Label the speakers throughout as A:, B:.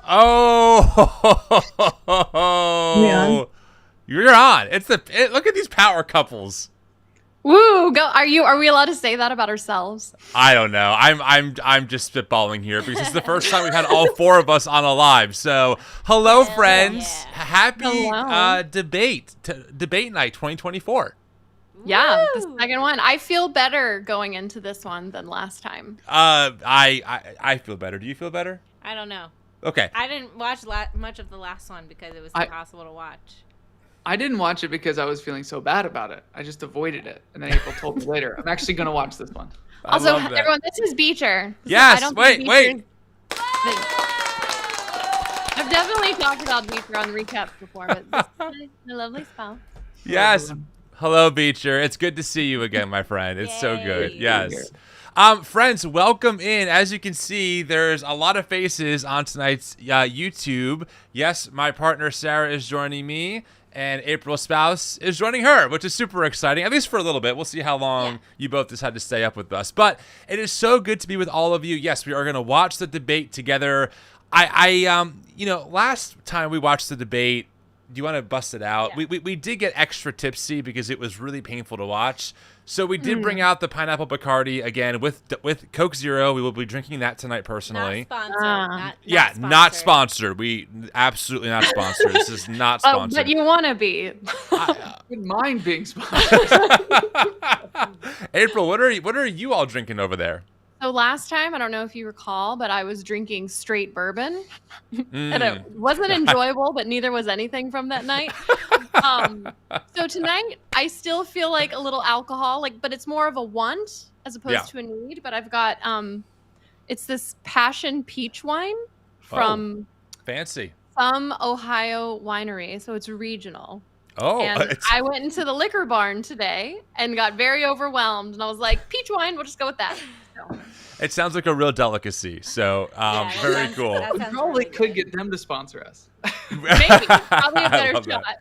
A: Oh, you're on. Look at these power couples.
B: Woo! Go. Are we allowed to say that about ourselves?
A: I don't know. I'm just spitballing here because it's the first time we've had all four of us on a live. So, hello, friends. Yeah. Happy debate night 2024.
B: Yeah, the second one. I feel better going into this one than last time.
A: I feel better. Do you feel better?
C: I don't know.
A: Okay.
C: I didn't watch much of the last one because it was impossible to watch.
D: I didn't watch it because I was feeling so bad about it. I just avoided it. And then April told me later, I'm actually going to watch this one.
B: Also, everyone, this is Beecher.
A: Yes, wait.
B: I've definitely talked about Beecher on recaps before, but this is a lovely spell.
A: Yes. Hello, Beecher. It's good to see you again, my friend. It's so good. Yes. Friends, welcome in. As you can see, there's a lot of faces on tonight's YouTube. Yes, my partner Sarah is joining me, and April's spouse is joining her, which is super exciting, at least for a little bit. We'll see how long you both decide to stay up with us. But it is so good to be with all of you. Yes, we are going to watch the debate together. Last time we watched the debate, do you want to bust it out? Yeah. We did get extra tipsy because it was really painful to watch. So we did bring out the pineapple Bacardi again with Coke Zero. We will be drinking that tonight personally.
C: Not sponsored.
A: Not sponsored. We absolutely not sponsored. This is not sponsored.
B: But you want to be.
D: I wouldn't mind being sponsored.
A: April, what are you all drinking over there?
B: So last time, I don't know if you recall, but I was drinking straight bourbon. And it wasn't enjoyable, but neither was anything from that night. So tonight, I still feel like a little alcohol, but it's more of a want as opposed to a need. But I've got, it's this passion peach wine from
A: fancy
B: some Ohio winery. So it's regional.
A: Oh,
B: and I went into the liquor barn today and got very overwhelmed. And I was like, peach wine, we'll just go with that. So.
A: It sounds like a real delicacy. So very cool.
D: We probably could get them to sponsor us.
B: Maybe. Probably a better shot.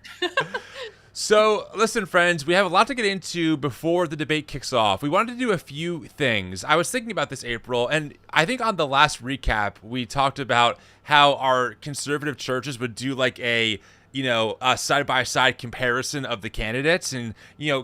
A: So, listen, friends, we have a lot to get into before the debate kicks off. We wanted to do a few things. I was thinking about this, April, and I think on the last recap, we talked about how our conservative churches would do like a side-by-side comparison of the candidates and,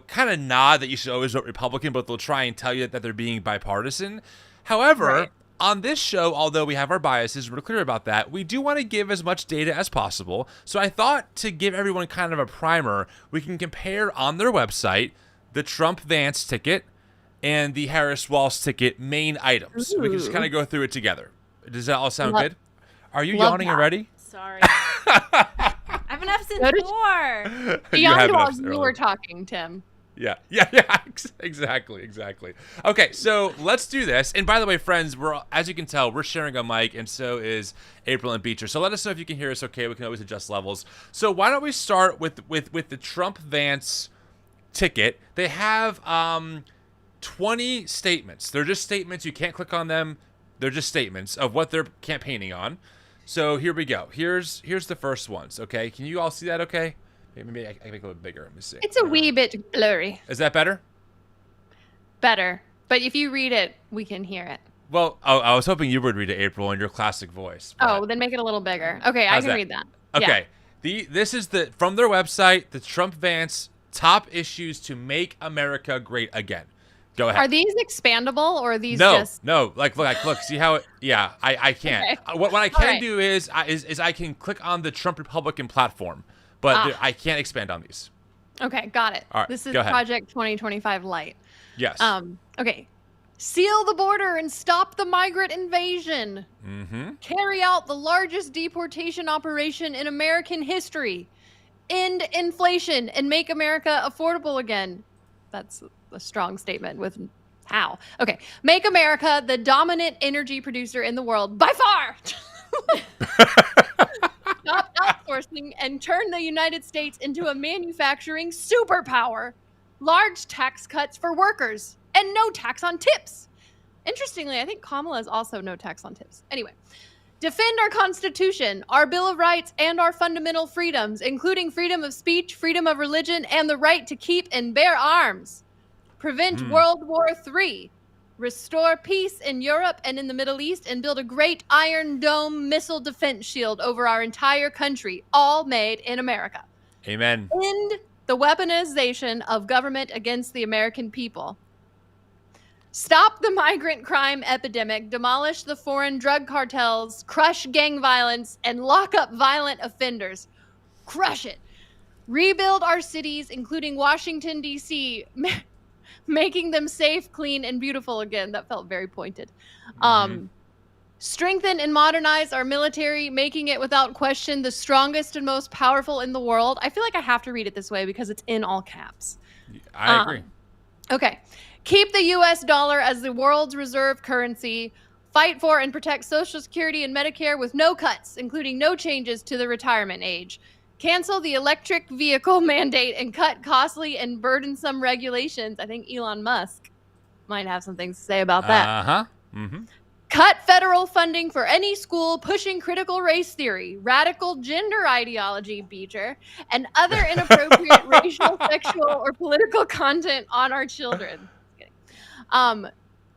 A: kind of nod that you should always vote Republican, but they'll try and tell you that they're being bipartisan. However, on this show, although we have our biases, we're clear about that, we do want to give as much data as possible. So I thought to give everyone kind of a primer, we can compare on their website the Trump-Vance ticket and the Harris-Walz ticket main items. We can just kind of go through it together. Does that all sound good? Are you yawning already?
C: Sorry. I've been up since 4.
B: Beyond while you were talking, Tim.
A: Yeah, exactly. Okay, so let's do this. And by the way, friends, as you can tell, we're sharing a mic, and so is April and Beecher. So let us know if you can hear us okay. We can always adjust levels. So why don't we start with the Trump-Vance ticket. They have 20 statements. They're just statements. You can't click on them. They're just statements of what they're campaigning on. So here we go. Here's the first ones, okay? Can you all see that okay? Maybe I can make it a little bigger. Let me see.
B: It's a wee bit blurry.
A: Is that better?
B: Better. But if you read it, we can hear it.
A: Well, I was hoping you would read it, April, in your classic voice.
B: Oh, then make it a little bigger. Okay, I can read that.
A: Okay. Yeah. This is from their website, the Trump-Vance top issues to make America great again. Go ahead.
B: Are these expandable or are these just...
A: No. Look, see how it... Yeah, I can't. Okay. What I can do is I can click on the Trump Republican platform, but I can't expand on these.
B: Okay, got it.
A: All right,
B: this is Project 2025 Light.
A: Yes.
B: Okay. Seal the border and stop the migrant invasion.
A: Mm-hmm.
B: Carry out the largest deportation operation in American history. End inflation and make America affordable again. That's a strong statement with how. Okay. Make America the dominant energy producer in the world by far. Stop outsourcing and turn the United States into a manufacturing superpower. Large tax cuts for workers and no tax on tips. Interestingly, I think Kamala is also no tax on tips. Anyway, defend our Constitution, our Bill of Rights, and our fundamental freedoms, including freedom of speech, freedom of religion, and the right to keep and bear arms. Prevent World War III. restore peace in Europe and in the Middle East, and build a great Iron Dome missile defense shield over our entire country, all made in America.
A: Amen.
B: End the weaponization of government against the American people. Stop the migrant crime epidemic, demolish the foreign drug cartels, crush gang violence, and lock up violent offenders. Crush it. Rebuild our cities, including Washington, D.C., making them safe, clean, and beautiful again. That felt very pointed. Strengthen and modernize our military, making it without question the strongest and most powerful in the world. I feel like I have to read it this way because it's in all caps.
A: I agree.
B: Okay. Keep the U.S. dollar as the world's reserve currency. Fight for and protect Social Security and Medicare with no cuts, including no changes to the retirement age. Cancel the electric vehicle mandate and cut costly and burdensome regulations. I think Elon Musk might have some things to say about that. Cut federal funding for any school pushing critical race theory, radical gender ideology, Beecher, and other inappropriate racial, sexual, or political content on our children.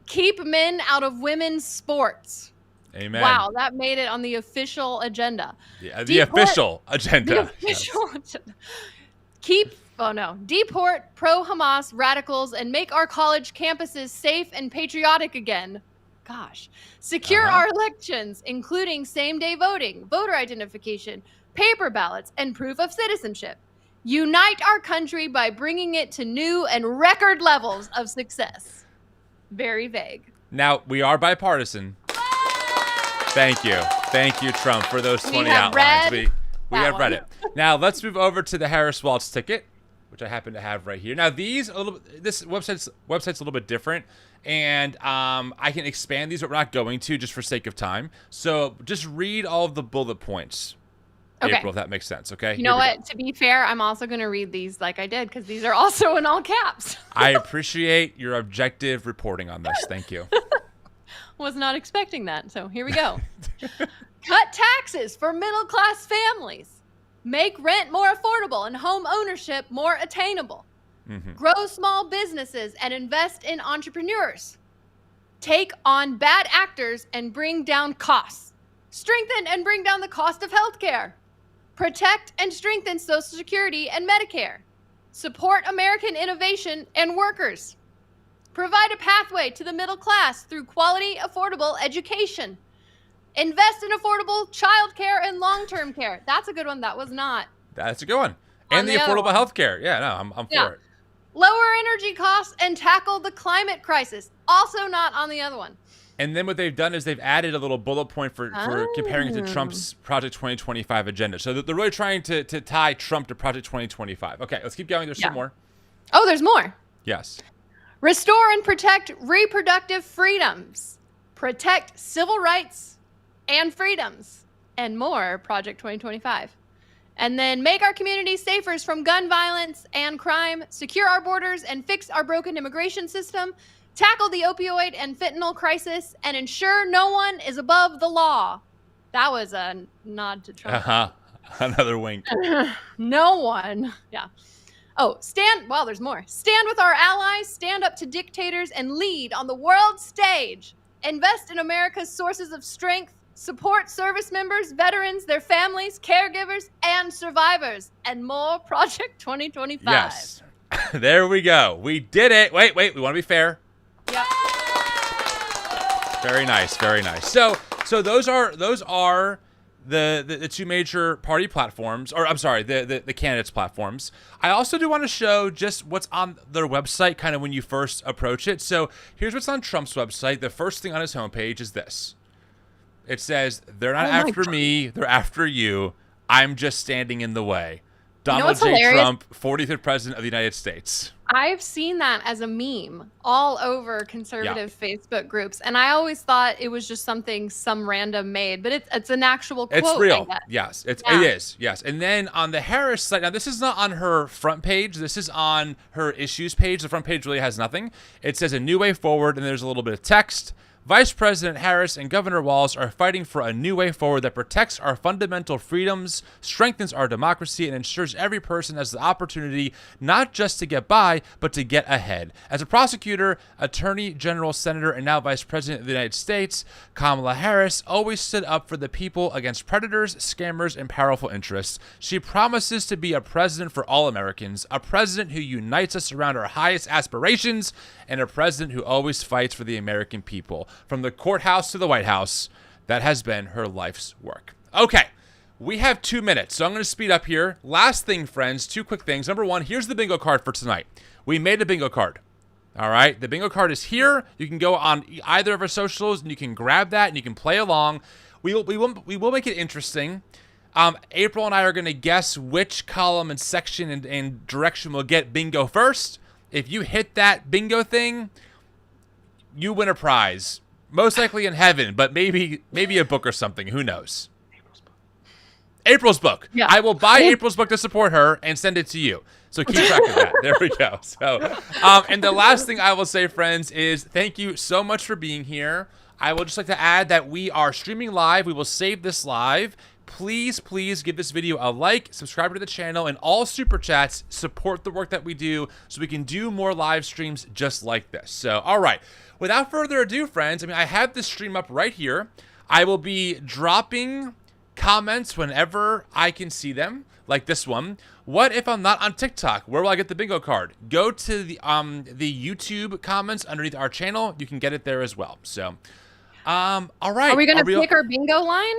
B: Keep men out of women's sports.
A: Amen.
B: Wow, that made it on the official agenda.
A: Yeah, the official agenda.
B: The official agenda. Deport pro-Hamas radicals and make our college campuses safe and patriotic again. Gosh. Secure our elections, including same-day voting, voter identification, paper ballots, and proof of citizenship. Unite our country by bringing it to new and record levels of success. Very vague.
A: Now, we are bipartisan. Thank you. Thank you, Trump, for those 20 outlines. We have read it. Now, let's move over to the Harris Waltz ticket, which I happen to have right here. Now, this website's a little bit different, and I can expand these, but we're not going to just for sake of time. So just read all of the bullet points,
B: Okay.
A: April, if that makes sense, okay?
B: You know what? To be fair, I'm also going to read these like I did because these are also in all caps.
A: I appreciate your objective reporting on this. Thank you.
B: Was not expecting that. So here we go. Cut taxes for middle-class families. Make rent more affordable and home ownership more attainable. Grow small businesses and invest in entrepreneurs. Take on bad actors and bring down costs. Strengthen and bring down the cost of healthcare. Protect and strengthen Social Security and Medicare. Support American innovation and workers. Provide a pathway to the middle class through quality, affordable education. Invest in affordable childcare and long-term care. That's a good one. That was not.
A: That's a good one. And the affordable health care. Yeah, no, I'm for it.
B: Lower energy costs and tackle the climate crisis. Also not on the other one.
A: And then what they've done is they've added a little bullet point for comparing it to Trump's Project 2025 agenda. So they're really trying to tie Trump to Project 2025. Okay, let's keep going. There's some more.
B: Oh, there's more.
A: Yes.
B: Restore and protect reproductive freedoms. Protect civil rights and freedoms. And more, Project 2025. And then make our communities safer from gun violence and crime. Secure our borders and fix our broken immigration system. Tackle the opioid and fentanyl crisis. And ensure no one is above the law. That was a nod to Trump.
A: Another wink.
B: No one. Yeah. Oh, there's more. Stand with our allies, stand up to dictators, and lead on the world stage. Invest in America's sources of strength. Support service members, veterans, their families, caregivers, and survivors. And more Project 2025.
A: Yes. There we go. We did it. Wait. We want to be fair.
B: Yep.
A: Very nice. Very nice. So those are the two major party platforms, or I'm sorry, the candidates' platforms. I also do want to show just what's on their website kind of when you first approach it. So here's what's on Trump's website. The first thing on his homepage is this. It says, they're not after me, they're after you. I'm just standing in the way. Donald J. Trump, 45th President of the United States.
B: I've seen that as a meme all over conservative Facebook groups, and I always thought it was just something some random made, but it's an actual quote.
A: It's real. Yes, it is. Yes. And then on the Harris site, now this is not on her front page. This is on her issues page. The front page really has nothing. It says a new way forward, and there's a little bit of text. Vice President Harris and Governor Walz are fighting for a new way forward that protects our fundamental freedoms, strengthens our democracy, and ensures every person has the opportunity not just to get by, but to get ahead. As a prosecutor, attorney general, senator, and now Vice President of the United States, Kamala Harris always stood up for the people against predators, scammers, and powerful interests. She promises to be a president for all Americans, a president who unites us around our highest aspirations, and a president who always fights for the American people. From the courthouse to the White House, that has been her life's work. Okay, we have 2 minutes, so I'm going to speed up here. Last thing, friends, 2 quick things. Number 1, here's the bingo card for tonight. We made a bingo card. All right, the bingo card is here. You can go on either of our socials, and you can grab that, and you can play along. We will make it interesting. April and I are going to guess which column and section and direction will get bingo first. If you hit that bingo thing, you win a prize. Most likely in heaven, but maybe a book or something. Who knows? April's book. Yeah. I will buy April's book to support her and send it to you. So keep track of that. There we go. So, and the last thing I will say, friends, is thank you so much for being here. I would just like to add that we are streaming live. We will save this live. Please give this video a like, subscribe to the channel, and all super chats support the work that we do so we can do more live streams just like this. So, all right. Without further ado, friends, I have this stream up right here. I will be dropping comments whenever I can see them, like this one. What if I'm not on TikTok? Where will I get the bingo card? Go to the YouTube comments underneath our channel. You can get it there as well. So, all right.
B: Are we going to pick our bingo line?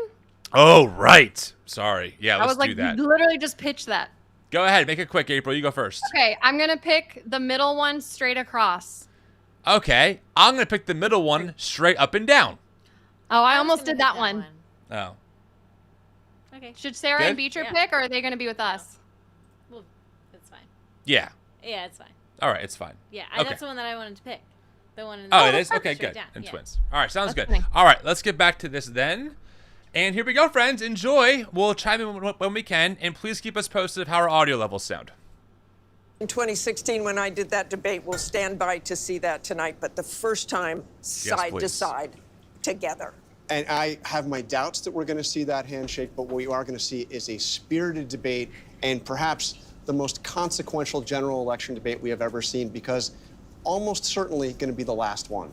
A: Oh, right. Sorry. Yeah, let's do that.
B: You literally just pitched that.
A: Go ahead. Make it quick, April. You go first.
B: Okay, I'm going to pick the middle one straight across.
A: Okay, I'm going to pick the middle one straight up and down.
B: Oh, I almost did that one.
A: Oh.
B: Okay. Should Sarah and Beecher pick, or are they going to be with us?
C: Well, that's fine.
A: Yeah.
C: Yeah, it's fine.
A: All right, it's fine.
C: Yeah,
A: okay.
C: That's the one that I wanted to pick. The one in the
A: Oh, it is? Okay, good.
C: Down.
A: And
C: yeah.
A: twins. All right, sounds
B: That's
A: good.
B: funny.
A: All right, let's get back to this then. And here we go, friends. Enjoy. We'll chime in when we can, and please keep us posted of how our audio levels sound.
E: In 2016, when I did that debate, we'll stand by to see that tonight, but the first time, side to side, together.
F: And I have my doubts that we're going to see that handshake, but what we are going to see is a spirited debate and perhaps the most consequential general election debate we have ever seen, because almost certainly going to be the last one.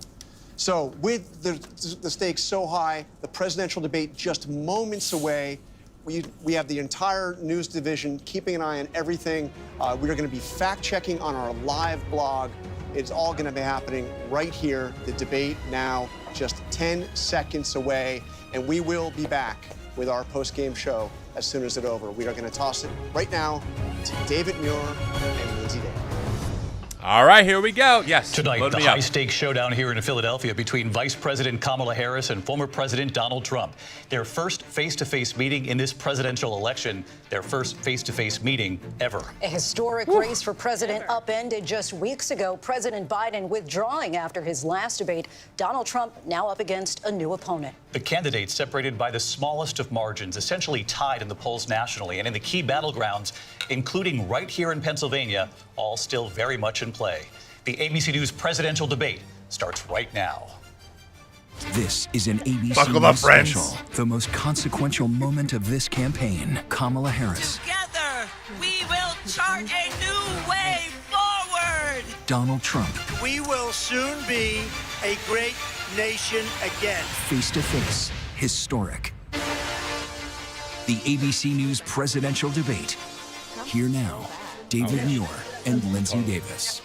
F: So with the stakes so high, the presidential debate just moments away, we have the entire news division keeping an eye on everything. We are going to be fact-checking on our live blog. It's all going to be happening right here. The debate now just 10 seconds away, and we will be back with our post-game show as soon as it's over. We are going to toss it right now to David Muir and Lindsay Davis.
A: All right, here we go. Yes.
G: Tonight, the high-stakes showdown here in Philadelphia between Vice President Kamala Harris and former President Donald Trump. Their first face-to-face meeting in this presidential election, their first face-to-face meeting ever.
H: A historic race for president upended just weeks ago. President Biden withdrawing after his last debate. Donald Trump now up against a new opponent.
G: The candidates separated by the smallest of margins, essentially tied in the polls nationally and in the key battlegrounds, including right here in Pennsylvania, all still very much in play. The ABC News presidential debate starts right now.
I: This is an ABC News special, the most consequential moment of this campaign. Kamala Harris.
J: Together, we will chart a new way forward.
I: Donald Trump.
K: We will soon be a great nation again.
I: Face to face, historic. The ABC News presidential debate. Here now, David Muir and Lindsay Davis.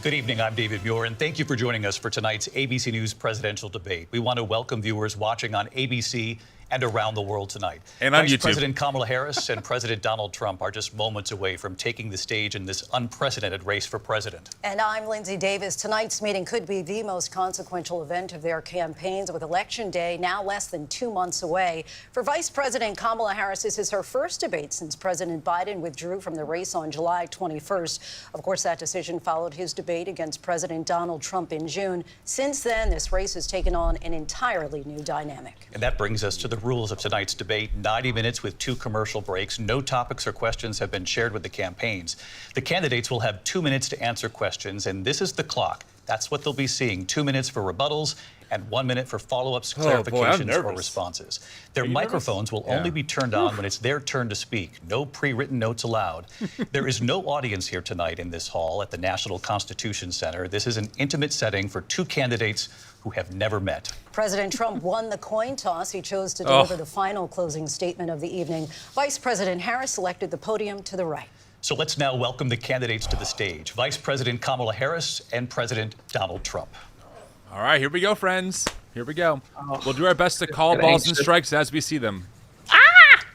G: Good evening, I'm David Muir, and thank you for joining us for tonight's ABC News presidential debate. We want to welcome viewers watching on ABC and around the world tonight.
A: And on
G: Vice
A: YouTube.
G: President Kamala Harris and President Donald Trump are just moments away from taking the stage in this unprecedented race for president.
H: And I'm Lindsay Davis. Tonight's meeting could be the most consequential event of their campaigns, with Election Day now less than 2 months away. For Vice President Kamala Harris, this is her first debate since President Biden withdrew from the race on July 21st. Of course, that decision followed his debate against President Donald Trump in June. Since then, this race has taken on an entirely new dynamic.
G: And that brings us to the rules of tonight's debate. 90 minutes with 2 commercial breaks. No topics or questions have been shared with the campaigns. The candidates will have 2 minutes to answer questions, and this is the clock That's what they'll be seeing. 2 minutes for rebuttals and 1 minute for follow-ups, clarifications, or responses. Their microphones will only be turned on when it's their turn to speak. No pre-written notes allowed. There is no audience here tonight in this hall at the National Constitution Center. This is an intimate setting for two candidates who have never met.
H: President Trump won the coin toss. He chose to deliver the final closing statement of the evening. Vice President Harris selected the podium to the right.
G: So let's now welcome the candidates to the stage. Vice President Kamala Harris and President Donald Trump.
A: All right, here we go, friends. Here we go. We'll do our best to call balls and strikes as we see them.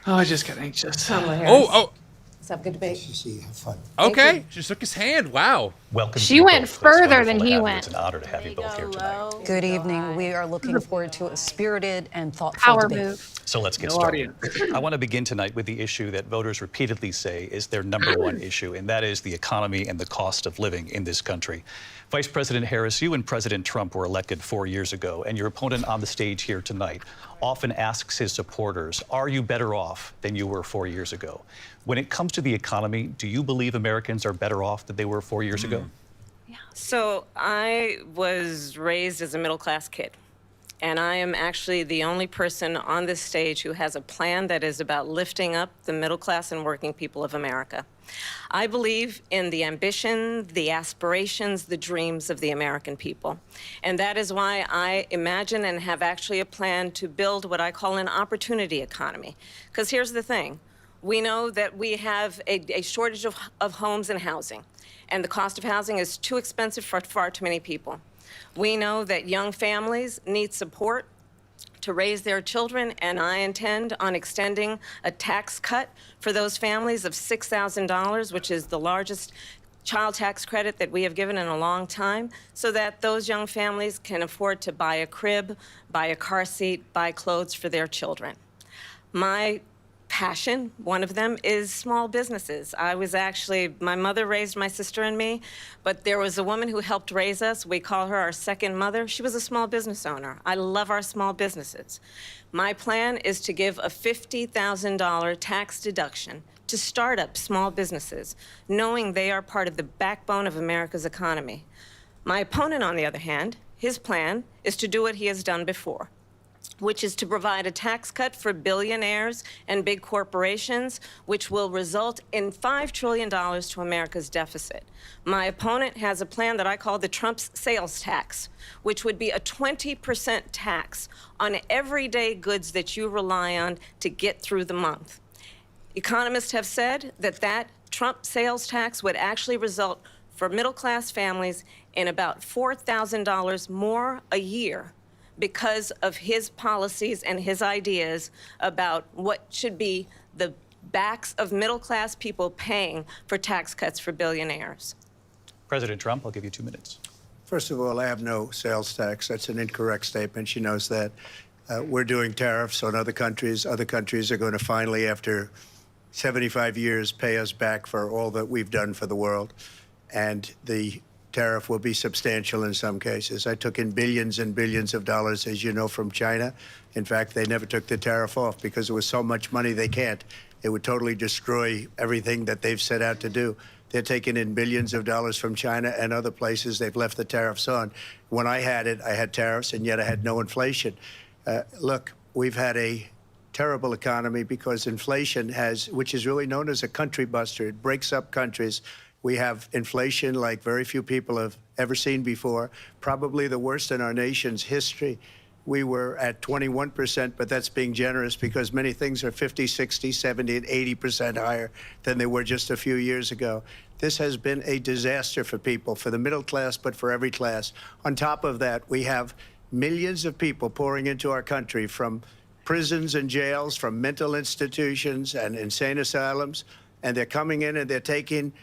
D: Oh, I just got anxious.
A: Oh.
H: Let's have a good debate.
L: Have fun.
A: Okay, she shook his hand. Wow.
G: Welcome.
B: She went further than he went.
G: It's an honor to have you both here tonight.
H: Good evening. We are looking forward to a spirited and thoughtful
B: Power
H: debate.
B: move.
G: So let's get started. I want to begin tonight with the issue that voters repeatedly say is their number one issue, and that is the economy and the cost of living in this country. Vice President Harris, you and President Trump were elected 4 years ago, and your opponent on the stage here tonight often asks his supporters, are you better off than you were 4 years ago? When it comes to the economy, do you believe Americans are better off than they were 4 years ago?
M: Yeah. So I was raised as a middle-class kid, and I am actually the only person on this stage who has a plan that is about lifting up the middle class and working people of America. I believe in the ambition, the aspirations, the dreams of the American people. And that is why I imagine and have actually a plan to build what I call an opportunity economy. Because here's the thing. We know that we have a shortage of homes and housing, and the cost of housing is too expensive for far too many people. We know that young families need support to raise their children, and I intend on extending a tax cut for those families of $6,000, which is the largest child tax credit that we have given in a long time, so that those young families can afford to buy a crib, buy a car seat, buy clothes for their children. My passion, one of them, is small businesses. My mother raised my sister and me, but there was a woman who helped raise us. We call her our second mother. She was a small business owner. I love our small businesses. My plan is to give a $50,000 tax deduction to start up small businesses, knowing they are part of the backbone of America's economy. My opponent, on the other hand, his plan is to do what he has done before, which is to provide a tax cut for billionaires and big corporations, which will result in $5 trillion to America's deficit. My opponent has a plan that I call the Trump's sales tax, which would be a 20% tax on everyday goods that you rely on to get through the month. Economists have said that Trump sales tax would actually result for middle-class families in about $4,000 more a year, because of his policies and his ideas about what should be the backs of middle-class people paying for tax cuts for billionaires.
G: President Trump, I'll give you 2 minutes.
K: First of all, I have no sales tax. That's an incorrect statement. She knows that. We're doing tariffs on other countries. Other countries are going to finally, after 75 years, pay us back for all that we've done for the world. And the tariff will be substantial in some cases. I took in billions and billions of dollars, as you know, from China. In fact, they never took the tariff off because there was so much money they can't. It would totally destroy everything that they've set out to do. They're taking in billions of dollars from China and other places. They've left the tariffs on. When I had it, I had tariffs, and yet I had no inflation. Look, we've had a terrible economy because inflation which is really known as a country buster. It breaks up countries. We have inflation like very few people have ever seen before, probably the worst in our nation's history. We were at 21%, but that's being generous because many things are 50, 60, 70, and 80% higher than they were just a few years ago. This has been a disaster for people, for the middle class, but for every class. On top of that, we have millions of people pouring into our country from prisons and jails, from mental institutions and insane asylums, and they're coming in and they're taking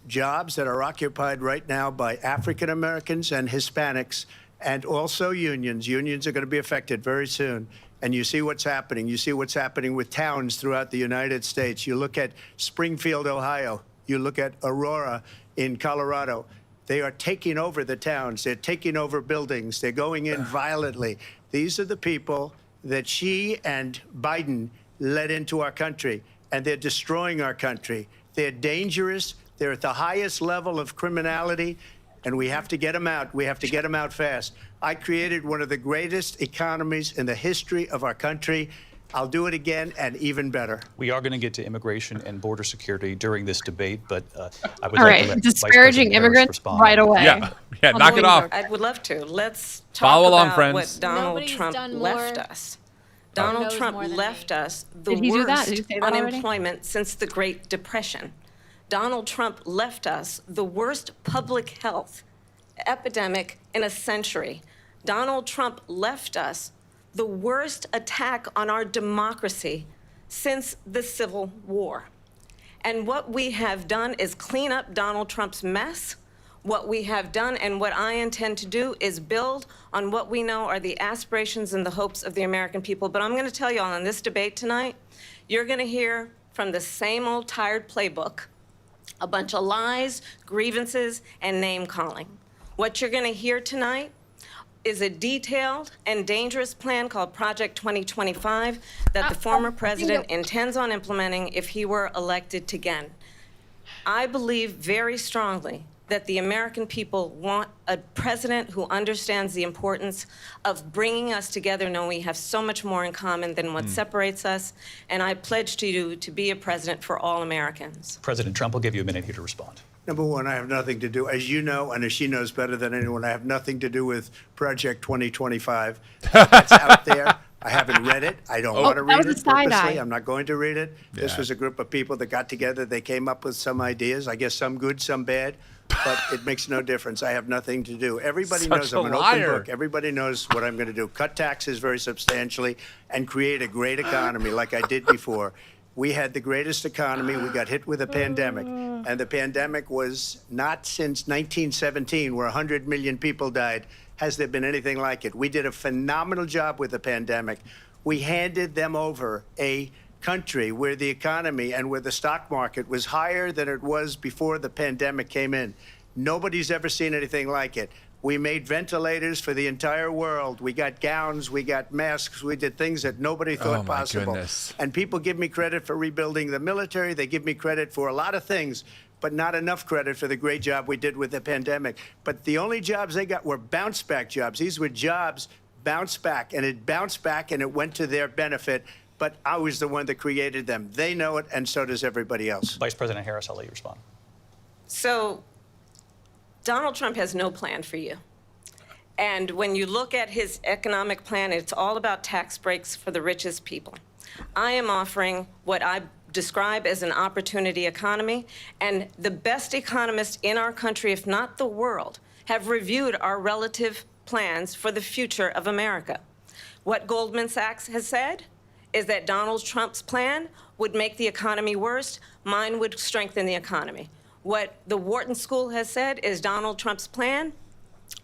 K: jobs that are occupied right now by African Americans and Hispanics, and also unions. Unions are going to be affected very soon. And you see what's happening. You see what's happening with towns throughout the United States. You look at Springfield, Ohio. You look at Aurora in Colorado. They are taking over the towns. They're taking over buildings. They're going in violently. These are the people that Xi and Biden led into our country, and they're destroying our country. They're dangerous. They're at the highest level of criminality. and we have to get them out. We have to get them out fast. I created one of the greatest economies in the history of our country. I'll do it again and even better.
G: We are going to get to immigration and border security during this debate, but I would
B: All
G: like
B: right,
G: to let
B: disparaging
G: Vice President Harris
B: immigrants
G: respond.
B: right away.
A: Yeah, knock it off.
M: I would love to. Let's talk
A: Follow along,
M: about
A: friends.
M: what Donald
C: Nobody's
M: Trump
C: done
M: left
C: more.
M: us. Donald
C: knows
M: Trump
C: more than
M: left
C: me.
M: us the
B: Did he do that?
M: worst
B: Did he say that already?
M: unemployment since the Great Depression. Donald Trump left us the worst public health epidemic in a century. Donald Trump left us the worst attack on our democracy since the Civil War. And what we have done is clean up Donald Trump's mess. What we have done and what I intend to do is build on what we know are the aspirations and the hopes of the American people. But I'm going to tell you all in this debate tonight, you're going to hear from the same old tired playbook, a bunch of lies, grievances, and name calling. What you're going to hear tonight is a detailed and dangerous plan called Project 2025 that the former president intends on implementing if he were elected again. I believe very strongly that the American people want a president who understands the importance of bringing us together, knowing we have so much more in common than what separates us. And I pledge to you to be a president for all Americans.
G: President Trump will give you a minute here to respond.
K: Number one, I have nothing to do, as you know, and as she knows better than anyone, I have nothing to do with Project 2025. That's out there. I haven't read it. I don't want to read it purposely. I'm not going to read it. This was a group of people that got together. They came up with some ideas, I guess some good, some bad, but it makes no difference. I have nothing to do. Everybody knows I'm an open book. Everybody knows what I'm going to do. Cut taxes very substantially and create a great economy like I did before. We had the greatest economy. We got hit with a pandemic. And the pandemic was not since 1917, where 100 million people died, has there been anything like it. We did a phenomenal job with the pandemic. We handed them over a country where the economy and where the stock market was higher than it was before the pandemic came in. Nobody's ever seen anything like it. We made ventilators for the entire world. We got gowns, we got masks, we did things that nobody thought possible.
A: Goodness.
K: And people give me credit for rebuilding the military. They give me credit for a lot of things, but not enough credit for the great job we did with the pandemic. But the only jobs they got were bounce back jobs. These were jobs bounce back, and it bounced back and it went to their benefit. But I was the one that created them. They know it, and so does everybody else.
G: Vice President Harris, I'll let you respond.
M: So Donald Trump has no plan for you. And when you look at his economic plan, it's all about tax breaks for the richest people. I am offering what I describe as an opportunity economy, and the best economists in our country, if not the world, have reviewed our relative plans for the future of America. What Goldman Sachs has said is that Donald Trump's plan would make the economy worse, mine would strengthen the economy. What the Wharton School has said is Donald Trump's plan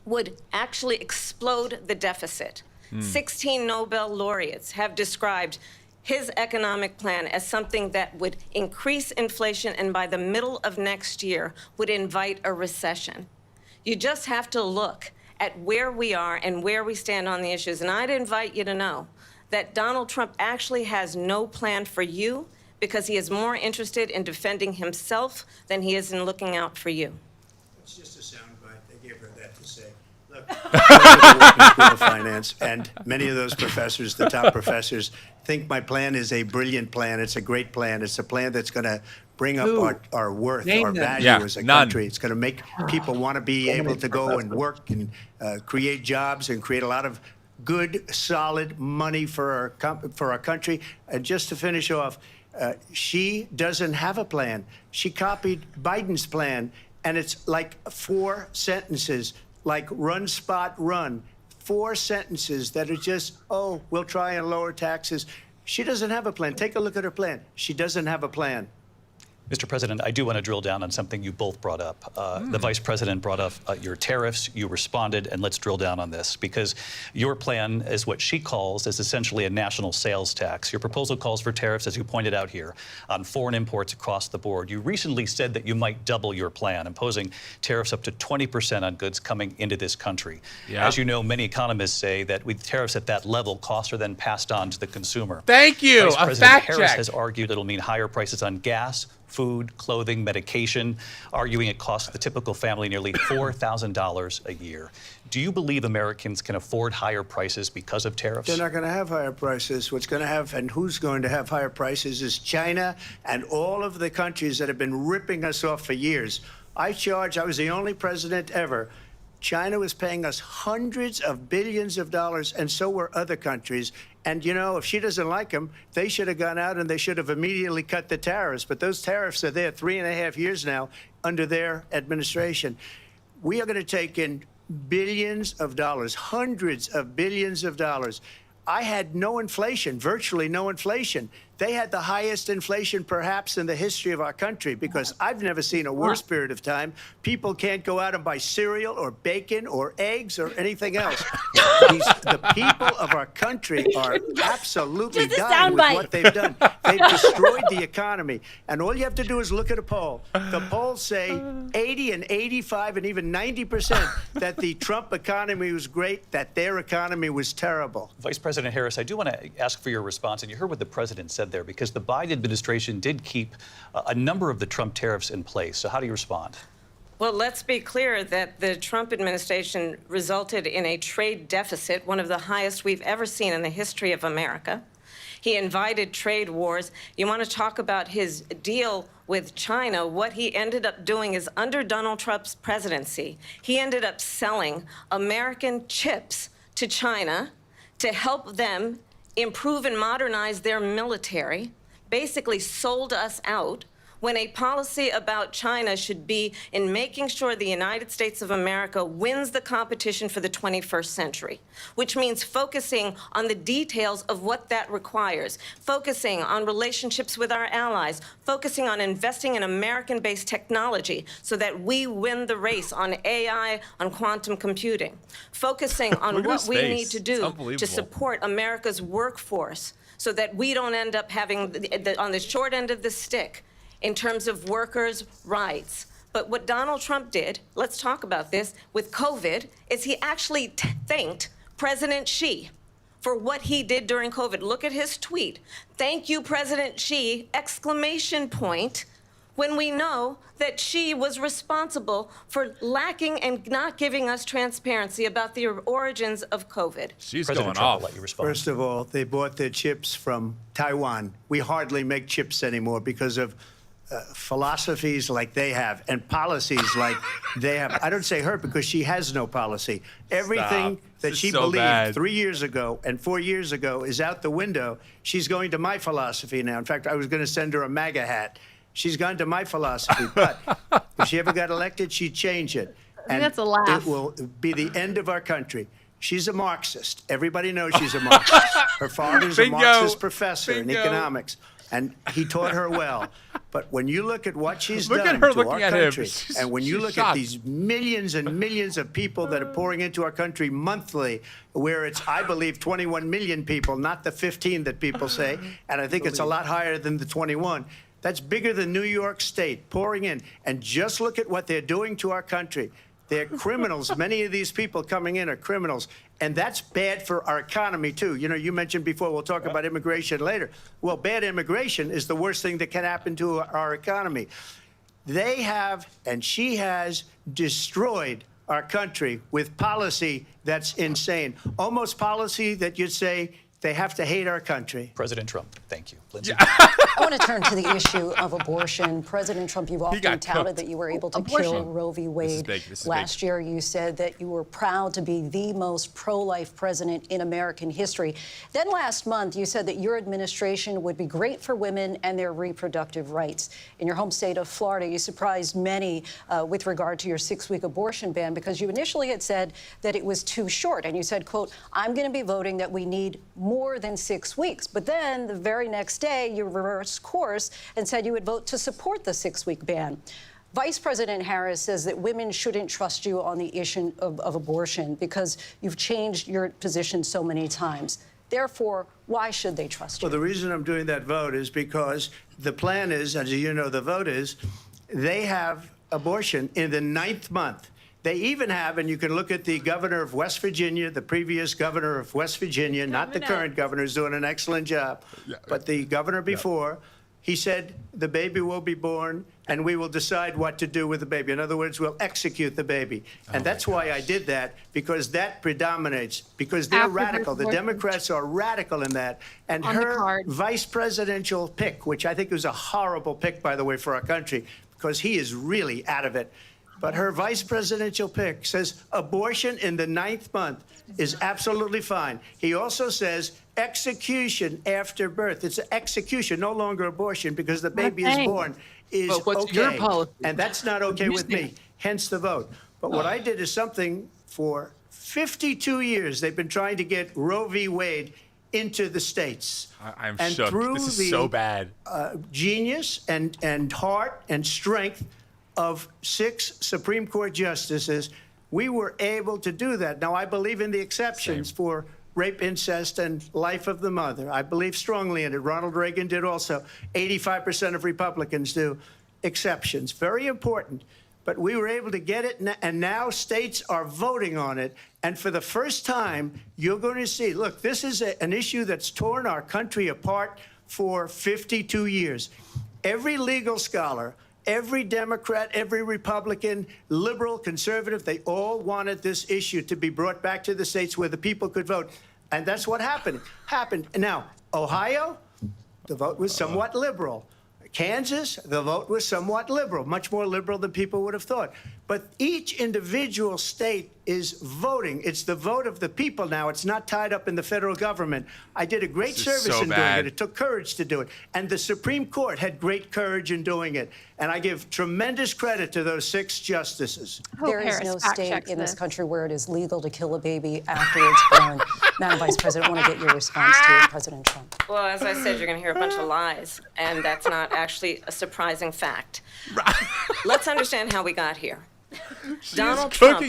M: would actually explode the deficit. 16 Nobel laureates have described his economic plan as something that would increase inflation and by the middle of next year would invite a recession. You just have to look at where we are and where we stand on the issues. And I'd invite you to know that Donald Trump actually has no plan for you because he is more interested in defending himself than he is in looking out for you.
K: It's just a soundbite. They gave her that to say. Look, I went to the Wharton School of Finance, and many of those professors, the top professors, think my plan is a brilliant plan. It's a great plan. It's a plan that's going to bring up our worth, our value as a country. It's going to make people want to be able to go and work and create jobs and create a lot of good, solid money for our country. And just to finish off, she doesn't have a plan. She copied Biden's plan, and it's like 4 sentences, like run, spot, run. 4 sentences that are just, oh, we'll try and lower taxes. She doesn't have a plan. Take a look at her plan. She doesn't have a plan.
G: Mr. President, I do want to drill down on something you both brought up. The Vice President brought up your tariffs. You responded, and let's drill down on this because your plan is what she calls is essentially a national sales tax. Your proposal calls for tariffs, as you pointed out here, on foreign imports across the board. You recently said that you might double your plan, imposing tariffs up to 20% on goods coming into this country. Yeah. As you know, many economists say that with tariffs at that level, costs are then passed on to the consumer.
A: Thank you.
G: Vice President Harris has argued it'll mean higher prices on gas, food, clothing, medication, arguing it costs the typical family nearly $4,000 a year. Do you believe Americans can afford higher prices because of tariffs?
K: They're not going to have higher prices. What's going to have, and who's going to have higher prices, is China and all of the countries that have been ripping us off for years. I was the only president ever. China was paying us hundreds of billions of dollars, and so were other countries. And, you know, if she doesn't like them, they should have gone out and they should have immediately cut the tariffs. But those tariffs are there 3.5 years now under their administration. We are going to take in billions of dollars, hundreds of billions of dollars. I had no inflation, virtually no inflation. They had the highest inflation perhaps in the history of our country, because I've never seen a worse period of time. People can't go out and buy cereal or bacon or eggs or anything else. The people of our country are absolutely dying with what they've done. They've destroyed the economy. And all you have to do is look at a poll. The polls say 80 and 85 and even 90% that the Trump economy was great, that their economy was terrible.
G: Vice President Harris, I do want to ask for your response, and you heard what the president said there, because the Biden administration did keep a number of the Trump tariffs in place. So how do you respond?
M: Well, let's be clear that the Trump administration resulted in a trade deficit, one of the highest we've ever seen in the history of America. He invited trade wars. You want to talk about his deal with China? What he ended up doing is, under Donald Trump's presidency, he ended up selling American chips to China to help them improve and modernize their military, basically sold us out, when a policy about China should be in making sure the United States of America wins the competition for the 21st century, which means focusing on the details of what that requires, focusing on relationships with our allies, focusing on investing in American-based technology so that we win the race on AI, on quantum computing, focusing on what we need to do to support America's workforce so that we don't end up having, on the short end of the stick, in terms of workers' rights. But what Donald Trump did, let's talk about this, with COVID, is he actually thanked President Xi for what he did during COVID. Look at his tweet. Thank you, President Xi, exclamation point, when we know that Xi was responsible for lacking and not giving us transparency about the origins of COVID.
A: She's
G: President
A: going
G: Trump,
A: off.
G: I'll let you respond.
K: First of all, they bought their chips from Taiwan. We hardly make chips anymore because of philosophies like they have and policies like they have. I don't say her because she has no policy. Everything that she believed 3 years ago and 4 years ago is out the window. She's going to my philosophy now. In fact, I was going to send her a MAGA hat. She's gone to my philosophy, but if she ever got elected, she'd change it. And
B: that's a laugh.
K: It will be the end of our country. She's a Marxist. Everybody knows she's a Marxist. Her father's a Marxist professor in economics, and he taught her well. But when you look at what she's done to our country, and when you look at these millions and millions of people that are pouring into our country monthly, where it's, I believe, 21 million people, not the 15 that people say, and I think it's a lot higher than the 21. That's bigger than New York State pouring in. And just look at what they're doing to our country. They're criminals. Many of these people coming in are criminals. And that's bad for our economy, too. You know, you mentioned before, we'll talk about immigration later. Well, bad immigration is the worst thing that can happen to our economy. They have, and she has, destroyed our country with policy that's insane. Almost policy that you'd say they have to hate our country.
G: President Trump, thank you. Lindsay?
H: I want to turn to the issue of abortion. President Trump, you've often touted that you were able to kill Roe v. Wade. Last year, you said that you were proud to be the most pro-life president in American history. Then last month, you said that your administration would be great for women and their reproductive rights. In your home state of Florida, you surprised many with regard to your 6-week abortion ban, because you initially had said that it was too short. And you said, quote, I'm going to be voting that we need more than 6 weeks. But then the very next day, you reversed course and said you would vote to support the 6-week ban. Vice President Harris says that women shouldn't trust you on the issue of abortion because you've changed your position so many times. Therefore, why should they trust you?
K: Well, the reason I'm doing that vote is because the plan is, as you know, the vote is, they have abortion in the 9th month. They even have, and you can look at the governor of West Virginia, the previous governor of West Virginia, not the current governor, who's doing an excellent job, but the governor before, He said the baby will be born and we will decide what to do with the baby. In other words, we'll execute the baby. And that's why I did that, because that predominates, because they're radical. The Democrats are radical in that. And her vice presidential pick, which I think was a horrible pick, by the way, for our country, because he is really out of it. But her vice presidential pick says abortion in the 9th month is absolutely fine. He also says execution after birth. It's an execution, no longer abortion, because the baby is born is
D: what's your
K: okay.
D: policy?
K: And that's not okay with me, hence the vote. But what I did is something for 52 years. They've been trying to get Roe v. Wade into the states.
A: I'm
K: and
A: shook.
K: Through
A: this is
K: the,
A: so bad.
K: Genius and heart and strength of 6 Supreme Court justices, we were able to do that. Now, I believe in the exceptions for rape, incest, and life of the mother. I believe strongly in it. Ronald Reagan did also. 85% of Republicans do. Exceptions. Very important. But we were able to get it, and now states are voting on it. And for the first time, you're going to see, look, this is an issue that's torn our country apart for 52 years. Every legal scholar, every Democrat, every Republican, liberal, conservative, they all wanted this issue to be brought back to the states where the people could vote. And that's what happened. Now, Ohio, the vote was somewhat liberal. Kansas, the vote was somewhat liberal, much more liberal than people would have thought. But each individual state is voting. It's the vote of the people now. It's not tied up in the federal government. I did a great service in doing it. It took courage to do it. And the Supreme Court had great courage in doing it. And I give tremendous credit to those 6 justices.
H: There is no state in this country where it is legal to kill a baby after it's born. Madam Vice President, I want to get your response to President Trump.
M: Well, as I said, you're going to hear a bunch of lies, and that's not actually a surprising fact. Let's understand how we got here. Donald Trump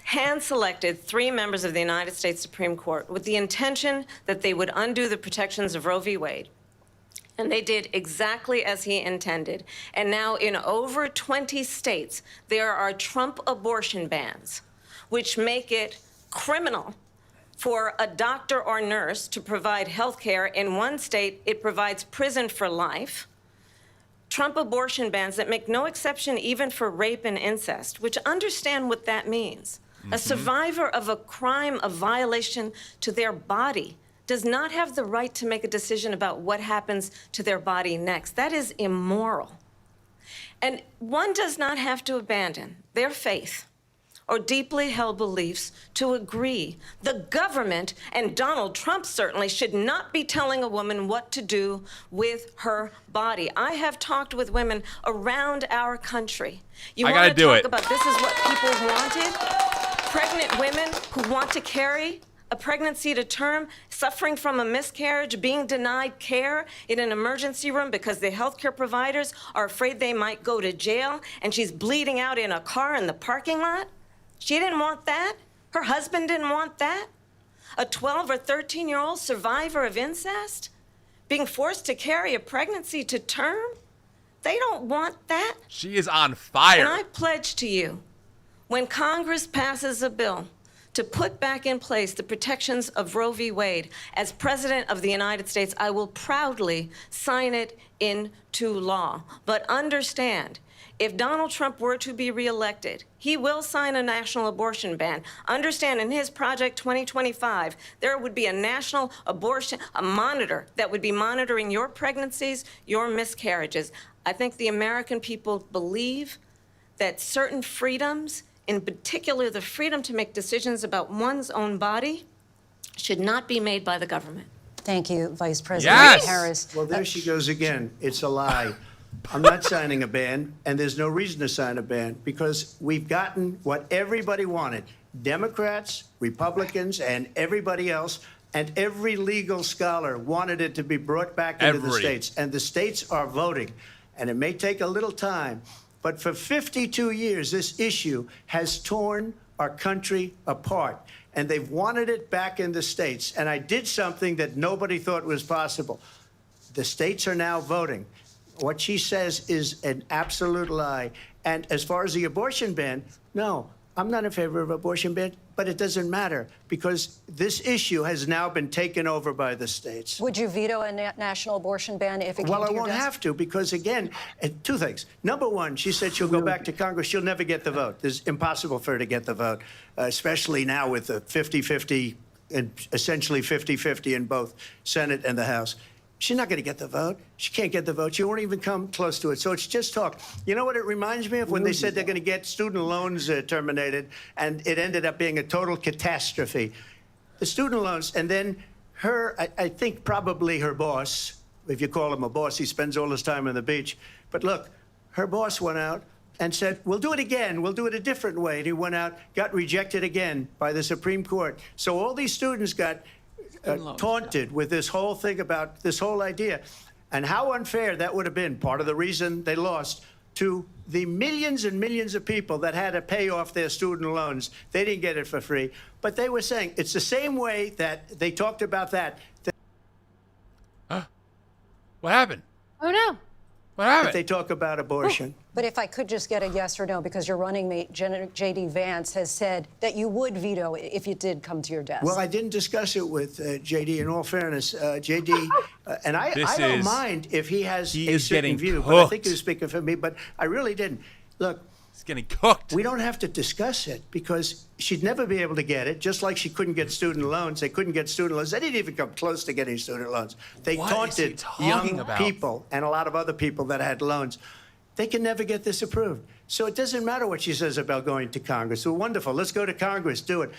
M: hand-selected 3 members of the United States Supreme Court with the intention that they would undo the protections of Roe v. Wade. And they did exactly as he intended. And now in over 20 states, there are Trump abortion bans, which make it criminal for a doctor or nurse to provide health care. In one state, it provides prison for life. Trump abortion bans that make no exception even for rape and incest, which understand what that means. A survivor of a crime of violation to their body does not have the right to make a decision about what happens to their body next. That is immoral. And one does not have to abandon their faith or deeply held beliefs to agree. The government, and Donald Trump certainly, should not be telling a woman what to do with her body. I have talked with women around our country. You want to talk about this is what people wanted? Pregnant women who want to carry a pregnancy to term, suffering from a miscarriage, being denied care in an emergency room because the healthcare providers are afraid they might go to jail, and she's bleeding out in a car in the parking lot. She didn't want that. Her husband didn't want that. A 12 or 13-year-old survivor of incest being forced to carry a pregnancy to term. They don't want that.
A: She is on fire.
M: And I pledge to you, when Congress passes a bill to put back in place the protections of Roe v. Wade, as President of the United States, I will proudly sign it into law. But understand, if Donald Trump were to be reelected, he will sign a national abortion ban. Understand, in his Project 2025, there would be a national abortion, a monitor that would be monitoring your pregnancies, your miscarriages. I think the American people believe that certain freedoms, in particular the freedom to make decisions about one's own body, should not be made by the government.
H: Thank you, Vice President Harris.
K: Well, there she goes again. It's a lie. I'm not signing a ban, and there's no reason to sign a ban, because we've gotten what everybody wanted. Democrats, Republicans, and everybody else, and every legal scholar wanted it to be brought back into the states. And the states are voting. And it may take a little time, but for 52 years, this issue has torn our country apart. And they've wanted it back in the states. And I did something that nobody thought was possible. The states are now voting. What she says is an absolute lie. And as far as the abortion ban, no, I'm not in favor of abortion ban, but it doesn't matter because this issue has now been taken over by the states.
H: Would you veto a national abortion ban if it came to your desk?
K: Well, I won't have to because, again, two things. Number one, she said she'll go back to Congress. She'll never get the vote. It's impossible for her to get the vote, especially now with the 50-50 and essentially 50-50 in both Senate and the House. She's not going to get the vote. She can't get the vote. She won't even come close to it. So it's just talk. You know what it reminds me of? When they said they're going to get student loans terminated, and it ended up being a total catastrophe. The student loans, and then her, I think probably her boss, if you call him a boss, he spends all his time on the beach. But look, her boss went out and said, we'll do it again. We'll do it a different way. And he went out, got rejected again by the Supreme Court. So all these students got taunted with this whole thing about this whole idea. And how unfair that would have been, part of the reason they lost, to the millions and millions of people that had to pay off their student loans. They didn't get it for free. But they were saying it's the same way that they talked about that.
A: What happened?
B: Oh, no.
A: What happened?
K: They talk about abortion.
H: But if I could just get a yes or no, because your running mate, J.D. Vance, has said that you would veto it if it did come to your desk.
K: Well, I didn't discuss it with J.D. In all fairness, J.D. And I don't mind if he has a certain view, but I think he was speaking for me, but I really didn't. Look,
A: he's getting cooked.
K: We don't have to discuss it because she'd never be able to get it, just like she couldn't get student loans. They couldn't get student loans. They didn't even come close to getting student loans. They taunted young people and a lot of other people that had loans. They can never get this approved. So it doesn't matter what she says about going to Congress. Well, wonderful. Let's go to Congress. Do it.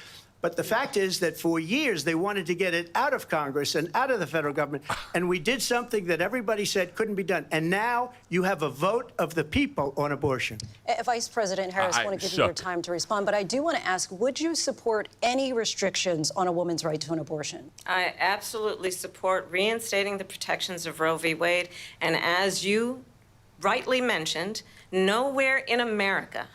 K: But the fact is that for years they wanted to get it out of Congress and out of the federal government. And we did something that everybody said couldn't be done. And now you have a vote of the people on abortion.
H: Vice President Harris, I want to give you your time to respond. But I do want to ask, would you support any restrictions on a woman's right to an abortion?
M: I absolutely support reinstating the protections of Roe v. Wade. And as you rightly mentioned, nowhere in America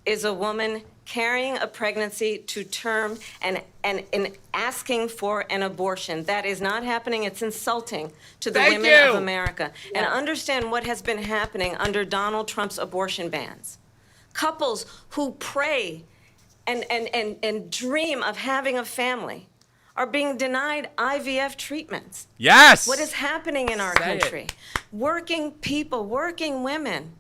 M: is a woman carrying a pregnancy to term and asking for an abortion. That is not happening. It's insulting to the women of America. And understand what has been happening under Donald Trump's abortion bans. Couples who pray and dream of having a family are being denied IVF treatments.
A: Yes!
M: What is happening in our country? Working people, working women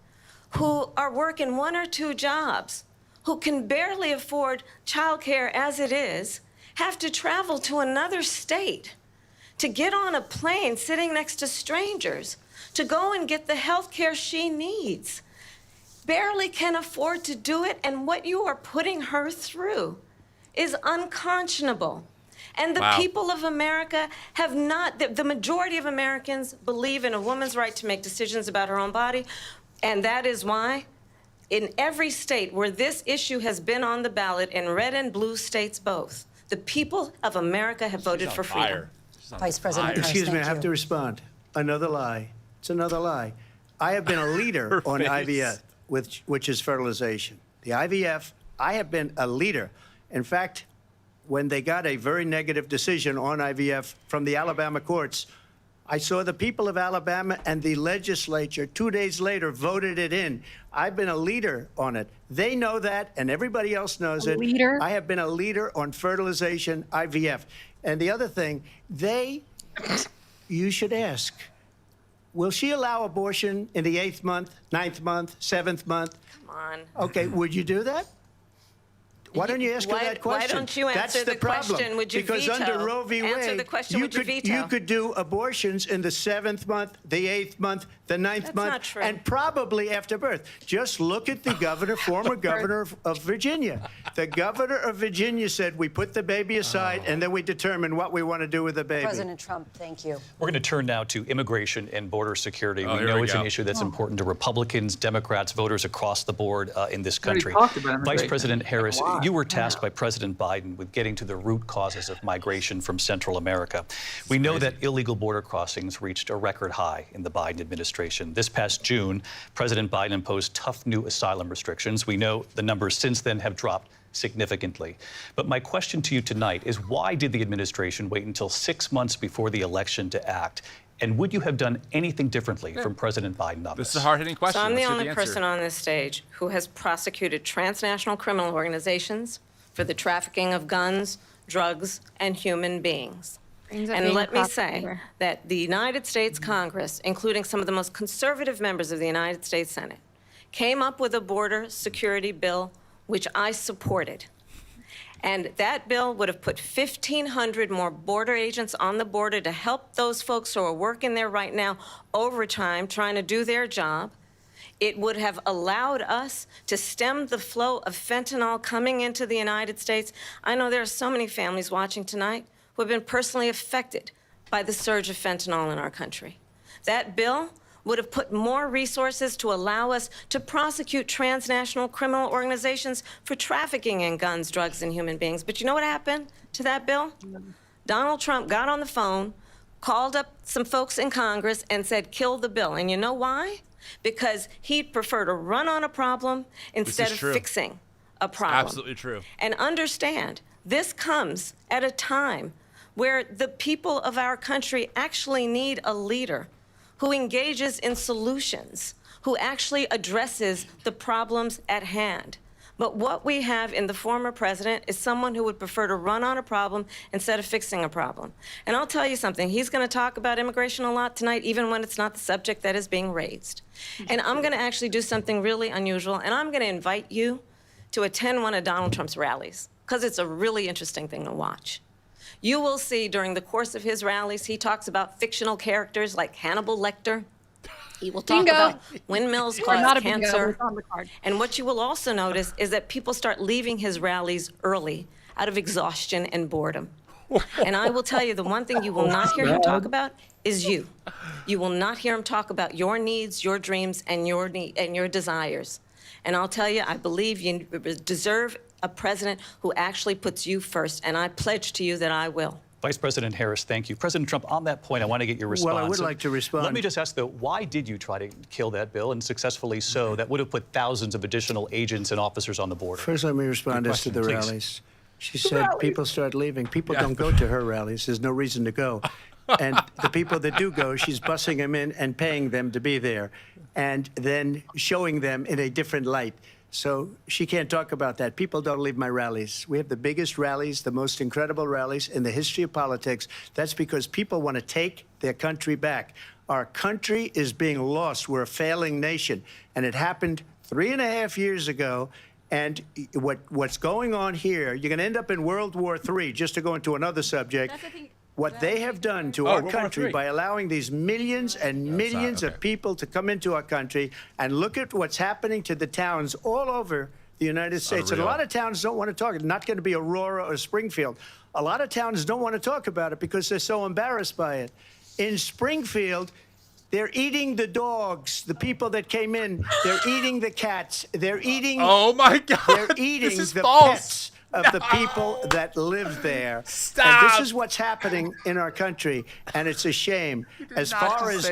M: who are working 1 or 2 jobs, who can barely afford childcare as it is, have to travel to another state to get on a plane sitting next to strangers to go and get the health care she needs. Barely can afford to do it, and what you are putting her through is unconscionable. And the people of America have not, the majority of Americans believe in a woman's right to make decisions about her own body, and that is why in every state where this issue has been on the ballot, in red and blue states both, the people of America have voted for freedom.
H: Vice President Harris,
K: excuse me, I have to respond. Another lie. It's another lie. I have been a leader on IVF, which is fertilization. The IVF, I have been a leader. In fact, when they got a very negative decision on IVF from the Alabama courts, I saw the people of Alabama and the legislature 2 days later voted it in. I've been a leader on it. They know that, and everybody else knows it.
B: Leader?
K: I have been a leader on fertilization, IVF. And the other thing, you should ask, will she allow abortion in the 8th month, 9th month, 7th month?
M: Come on.
K: Okay, would you do that? Why don't you ask her that question?
M: Why don't you answer the question? Would you
K: because
M: veto?
K: Under Roe v. Wade,
M: Answer the question, would you veto?
K: You could do abortions in the 7th month, the 8th month, the 9th month,
M: not true.
K: and probably after birth. Just look at the governor, former governor of Virginia. The governor of Virginia said we put the baby aside and then we determine what we want to do with the baby.
H: President Trump, thank you.
G: We're going to turn now to immigration and border security. We
A: here
G: know
A: we
G: it's
A: go.
G: an issue that's important to Republicans, Democrats, voters across the board in this country.
D: talked about
G: Vice
D: immigration.
G: President Harris,
D: Why?
G: you were tasked by President Biden with getting to the root causes of migration from Central America. We know that illegal border crossings reached a record high in the Biden administration. This past June, President Biden imposed tough new asylum restrictions. We know the numbers since then have dropped significantly. But my question to you tonight is, why did the administration wait until 6 months before the election to act? And would you have done anything differently from President Biden on this?
A: This is a hard-hitting question.
M: So I'm the
A: Let's hear
M: only
A: answer.
M: person on this stage who has prosecuted transnational criminal organizations for the trafficking of guns, drugs, and human beings. And let me say that the United States Congress, including some of the most conservative members of the United States Senate, came up with a border security bill which I supported. And that bill would have put 1,500 more border agents on the border to help those folks who are working there right now overtime trying to do their job. It would have allowed us to stem the flow of fentanyl coming into the United States. I know there are so many families watching tonight who have been personally affected by the surge of fentanyl in our country. That bill would have put more resources to allow us to prosecute transnational criminal organizations for trafficking in guns, drugs, and human beings. But you know what happened to that bill? Donald Trump got on the phone, called up some folks in Congress, and said, kill the bill. And you know why? Because he'd prefer to run on a problem instead of fixing a problem.
A: Absolutely true.
M: And understand, this comes at a time where the people of our country actually need a leader who engages in solutions, who actually addresses the problems at hand. But what we have in the former president is someone who would prefer to run on a problem instead of fixing a problem. And I'll tell you something, he's going to talk about immigration a lot tonight, even when it's not the subject that is being raised. And I'm going to actually do something really unusual, and I'm going to invite you to attend one of Donald Trump's rallies, because it's a really interesting thing to watch. You will see during the course of his rallies, he talks about fictional characters like Hannibal Lecter. He will talk about windmills cause cancer. And what you will also notice is that people start leaving his rallies early out of exhaustion and boredom. And I will tell you, the one thing you will not hear him talk about is you. You will not hear him talk about your needs, your dreams, and your desires. And I'll tell you, I believe you deserve a president who actually puts you first, and I pledge to you that I will.
G: Vice President Harris, thank you. President Trump, on that point, I want to get your response.
K: Well, I would like to respond.
G: Let me just ask, though, why did you try to kill that bill, and successfully so? That would have put thousands of additional agents and officers on the border.
K: First, let me respond as to the rallies. She said people start leaving. People don't go to her rallies. There's no reason to go. And the people that do go, she's bussing them in and paying them to be there, and then showing them in a different light. So she can't talk about that. People don't leave my rallies. We have the biggest rallies, the most incredible rallies in the history of politics. That's because people want to take their country back. Our country is being lost. We're a failing nation. And it happened 3.5 years ago. And what's going on here, you're going to end up in World War III, just to go into another subject. What they have done to our country by allowing these millions and millions of people to come into our country, and look at what's happening to the towns all over the United States. And a lot of towns don't want to talk. It's not going to be Aurora or Springfield. A lot of towns don't want to talk about it because they're so embarrassed by it. In Springfield, they're eating the dogs, the people that came in. They're eating the cats. They're eating.
A: Oh, my God.
K: They're eating the pets of the people that live there.
A: Stop.
K: And this is what's happening in our country, and it's a shame. As far as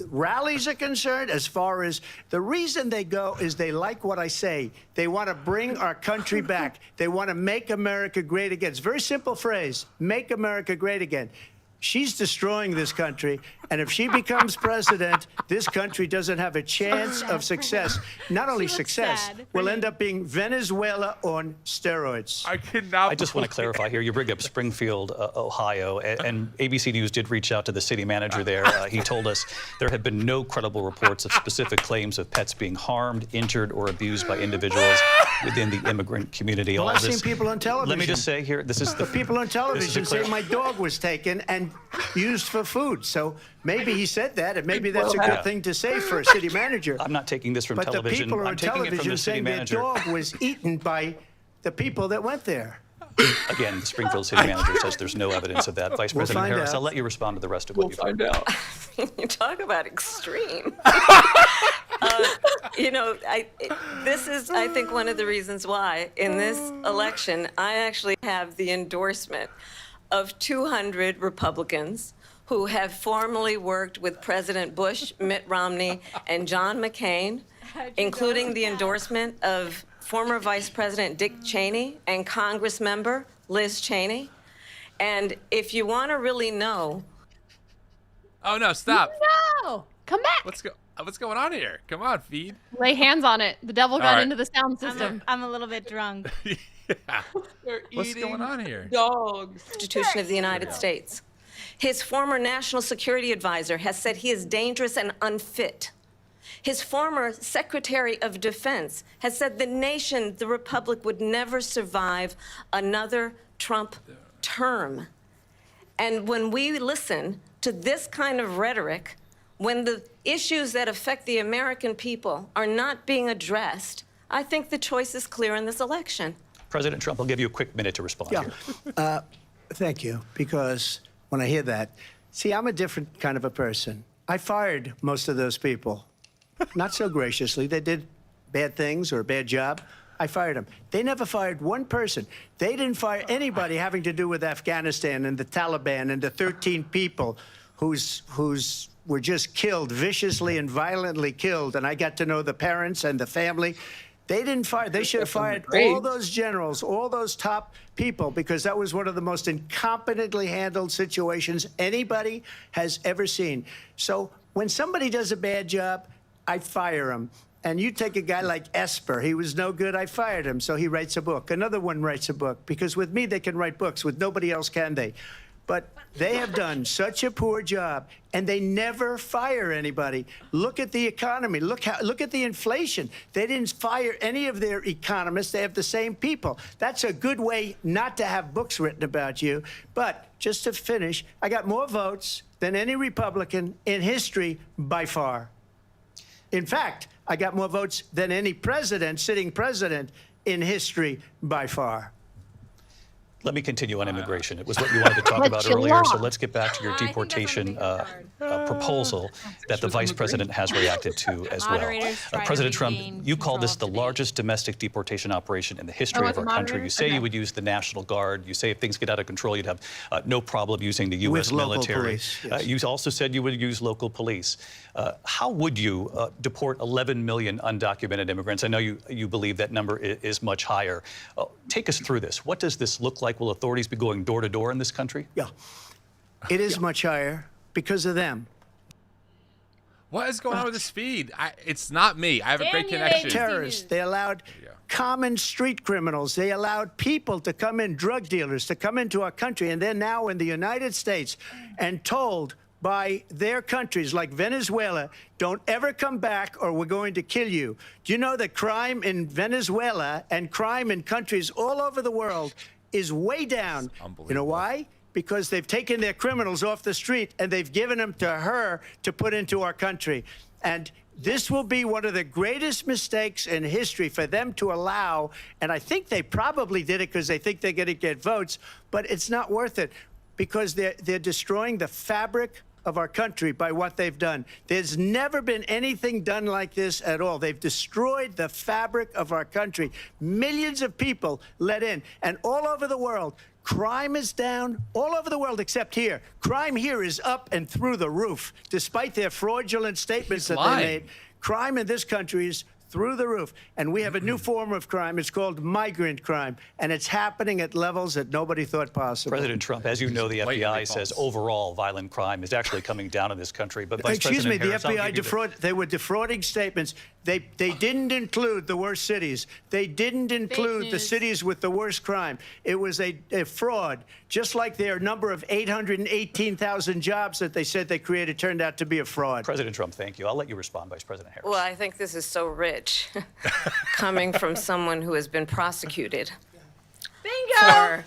K: rallies are concerned, as far as the reason they go is they like what I say. They want to bring our country back. They want to make America great again. It's a very simple phrase, make America great again. She's destroying this country, and if she becomes president, this country doesn't have a chance of success. Not only success, we'll end up being Venezuela on steroids.
A: I cannot.
G: I just want to clarify here. You bring up Springfield, Ohio, and ABC News did reach out to the city manager there. He told us there have been no credible reports of specific claims of pets being harmed, injured, or abused by individuals within the immigrant community.
K: Well, I've seen people on television.
G: Let me just say here, this is the
K: people on television say my dog was taken and used for food. So maybe he said that, and maybe that's a good thing to say for a city manager.
G: I'm not taking this from
K: but
G: television.
K: But the people
G: I'm
K: on
G: taking it from
K: television
G: the city
K: saying their
G: manager.
K: dog was eaten by the people that went there.
G: Again, the Springfield city manager says there's no evidence of that. Vice President Harris, I'll let you respond to the rest of what you've heard.
M: You talk about extreme. You know, this is, I think, one of the reasons why in this election I actually have the endorsement of 200 Republicans who have formerly worked with President Bush, Mitt Romney, and John McCain, including the endorsement of former Vice President Dick Cheney and Congress member Liz Cheney. And if you want to really know
A: Oh no! Stop.
B: No, come back.
A: What's going on here? Come on, feed.
B: Lay hands on it. The devil got
A: right.
B: into the sound system.
C: I'm a little bit drunk.
A: Yeah. What's going on here?
D: Dogs.
M: Constitution of the United States. His former national security advisor has said he is dangerous and unfit. His former Secretary of Defense has said the nation, the Republic, would never survive another Trump term. And when we listen to this kind of rhetoric, when the issues that affect the American people are not being addressed, I think the choice is clear in this election.
G: President Trump, I'll give you a quick minute to respond here.
K: Thank you, because when I hear that, see, I'm a different kind of a person. I fired most of those people. Not so graciously. They did bad things or a bad job. I fired them. They never fired one person. They didn't fire anybody having to do with Afghanistan and the Taliban and the 13 people who's were just killed, viciously and violently killed. And I got to know the parents and the family. They didn't fire. They should have fired all those generals, all those top people, because that was one of the most incompetently handled situations anybody has ever seen. So when somebody does a bad job, I fire him. And you take a guy like Esper. He was no good. I fired him. So he writes a book. Another one writes a book. Because with me, they can write books. With nobody else can they. But they have done such a poor job, and they never fire anybody. Look at the economy. Look at the inflation. They didn't fire any of their economists. They have the same people. That's a good way not to have books written about you. But just to finish, I got more votes than any Republican in history by far. In fact, I got more votes than any president, sitting president, in history by far.
G: Let me continue on immigration. It was what you wanted to talk about earlier, so let's get back to your deportation proposal that the vice president has reacted to as well. President Trump, you call this the largest domestic deportation operation in the history of our country. You say you would use the National Guard. You say if things get out of control, you'd have no problem using the U.S. military.
K: Yes.
G: You also said you would use local police. How would you deport 11 million undocumented immigrants? I know you believe that number is much higher. Take us through this. What does this look like? Will authorities be going door to door in this country?
K: Yeah. It is much higher because of them.
A: What is going on with this feed? It's not me. I have a great connection.
K: Terrorists. They allowed common street criminals. They allowed people to come in, drug dealers, to come into our country. And they're now in the United States and told by their countries like Venezuela, don't ever come back or we're going to kill you. Do you know that crime in Venezuela and crime in countries all over the world is way down? You know why? Because they've taken their criminals off the street and they've given them to her to put into our country. And this will be one of the greatest mistakes in history for them to allow. And I think they probably did it because they think they're going to get votes, but it's not worth it because they're destroying the fabric of our country by what they've done. There's never been anything done like this at all. They've destroyed the fabric of our country. Millions of people let in, and all over the world, crime is down all over the world except here. Crime here is up and through the roof, despite their fraudulent statements that they made. Crime in this country is through the roof. And we have a new form of crime. It's called migrant crime. And it's happening at levels that nobody thought possible.
G: President Trump, as you know, the FBI says overall violent crime is actually coming down in this country. But Vice President Harris,
K: the FBI they were defrauding statements. They didn't include the worst cities. They didn't include the cities with the worst crime. It was a fraud. Just like their number of 818,000 jobs that they said they created turned out to be a fraud.
G: President Trump, thank you. I'll let you respond, Vice President Harris.
M: Well, I think this is so rich, coming from someone who has been prosecuted for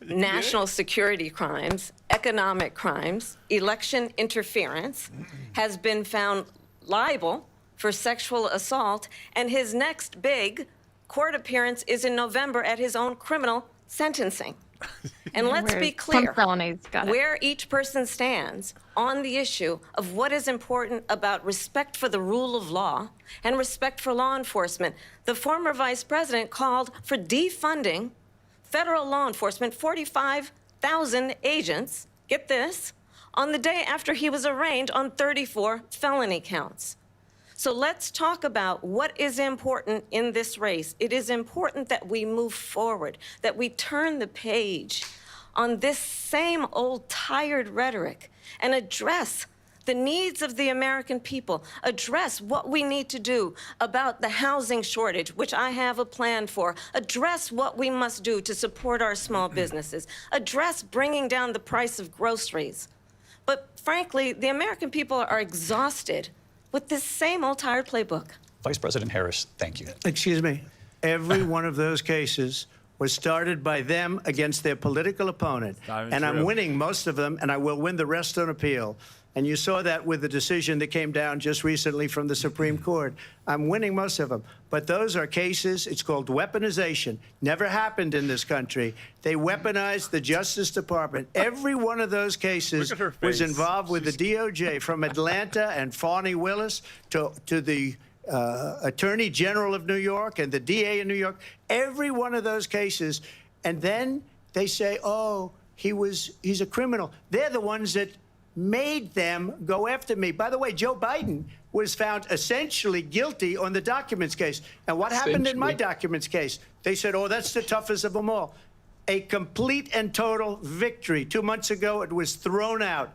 M: national security crimes, economic crimes, election interference, has been found liable for sexual assault, and his next big court appearance is in November at his own criminal sentencing. And let's be clear where each person stands on the issue of what is important about respect for the rule of law and respect for law enforcement. The former vice president called for defunding federal law enforcement, 45,000 agents, get this, on the day after he was arraigned on 34 felony counts. So let's talk about what is important in this race. It is important that we move forward, that we turn the page on this same old tired rhetoric and address the needs of the American people, address what we need to do about the housing shortage, which I have a plan for, address what we must do to support our small businesses, address bringing down the price of groceries. But frankly, the American people are exhausted with this same old tired playbook.
G: Vice President Harris, thank you.
K: Excuse me. Every one of those cases was started by them against their political opponent. And I'm winning most of them, and I will win the rest on appeal. And you saw that with the decision that came down just recently from the Supreme Court. I'm winning most of them. But those are cases, it's called weaponization. Never happened in this country. They weaponized the Justice Department. Every one of those cases was involved with the DOJ, from Atlanta and Fani Willis to the Attorney General of New York and the DA in New York. Every one of those cases. And then they say, oh, he's a criminal. They're the ones that made them go after me. By the way, Joe Biden was found essentially guilty on the documents case. And what happened in my documents case? They said, oh, that's the toughest of them all. A complete and total victory. 2 months ago, it was thrown out.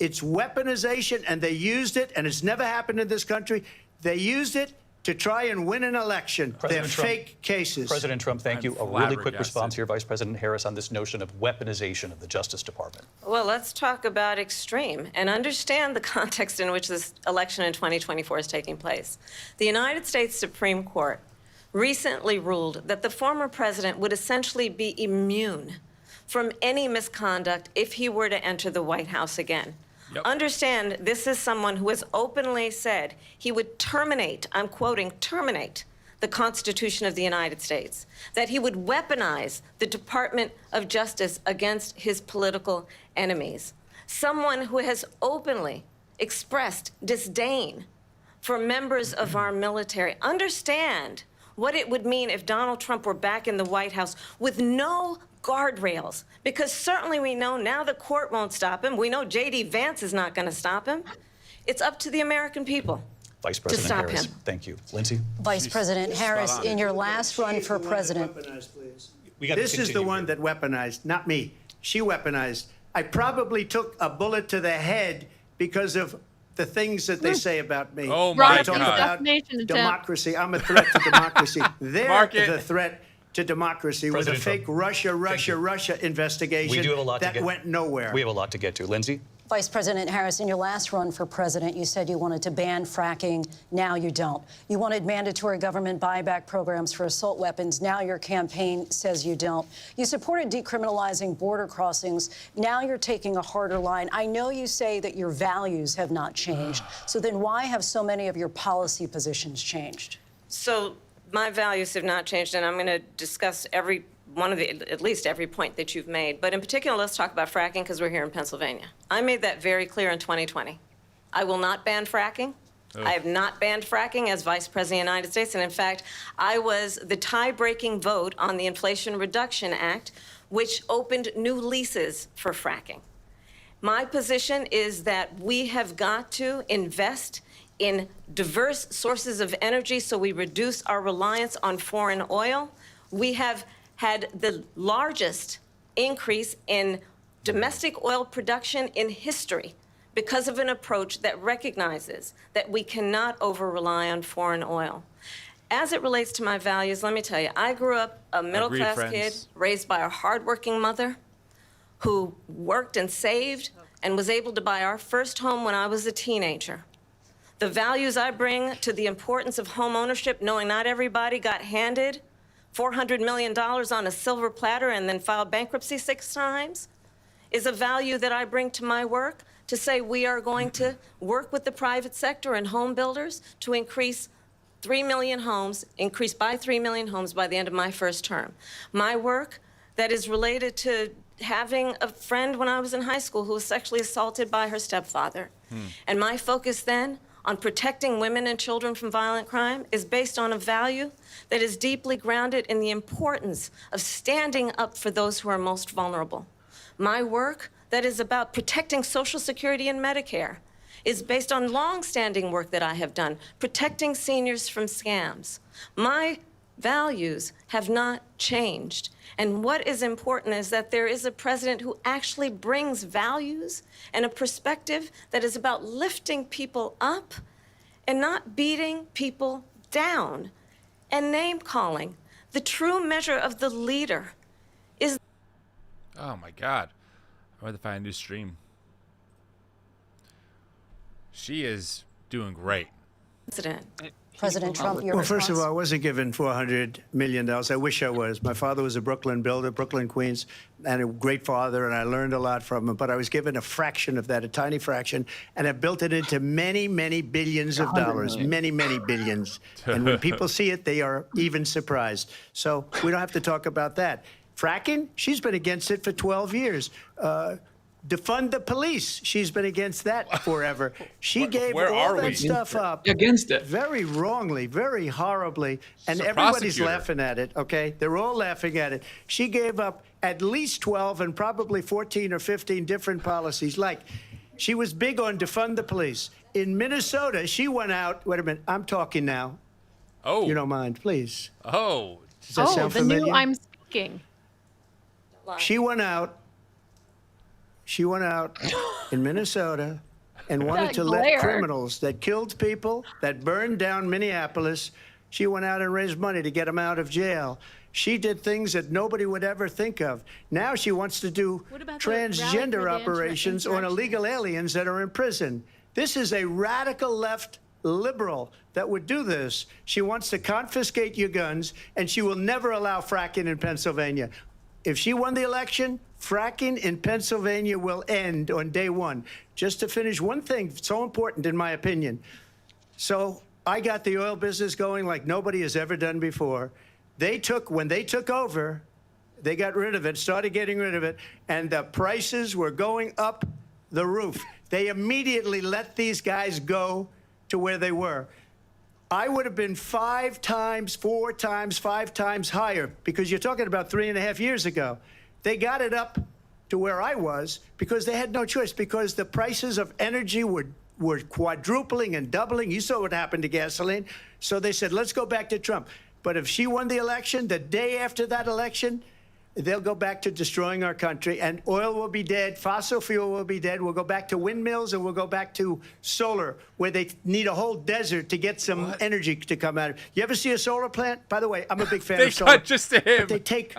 K: It's weaponization, and they used it, and it's never happened in this country. They used it to try and win an election. They're fake cases.
G: President Trump, thank you. A really quick response here, Vice President Harris, on this notion of weaponization of the Justice Department.
M: Well, let's talk about extreme and understand the context in which this election in 2024 is taking place. The United States Supreme Court recently ruled that the former president would essentially be immune from any misconduct if he were to enter the White House again. Yep. Understand, this is someone who has openly said he would terminate, I'm quoting, terminate the Constitution of the United States, that he would weaponize the Department of Justice against his political enemies. Someone who has openly expressed disdain for members of our military. Understand what it would mean if Donald Trump were back in the White House with no guardrails, because certainly we know now the court won't stop him. We know J.D. Vance is not going to stop him. It's up to the American people
G: Vice President
M: to stop
G: Harris,
M: him.
G: Thank you. Lindsay?
H: Vice President Harris, in your last run for president.
K: This is the one that weaponized, not me. She weaponized. I probably took a bullet to the head because of the things that they say about me.
A: Oh, my
K: They talk
A: God.
K: about democracy. I'm a threat to democracy. They're the threat to democracy with a fake Russia investigation
G: We do have a lot
K: that went nowhere.
G: We have a lot to get to. Lindsay?
H: Vice President Harris, in your last run for president, you said you wanted to ban fracking. Now you don't. You wanted mandatory government buyback programs for assault weapons. Now your campaign says you don't. You supported decriminalizing border crossings. Now you're taking a harder line. I know you say that your values have not changed. So then why have so many of your policy positions changed?
M: So my values have not changed, and I'm going to discuss at least every point that you've made. But in particular, let's talk about fracking, because we're here in Pennsylvania. I made that very clear in 2020. I will not ban fracking. I have not banned fracking as Vice President of the United States. And in fact, I was the tie-breaking vote on the Inflation Reduction Act, which opened new leases for fracking. My position is that we have got to invest in diverse sources of energy so we reduce our reliance on foreign oil. We have had the largest increase in domestic oil production in history because of an approach that recognizes that we cannot over-rely on foreign oil. As it relates to my values, let me tell you, I grew up a middle-class kid raised by a hardworking mother who worked and saved and was able to buy our first home when I was a teenager. The values I bring to the importance of home ownership, knowing not everybody got handed $400 million on a silver platter and then filed bankruptcy 6 times, is a value that I bring to my work to say we are going to work with the private sector and home builders to increase 3 million homes, increase by 3 million homes by the end of my first term. My work that is related to having a friend when I was in high school who was sexually assaulted by her stepfather. And my focus then on protecting women and children from violent crime is based on a value that is deeply grounded in the importance of standing up for those who are most vulnerable. My work that is about protecting Social Security and Medicare is based on long-standing work that I have done, protecting seniors from scams. My values have not changed. And what is important is that there is a president who actually brings values and a perspective that is about lifting people up and not beating people down. And name calling. The true measure of the leader is.
A: Oh my God. I'm going to find a new stream. She is doing great.
H: President Trump, your
K: Well, first of
H: response?
K: all, I wasn't given $400 million. I wish I was. My father was a Brooklyn builder, Brooklyn, Queens, and a great father, and I learned a lot from him. But I was given a fraction of that, a tiny fraction, and I built it into many, many billions of dollars, many, many billions. And when people see it, they are even surprised. So we don't have to talk about that. Fracking, she's been against it for 12 years. Defund the police. She's been against that forever. She gave all that stuff up.
D: Against it.
K: Very wrongly, very horribly. And
A: She's a
K: everybody's
A: prosecutor.
K: laughing at it, okay? They're all laughing at it. She gave up at least 12 and probably 14 or 15 different policies. Like, she was big on defund the police. In Minnesota, she went out. Wait a minute. I'm talking now.
A: Oh.
K: You don't mind, please.
A: Oh.
K: Does that sound familiar?
B: The new I'm speaking.
K: She went out in Minnesota and wanted
B: That
K: to
B: glare.
K: let criminals that killed people, that burned down Minneapolis, she went out and raised money to get them out of jail. She did things that nobody would ever think of. Now she wants to do
C: What about the rally for
K: transgender
C: the
K: operations on illegal aliens that are in prison. This is a radical left liberal that would do this. She wants to confiscate your guns, and she will never allow fracking in Pennsylvania. If she won the election, fracking in Pennsylvania will end on day one. Just to finish, one thing so important in my opinion. So I got the oil business going like nobody has ever done before. When they took over, they got rid of it, started getting rid of it, and the prices were going up the roof. They immediately let these guys go to where they were. I would have been 5 times, 4 times, 5 times higher, because you're talking about 3.5 years ago. They got it up to where I was because they had no choice, because the prices of energy were quadrupling and doubling. You saw what happened to gasoline. So they said, let's go back to Trump. But if she won the election, the day after that election, they'll go back to destroying our country, and oil will be dead, fossil fuel will be dead. We'll go back to windmills, and we'll go back to solar, where they need a whole desert to get some energy to come out of it. You ever see a solar plant? By the way, I'm a big fan
A: They
K: of solar.
A: cut just to him.
K: But they take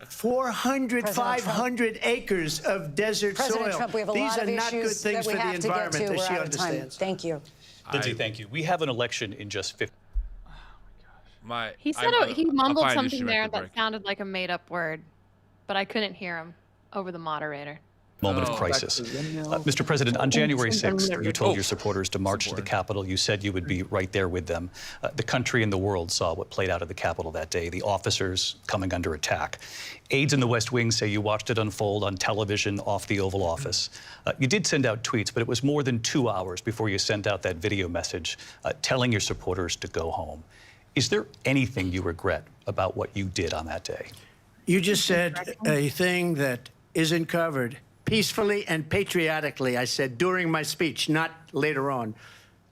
K: 400, 500 acres of desert
H: President
K: soil.
H: Trump, we have a
K: These
H: lot
K: are
H: of
K: not good
H: issues
K: things
H: that
K: for
H: we
K: the
H: have to get
K: environment
H: to.
K: that
H: We're
K: she
H: out of time.
K: understands.
H: Thank you.
G: Lindsay, thank you. We have an election in just 50.
B: He said he mumbled something there that sounded like a made-up word, but I couldn't hear him over the moderator.
G: Moment of crisis. Mr. President, on January 6th, you told your supporters to march to the Capitol. You said you would be right there with them. The country and the world saw what played out at the Capitol that day, the officers coming under attack. Aides in the West Wing say you watched it unfold on television off the Oval Office. You did send out tweets, but it was more than 2 hours before you sent out that video message telling your supporters to go home. Is there anything you regret about what you did on that day?
K: You just said a thing that isn't covered. Peacefully and patriotically, I said during my speech, not later on.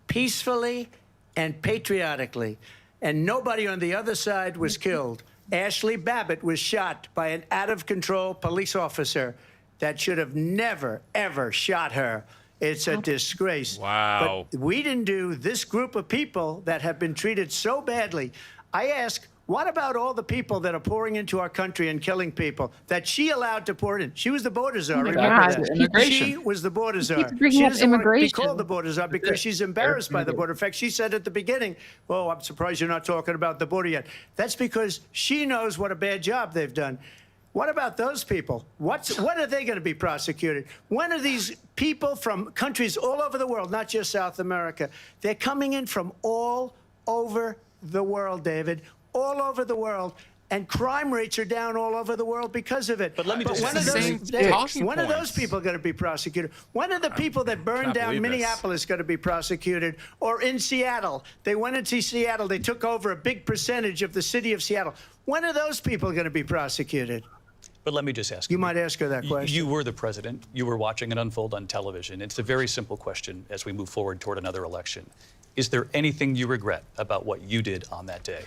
K: Peacefully and patriotically. And nobody on the other side was killed. Ashley Babbitt was shot by an out-of-control police officer that should have never, ever shot her. It's a disgrace.
A: Wow.
K: But we didn't do this group of people that have been treated so badly. I ask, what about all the people that are pouring into our country and killing people that she allowed to pour in? She was the border czar. Remember that. She was the border czar. She doesn't want to be called the border czar because she's embarrassed by the border. In fact, she said at the beginning, "Oh, I'm surprised you're not talking about the border yet." That's because she knows what a bad job they've done. What about those people? When are they going to be prosecuted? When are these people from countries all over the world, not just South America, they're coming in from all over the world, David, all over the world, and crime rates are down all over the world because of it.
G: But let me just
K: when are those people going to be prosecuted? When are the people that burned down Minneapolis going to be prosecuted? Or in Seattle, they went into Seattle, they took over a big percentage of the city of Seattle. When are those people going to be prosecuted?
G: But let me just ask
K: you. You might ask her that question.
G: You were the president. You were watching it unfold on television. It's a very simple question as we move forward toward another election. Is there anything you regret about what you did on that day?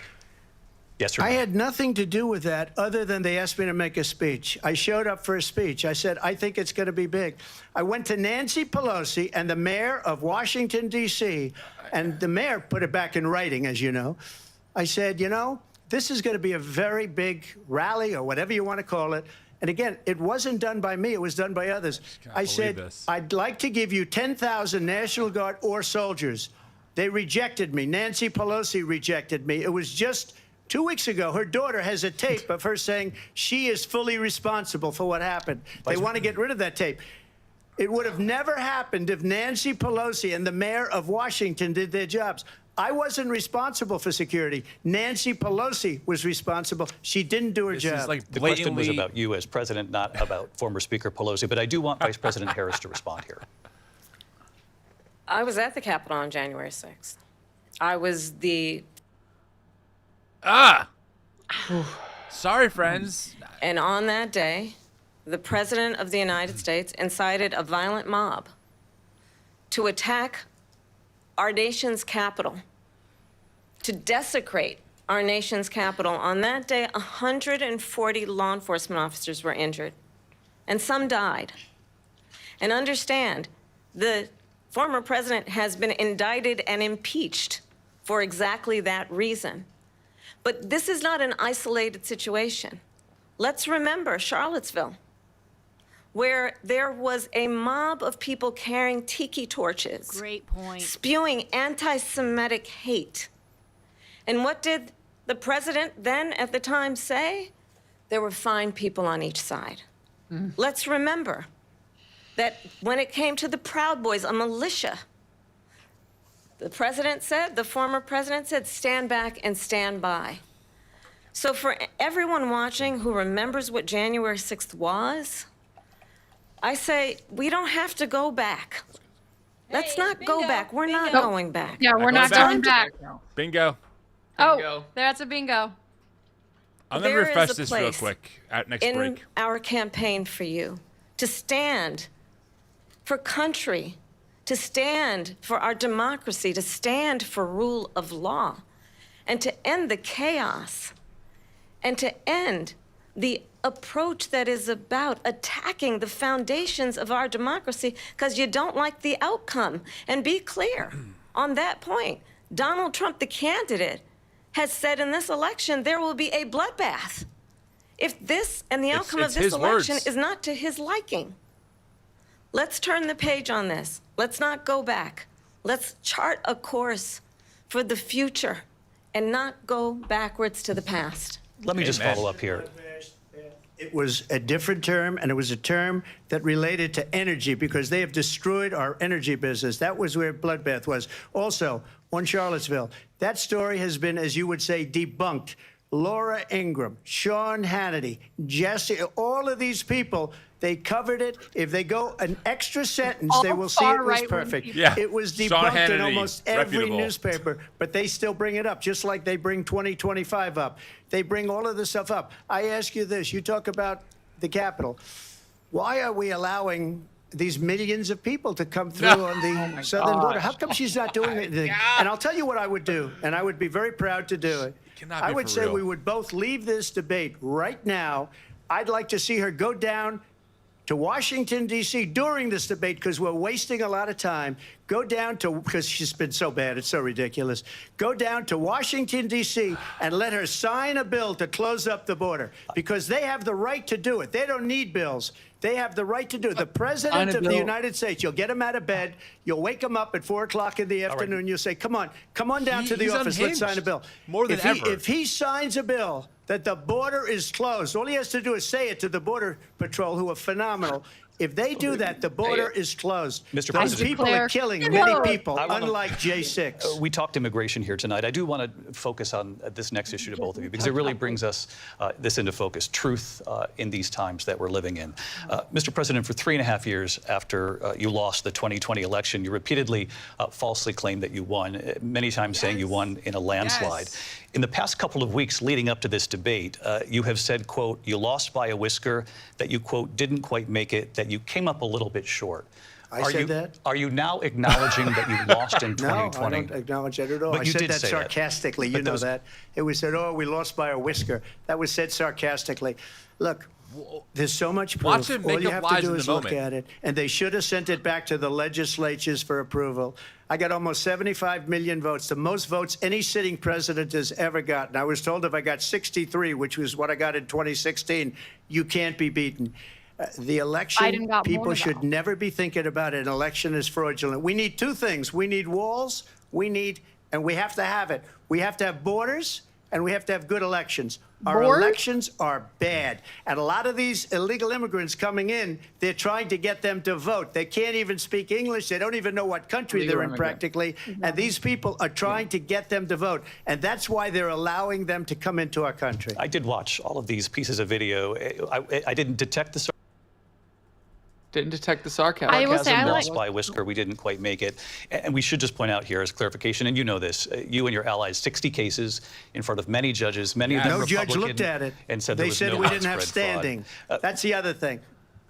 G: Yes or no?
K: I had nothing to do with that other than they asked me to make a speech. I showed up for a speech. I said, I think it's going to be big. I went to Nancy Pelosi and the mayor of Washington, D.C., and the mayor put it back in writing, as you know. I said, you know, this is going to be a very big rally or whatever you want to call it. And again, it wasn't done by me. It was done by others. I said, I'd like to give you 10,000 National Guard or soldiers. They rejected me. Nancy Pelosi rejected me. It was just 2 weeks ago. Her daughter has a tape of her saying she is fully responsible for what happened. They want to get rid of that tape. It would have never happened if Nancy Pelosi and the mayor of Washington did their jobs. I wasn't responsible for security. Nancy Pelosi was responsible. She didn't do her job.
G: The question was about you as president, not about former Speaker Pelosi. But I do want Vice President Harris to respond here.
M: I was at the Capitol on January 6th. I was the...
A: Sorry, friends.
M: And on that day, the President of the United States incited a violent mob to attack our nation's capital, to desecrate our nation's capital. On that day, 140 law enforcement officers were injured, and some died. And understand, the former president has been indicted and impeached for exactly that reason. But this is not an isolated situation. Let's remember Charlottesville, where there was a mob of people carrying tiki torches.
C: Great point.
M: Spewing anti-Semitic hate. And what did the president then at the time say? There were fine people on each side. Let's remember that when it came to the Proud Boys, a militia, the president said, the former president said, stand back and stand by. So for everyone watching who remembers what January 6th was, I say, we don't have to go back. Let's not go back. We're not going back.
B: Yeah, we're not going back.
A: Bingo.
B: Oh, that's a bingo.
A: I'm going to refresh this real quick at next break.
M: In our campaign for you, to stand for country, to stand for our democracy, to stand for rule of law, and to end the chaos, and to end the approach that is about attacking the foundations of our democracy because you don't like the outcome. And be clear on that point. Donald Trump, the candidate, has said in this election there will be a bloodbath if this and the outcome of this election is not to his liking. Let's turn the page on this. Let's not go back. Let's chart a course for the future and not go backwards to the past.
G: Let me just follow up here.
K: It was a different term, and it was a term that related to energy because they have destroyed our energy business. That was where bloodbath was. Also, on Charlottesville, that story has been, as you would say, debunked. Laura Ingraham, Sean Hannity, Jesse, all of these people, they covered it. If they go an extra sentence, they will see it was perfect.
A: Yeah.
K: It was debunked in almost every newspaper, but they still bring it up, just like they bring 2025 up. They bring all of this stuff up. I ask you this. You talk about the Capitol. Why are we allowing these millions of people to come through on the southern border? How come she's not doing anything? And I'll tell you what I would do, and I would be very proud to do it. I would say we would both leave this debate right now. I'd like to see her go down to Washington, D.C. during this debate because we're wasting a lot of time. Go down to, because she's been so bad, it's so ridiculous. Go down to Washington, D.C. and let her sign a bill to close up the border because they have the right to do it. They don't need bills. They have the right to do it. The President of the United States, you'll get him out of bed. You'll wake him up at 4 o'clock in the afternoon. You'll say, come on down to the office. Let's sign a bill.
A: More than ever.
K: If he signs a bill that the border is closed, all he has to do is say it to the Border Patrol, who are phenomenal. If they do that, the border is closed.
G: Mr.
K: Those
G: President,
K: people are killing many people, unlike J6.
G: We talked immigration here tonight. I do want to focus on this next issue to both of you because it really brings us this into focus, truth in these times that we're living in. Mr. President, for 3.5 years after you lost the 2020 election, you repeatedly falsely claimed that you won, many times saying you won in a landslide. In the past couple of weeks leading up to this debate, you have said, quote, you lost by a whisker, that you, quote, didn't quite make it, that you came up a little bit short.
K: I said that?
G: Are you now acknowledging that you lost in 2020?
K: No, I don't acknowledge that at all.
G: But
K: I
G: you
K: said
G: did
K: that
G: say that.
K: sarcastically. You know that. It was said, oh, we lost by a whisker. That was said sarcastically. Look, there's so much proof.
A: Watch him make
K: all you
A: up
K: have
A: lies
K: to do
A: in the
K: is look
A: moment.
K: at it. And they should have sent it back to the legislatures for approval. I got almost 75 million votes, the most votes any sitting president has ever gotten. I was told if I got 63, which was what I got in 2016, you can't be beaten. The election,
B: Biden got
K: people
B: more,
K: should
B: though.
K: never be thinking about an election as fraudulent. We need two things. We need walls, and we have to have it. We have to have borders, and we have to have good elections. Our
B: Board?
K: elections are bad. And a lot of these illegal immigrants coming in, they're trying to get them to vote. They can't even speak English. They don't even know what country
D: Illegal
K: they're in
D: immigrant.
K: practically. And these people are trying to get them to vote. And that's why they're allowing them to come into our country.
G: I did watch all of these pieces of video. I didn't detect the
D: Didn't detect the sarcasm.
B: I will say I
G: lost
B: like.
G: by a whisker. We didn't quite make it. And we should just point out here as clarification, and you know this, you and your allies, 60 cases in front of many judges, many of them
K: No judge
G: Republican,
K: looked at it.
G: and said
K: They
G: there was
K: said
G: no
K: we didn't have
G: widespread fraud.
K: standing. That's the other thing.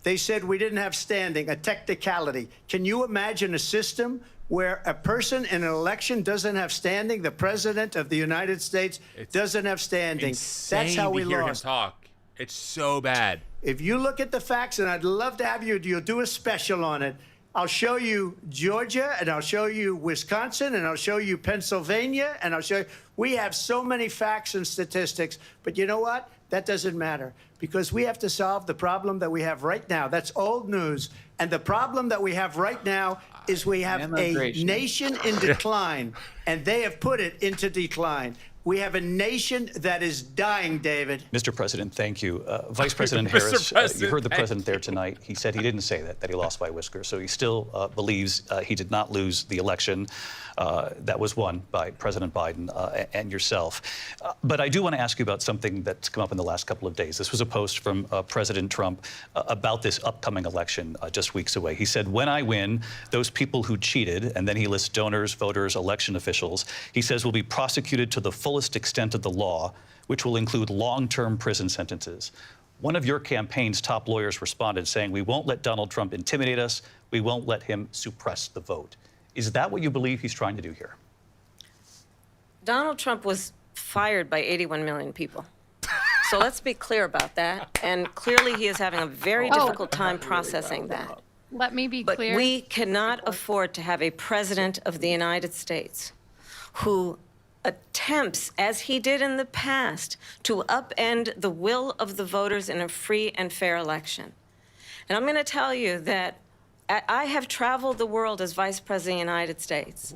K: They said we didn't have standing, a technicality. Can you imagine a system where a person in an election doesn't have standing? The president of the United States doesn't have standing. That's how we
A: to hear
K: lost.
A: him talk. It's so bad.
K: If you look at the facts, and I'd love to have you'll do a special on it. I'll show you Georgia, and I'll show you Wisconsin, and I'll show you Pennsylvania, and I'll show you. We have so many facts and statistics, but you know what? That doesn't matter, because we have to solve the problem that we have right now. That's old news. And the problem that we have right now is we have a nation in decline, and they have put it into decline. We have a nation that is dying, David.
G: Mr. President, thank you. Vice President Harris, you heard the president there tonight. He said he didn't say that he lost by a whisker. So he still believes he did not lose the election that was won by President Biden and yourself. But I do want to ask you about something that's come up in the last couple of days. This was a post from President Trump about this upcoming election just weeks away. He said, when I win, those people who cheated, and then he lists donors, voters, election officials, he says will be prosecuted to the fullest extent of the law, which will include long-term prison sentences. One of your campaign's top lawyers responded saying, we won't let Donald Trump intimidate us. We won't let him suppress the vote. Is that what you believe he's trying to do here?
M: Donald Trump was fired by 81 million people. So let's be clear about that. And clearly he is having a very difficult time processing that.
B: Let me be
M: But
B: clear.
M: we cannot afford to have a president of the United States who attempts, as he did in the past, to upend the will of the voters in a free and fair election. And I'm going to tell you that I have traveled the world as Vice President of the United States,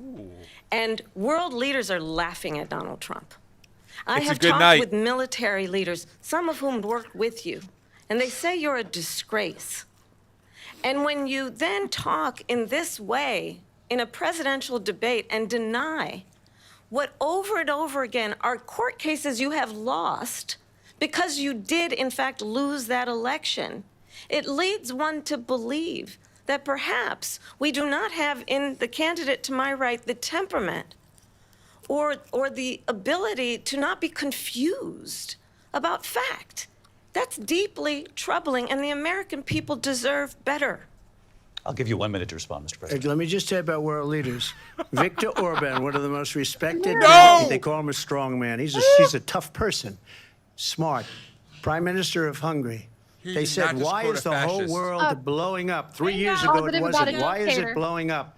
M: and world leaders are laughing at Donald Trump. I have talked with military leaders, some of whom work with you, and they say you're a disgrace. And when you then talk in this way in a presidential debate and deny what over and over again are court cases you have lost because you did, in fact, lose that election, it leads one to believe that perhaps we do not have in the candidate to my right the temperament or the ability to not be confused about fact. That's deeply troubling, and the American people deserve better.
G: I'll give you 1 minute to respond, Mr. President.
K: Let me just say about world leaders. Viktor Orban, one of the most respected. They call him a strong man. He's a tough person, smart. Prime Minister of Hungary. They said, why is the whole world blowing up? 3 years ago it wasn't. Why is it blowing up?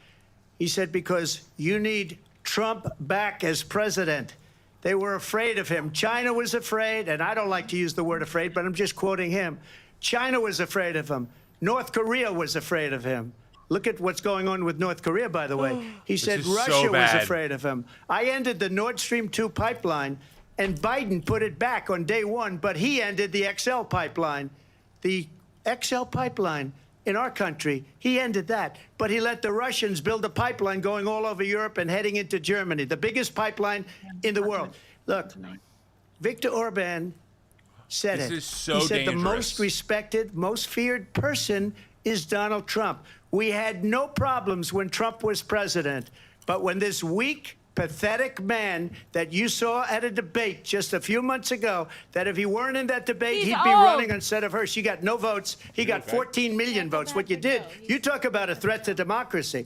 K: He said, because you need Trump back as president. They were afraid of him. China was afraid, and I don't like to use the word afraid, but I'm just quoting him. China was afraid of him. North Korea was afraid of him. Look at what's going on with North Korea, by the way. He said Russia was afraid of him. I ended the Nord Stream 2 pipeline, and Biden put it back on day one, but he ended the XL pipeline. The XL pipeline in our country, he ended that. But he let the Russians build a pipeline going all over Europe and heading into Germany, the biggest pipeline in the world. Look, Viktor Orban said it.
A: This is so
K: he said
A: dangerous.
K: The most respected, most feared person is Donald Trump. We had no problems when Trump was president. But when this weak, pathetic man that you saw at a debate just a few months ago, that if he weren't in that debate, he'd be running instead of her. She got no votes. He got 14 million votes. What you did, you talk about a threat to democracy.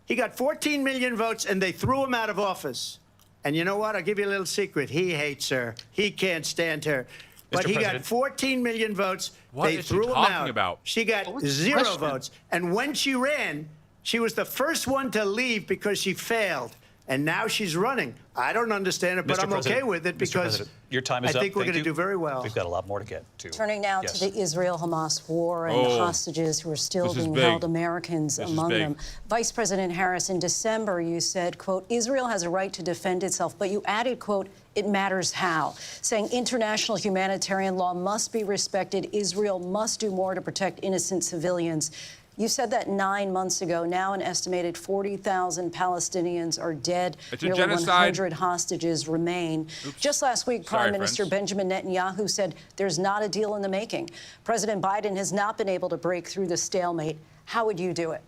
K: He got 14 million votes, and they threw him out of office. And you know what? I'll give you a little secret. He hates her. He can't stand her. But he got 14 million votes. They threw him out. She got 0 votes. And when she ran, she was the first one to leave because she failed. And now she's running. I don't understand it, but I'm okay with it because
G: your time is
K: I think
G: up.
K: we're going to do very well.
G: We've got a lot more to get to.
H: Turning now to the Israel-Hamas war and the hostages who are still being held, Americans among them. Vice President Harris, in December, you said, quote, Israel has a right to defend itself, but you added, quote, it matters how, saying international humanitarian law must be respected. Israel must do more to protect innocent civilians. You said that 9 months ago. Now an estimated 40,000 Palestinians are dead.
A: Nearly
H: genocide. 100 hostages remain. Just last week, Prime Minister Benjamin Netanyahu said there's not a deal in the making. President Biden has not been able to break through the stalemate. How would you do it?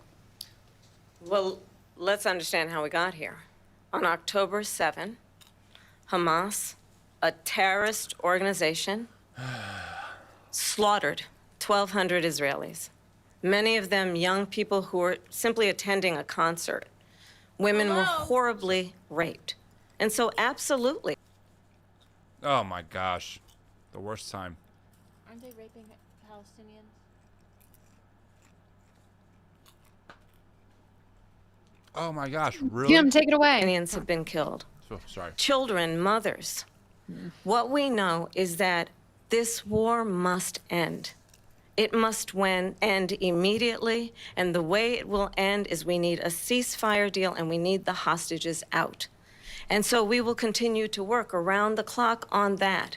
M: Well, let's understand how we got here. On October 7, Hamas, a terrorist organization, slaughtered 1,200 Israelis. Many of them young people who were simply attending a concert. Women were horribly raped. And so absolutely.
A: Oh my gosh. The worst time.
C: Aren't they raping Palestinians?
A: Oh my gosh, really?
B: Jim, take it away.
M: Palestinians have been killed.
A: Oh, sorry.
M: Children, mothers. What we know is that this war must end. It must end immediately, and the way it will end is we need a ceasefire deal and we need the hostages out. And so we will continue to work around the clock on that.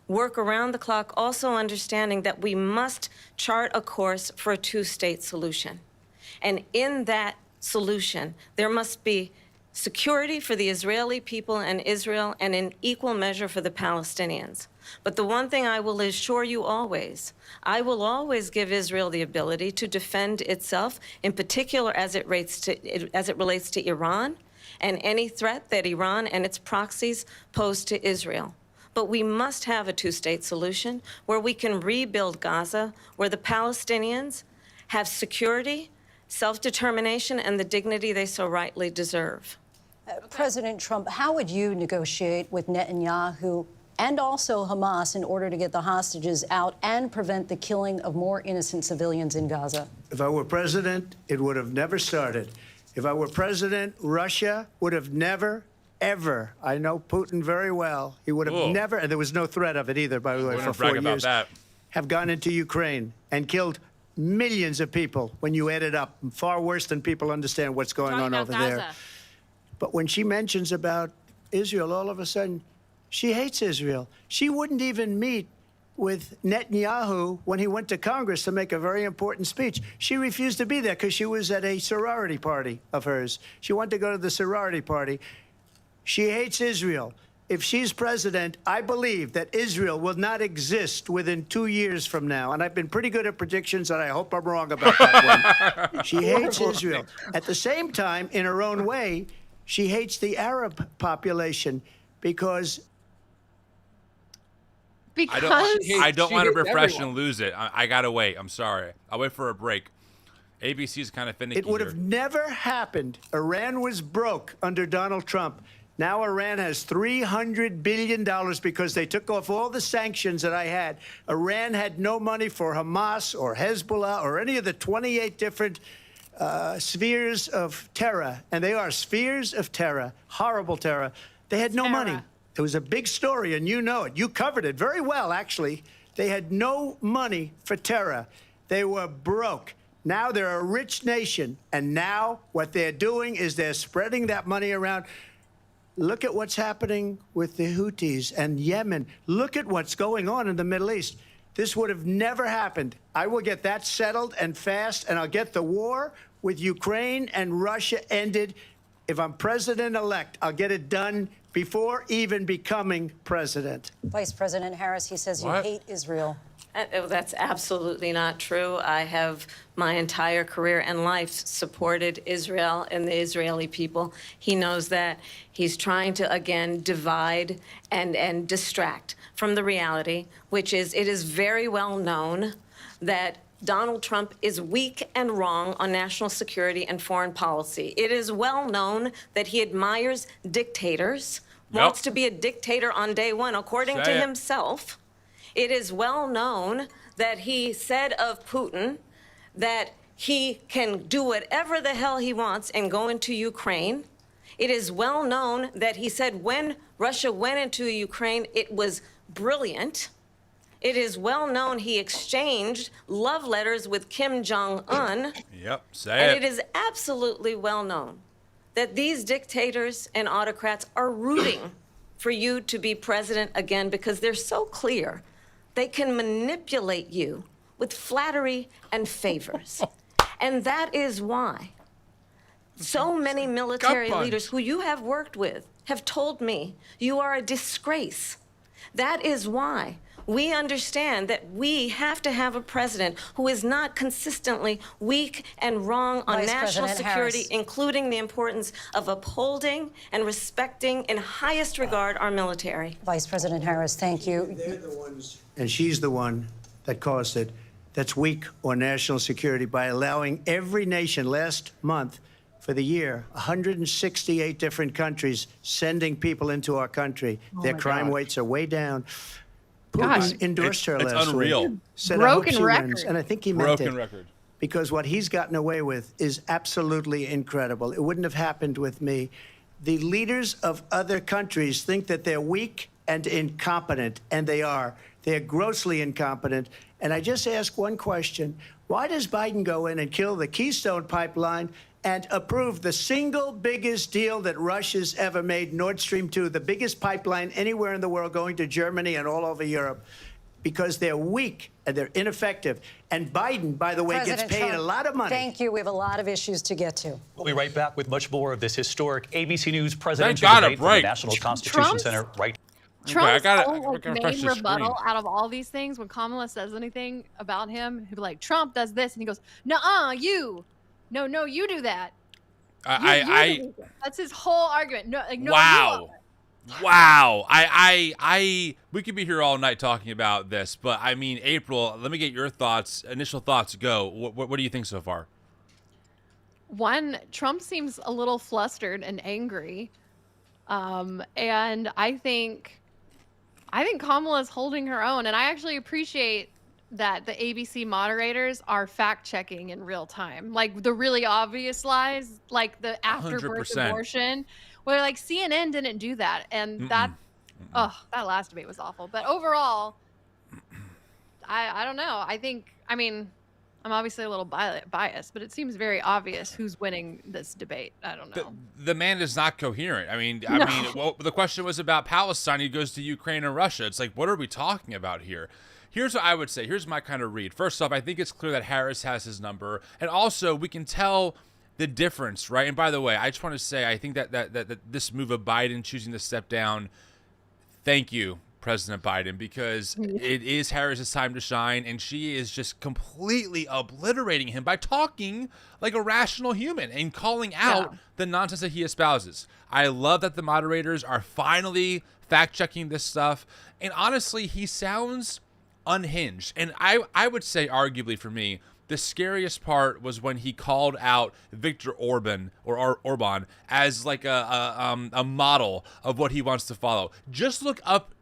M: Work around the clock, also understanding that we must chart a course for a two-state solution. And in that solution, there must be security for the Israeli people and Israel, and in equal measure for the Palestinians. But the one thing I will assure you always, I will always give Israel the ability to defend itself, in particular as it relates to Iran and any threat that Iran and its proxies pose to Israel. But we must have a two-state solution where we can rebuild Gaza, where the Palestinians have security, self-determination, and the dignity they so rightly deserve.
H: President Trump, how would you negotiate with Netanyahu and also Hamas in order to get the hostages out and prevent the killing of more innocent civilians in Gaza?
K: If I were president, it would have never started. If I were president, Russia would have never, ever, I know Putin very well, he would have never, and there was no threat of it either, by the way, for 4 years, have gone into Ukraine and killed millions of people when you add it up, far worse than people understand what's going on over there. But when she mentions about Israel, all of a sudden, she hates Israel. She wouldn't even meet with Netanyahu when he went to Congress to make a very important speech. She refused to be there because she was at a sorority party of hers. She wanted to go to the sorority party. She hates Israel. If she's president, I believe that Israel will not exist within 2 years from now. And I've been pretty good at predictions, and I hope I'm wrong about that one. She hates Israel. At the same time, in her own way, she hates the Arab population because
A: I don't want to refresh and lose it. I got to wait. I'm sorry. I'll wait for a break. ABC is kind of finicky.
K: It would have never happened. Iran was broke under Donald Trump. Now Iran has $300 billion because they took off all the sanctions that I had. Iran had no money for Hamas or Hezbollah or any of the 28 different spheres of terror. And they are spheres of terror, horrible terror. They had no money. It was a big story, and you know it. You covered it very well, actually. They had no money for terror. They were broke. Now they're a rich nation, and now what they're doing is they're spreading that money around. Look at what's happening with the Houthis and Yemen. Look at what's going on in the Middle East. This would have never happened. I will get that settled and fast, and I'll get the war with Ukraine and Russia ended If I'm president-elect, I'll get it done before even becoming president.
H: Vice President Harris, he says you hate Israel.
M: That's absolutely not true. I have my entire career and life supported Israel and the Israeli people. He knows that. He's trying to, again, divide and distract from the reality, which is it is very well known that Donald Trump is weak and wrong on national security and foreign policy. It is well known that he admires dictators, wants to be a dictator on day one, according to himself. It is well known that he said of Putin that he can do whatever the hell he wants and go into Ukraine. It is well known that he said when Russia went into Ukraine, it was brilliant. It is well known he exchanged love letters with Kim Jong-un. And it is absolutely well known that these dictators and autocrats are rooting for you to be president again because they're so clear. They can manipulate you with flattery and favors. And that is why so many military leaders who you have worked with have told me you are a disgrace. That is why we understand that we have to have a president who is not consistently weak and wrong on national security, including the importance of upholding and respecting in highest regard our military.
H: Vice President Harris, thank you.
K: They're the ones, and she's the one that caused it, that's weak on national security by allowing every nation last month for the year, 168 different countries sending people into our country. Their crime rates are way down. Putin endorsed her last
A: unreal.
K: week. Said, I hope she wins. And I think he meant
A: Broken record.
K: Because what he's gotten away with is absolutely incredible. It wouldn't have happened with me. The leaders of other countries think that they're weak and incompetent, and they are. They're grossly incompetent. And I just ask one question. Why does Biden go in and kill the Keystone Pipeline and approve the single biggest deal that Russia's ever made, Nord Stream 2, the biggest pipeline anywhere in the world going to Germany and all over Europe? Because they're weak and they're ineffective. And Biden, by the way, gets paid a lot of money.
H: Thank you. We have a lot of issues to get to.
G: We'll be right back with much more of this historic ABC News presidential debate from the National Constitution Center right
B: Trump's main rebuttal out of all these things, when Kamala says anything about him, he'll be like, Trump does this, and he goes, nuh-uh, you. No, you do that. That's his whole argument. No, like, no.
A: Wow. We could be here all night talking about this, but I mean, April, let me get your thoughts. Initial thoughts, go. What do you think so far?
B: One, Trump seems a little flustered and angry. And I think Kamala's holding her own, and I actually appreciate that the ABC moderators are fact-checking in real time. Like the really obvious lies, like the after-birth
A: 100%.
B: abortion, where like CNN didn't do that. And that last debate was awful. But overall, I don't know. I mean, I'm obviously a little biased, but it seems very obvious who's winning this debate. I don't know.
A: The man is not coherent. I mean, well, the question was about Palestine. He goes to Ukraine and Russia. It's like, what are we talking about here? Here's what I would say. Here's my kind of read. First off, I think it's clear that Harris has his number. And also, we can tell the difference, right? And by the way, I just want to say, I think that this move of Biden choosing to step down, thank you, President Biden, because it is Harris's time to shine, and she is just completely obliterating him by talking like a rational human and calling out the nonsense that he espouses. I love that the moderators are finally fact-checking this stuff. And honestly, he sounds unhinged. And I would say, arguably for me, the scariest part was when he called out Viktor Orban Orban as like a model of what he wants to follow. Just look up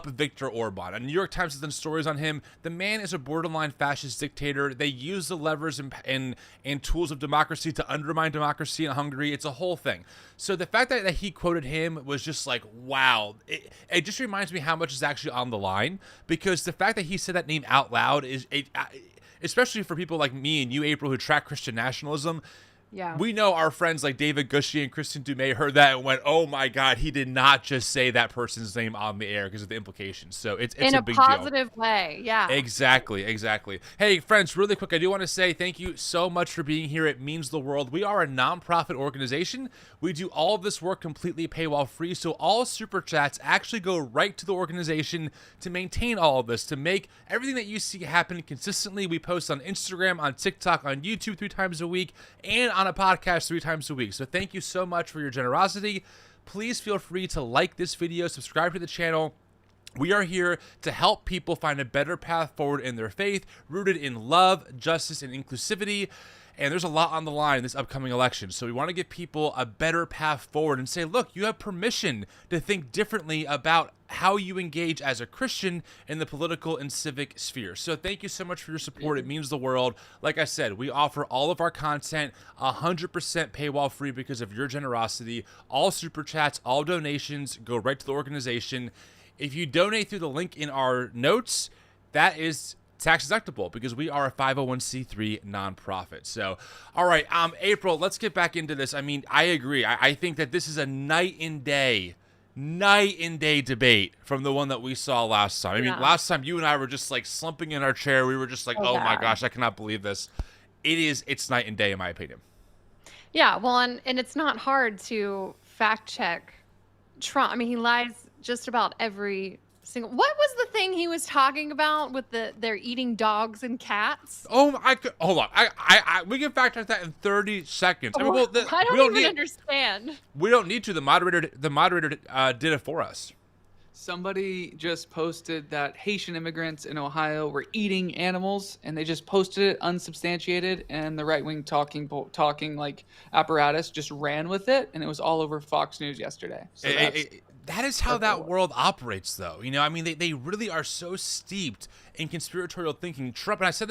A: Viktor Orban. And New York Times has done stories on him. The man is a borderline fascist dictator. They use the levers and tools of democracy to undermine democracy in Hungary. It's a whole thing. So the fact that he quoted him was just like, wow. It just reminds me how much is actually on the line, because the fact that he said that name out loud is, especially for people like me and you, April, who track Christian nationalism,
B: Yeah.
A: We know our friends like David Gushy and Kristen Dumais heard that and went, "Oh my God, he did not just say that person's name on the air because of the implications." So it's
B: in
A: a
B: a
A: big
B: positive way. Yeah.
A: Exactly. Hey, friends, really quick, I do want to say thank you so much for being here. It means the world. We are a nonprofit organization. We do all of this work completely paywall free, so all super chats actually go right to the organization to maintain all of this, to make everything that you see happen consistently. We post on Instagram, on TikTok, on YouTube 3 times a week, and on a podcast 3 times a week. So thank you so much for your generosity. Please feel free to like this video, subscribe to the channel. We are here to help people find a better path forward in their faith, rooted in love, justice, and inclusivity. And there's a lot on the line in this upcoming election. So we want to give people a better path forward and say, look, you have permission to think differently about how you engage as a Christian in the political and civic sphere. So thank you so much for your support. It means the world. Like I said, we offer all of our content 100% paywall free because of your generosity. All super chats, all donations go right to the organization. If you donate through the link in our notes, that is tax deductible because we are a 501c3 nonprofit. So, all right, April, let's get back into this. I mean, I agree. I think that this is a night and day debate from the one that we saw last time. I mean, last time you and I were just like slumping in our chair. We were just like, oh my gosh, I cannot believe this. It's night and day in my opinion.
B: Yeah, well, and it's not hard to fact check Trump. I mean, he lies just about every single. What was the thing he was talking about with they're eating dogs and cats?
A: Oh, hold on. We can fact check that in 30 seconds. I mean, well,
B: I don't even understand.
A: We don't need to. The moderator did it for us.
D: Somebody just posted that Haitian immigrants in Ohio were eating animals, and they just posted it unsubstantiated, and the right-wing talking like apparatus just ran with it, and it was all over Fox News yesterday. So
A: that is how that world operates, though. You know, I mean, they really are so steeped in conspiratorial thinking. Trump, and I said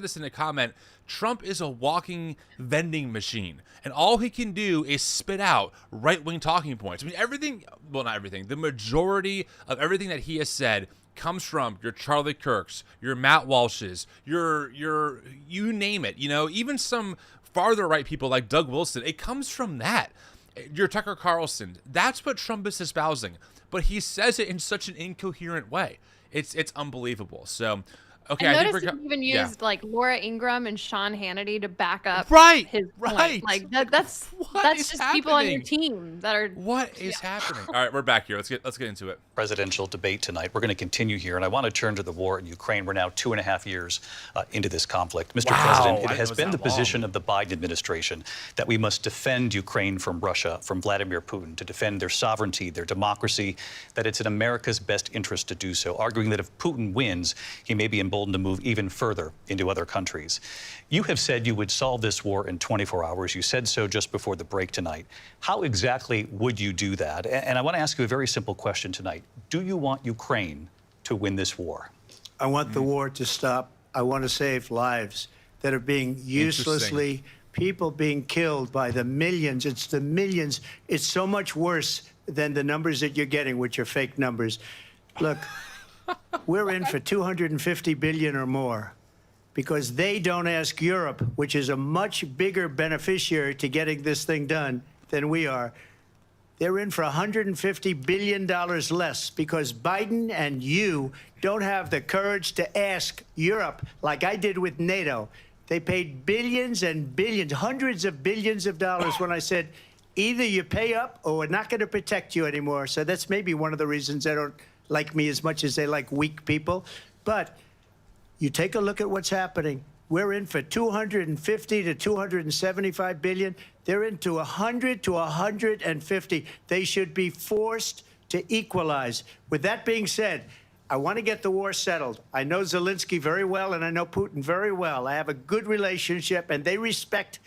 A: this in a comment, Trump is a walking vending machine, and all he can do is spit out right-wing talking points. I mean, not everything, the majority of everything that he has said comes from your Charlie Kirks, your Matt Walshes, your you name it, you know, even some farther right people like Doug Wilson. It comes from that. Your Tucker Carlson. That's what Trump is espousing, but he says it in such an incoherent way. It's unbelievable. So, okay,
B: I noticed he even used like Laura Ingraham and Sean Hannity to back up his point. Like that's just happening? People on your team that are.
A: What is happening? All right, we're back here. Let's get into it.
G: Presidential debate tonight. We're going to continue here, and I want to turn to the war in Ukraine. We're now 2.5 years into this conflict. Mr. President, it has been the position of the Biden administration that we must defend Ukraine from Russia, from Vladimir Putin, to defend their sovereignty, their democracy, that it's in America's best interest to do so, arguing that if Putin wins, he may be emboldened to move even further into other countries. You have said you would solve this war in 24 hours. You said so just before the break tonight. How exactly would you do that? And I want to ask you a very simple question tonight. Do you want Ukraine to win this war?
K: I want the war to stop. I want to save lives that are being uselessly, people being killed by the millions. It's the millions. It's so much worse than the numbers that you're getting, which are fake numbers. Look, we're in for 250 billion or more because they don't ask Europe, which is a much bigger beneficiary to getting this thing done than we are. They're in for $150 billion less because Biden and you don't have the courage to ask Europe like I did with NATO. They paid billions and billions, hundreds of billions of dollars when I said, either you pay up or we're not going to protect you anymore. So that's maybe one of the reasons they don't like me as much as they like weak people. But you take a look at what's happening. We're in for 250 to 275 billion. They're into 100 to 150. They should be forced to equalize. With that being said, I want to get the war settled. I know Zelensky very well, and I know Putin very well. I have a good relationship, and they respect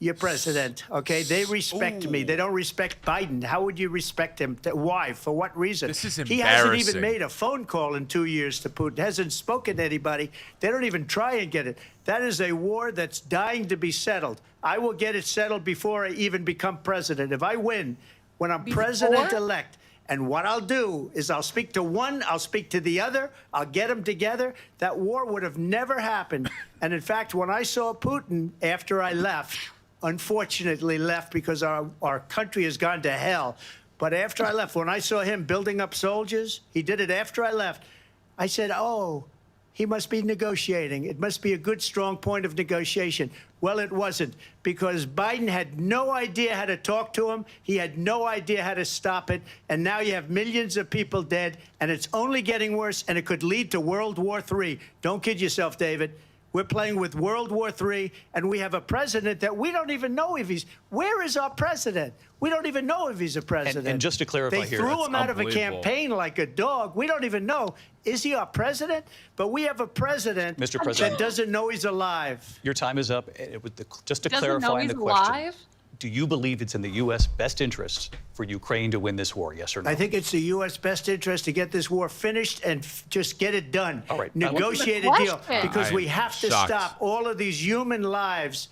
K: your president, okay? They respect me. They don't respect Biden. How would you respect him? Why? For what reason?
A: This is
K: He hasn't even made a phone call in 2 years to Putin. Hasn't spoken to anybody. They don't even try and get it. That is a war that's dying to be settled. I will get it settled before I even become president. If I win, when I'm president-elect, and what I'll do is I'll speak to one, I'll speak to the other, I'll get them together. That war would have never happened. And in fact, when I saw Putin after I left, unfortunately left because our country has gone to hell. But after I left, when I saw him building up soldiers, he did it after I left, I said, oh, he must be negotiating. It must be a good, strong point of negotiation. Well, it wasn't, because Biden had no idea how to talk to him. He had no idea how to stop it. And now you have millions of people dead, and it's only getting worse, and it could lead to World War III. Don't kid yourself, David. We're playing with World War III, and we have a president that we don't even know if he's... Where is our president? We don't even know if he's a president.
G: And just to clarify
K: they
G: here...
K: threw him out of a campaign like a dog. We don't even know. Is he our president? But we have a president,
G: Mr. President,
K: that doesn't know he's alive.
G: Your time is up. Just to
B: Doesn't
G: clarify
B: know he's
G: the question,
B: alive?
G: do you believe it's in the U.S. best interest for Ukraine to win this war, yes or no?
K: I think it's the U.S. best interest to get this war finished and just get it done.
G: All right.
K: Negotiate a deal, because we have to stop all of these human lives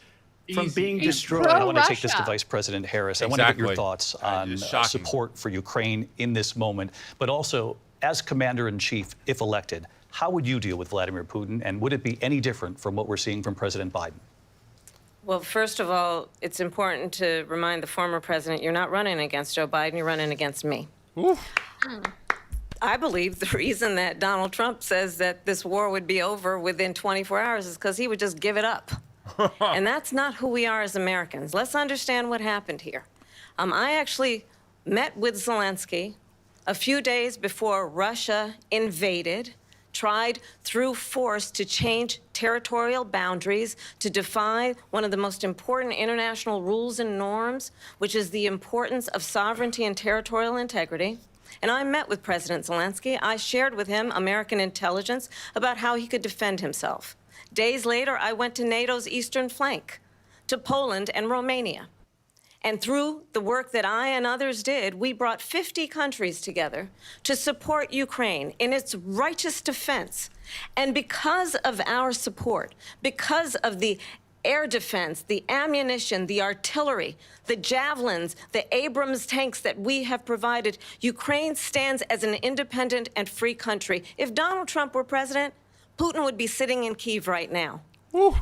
K: from being destroyed.
G: I want to take this to Vice President Harris. I want to get your thoughts on
A: shocking.
G: support for Ukraine in this moment, but also as Commander-in-Chief, if elected, how would you deal with Vladimir Putin, and would it be any different from what we're seeing from President Biden?
M: Well, first of all, it's important to remind the former president you're not running against Joe Biden, you're running against me. I believe the reason that Donald Trump says that this war would be over within 24 hours is because he would just give it up. And that's not who we are as Americans. Let's understand what happened here. I actually met with Zelensky a few days before Russia invaded, tried through force to change territorial boundaries, to defy one of the most important international rules and norms, which is the importance of sovereignty and territorial integrity. And I met with President Zelensky. I shared with him American intelligence about how he could defend himself. Days later, I went to NATO's eastern flank, to Poland and Romania. And through the work that I and others did, we brought 50 countries together to support Ukraine in its righteous defense. And because of our support, because of the air defense, the ammunition, the artillery, the javelins, the Abrams tanks that we have provided, Ukraine stands as an independent and free country. If Donald Trump were president, Putin would be sitting in Kyiv right now.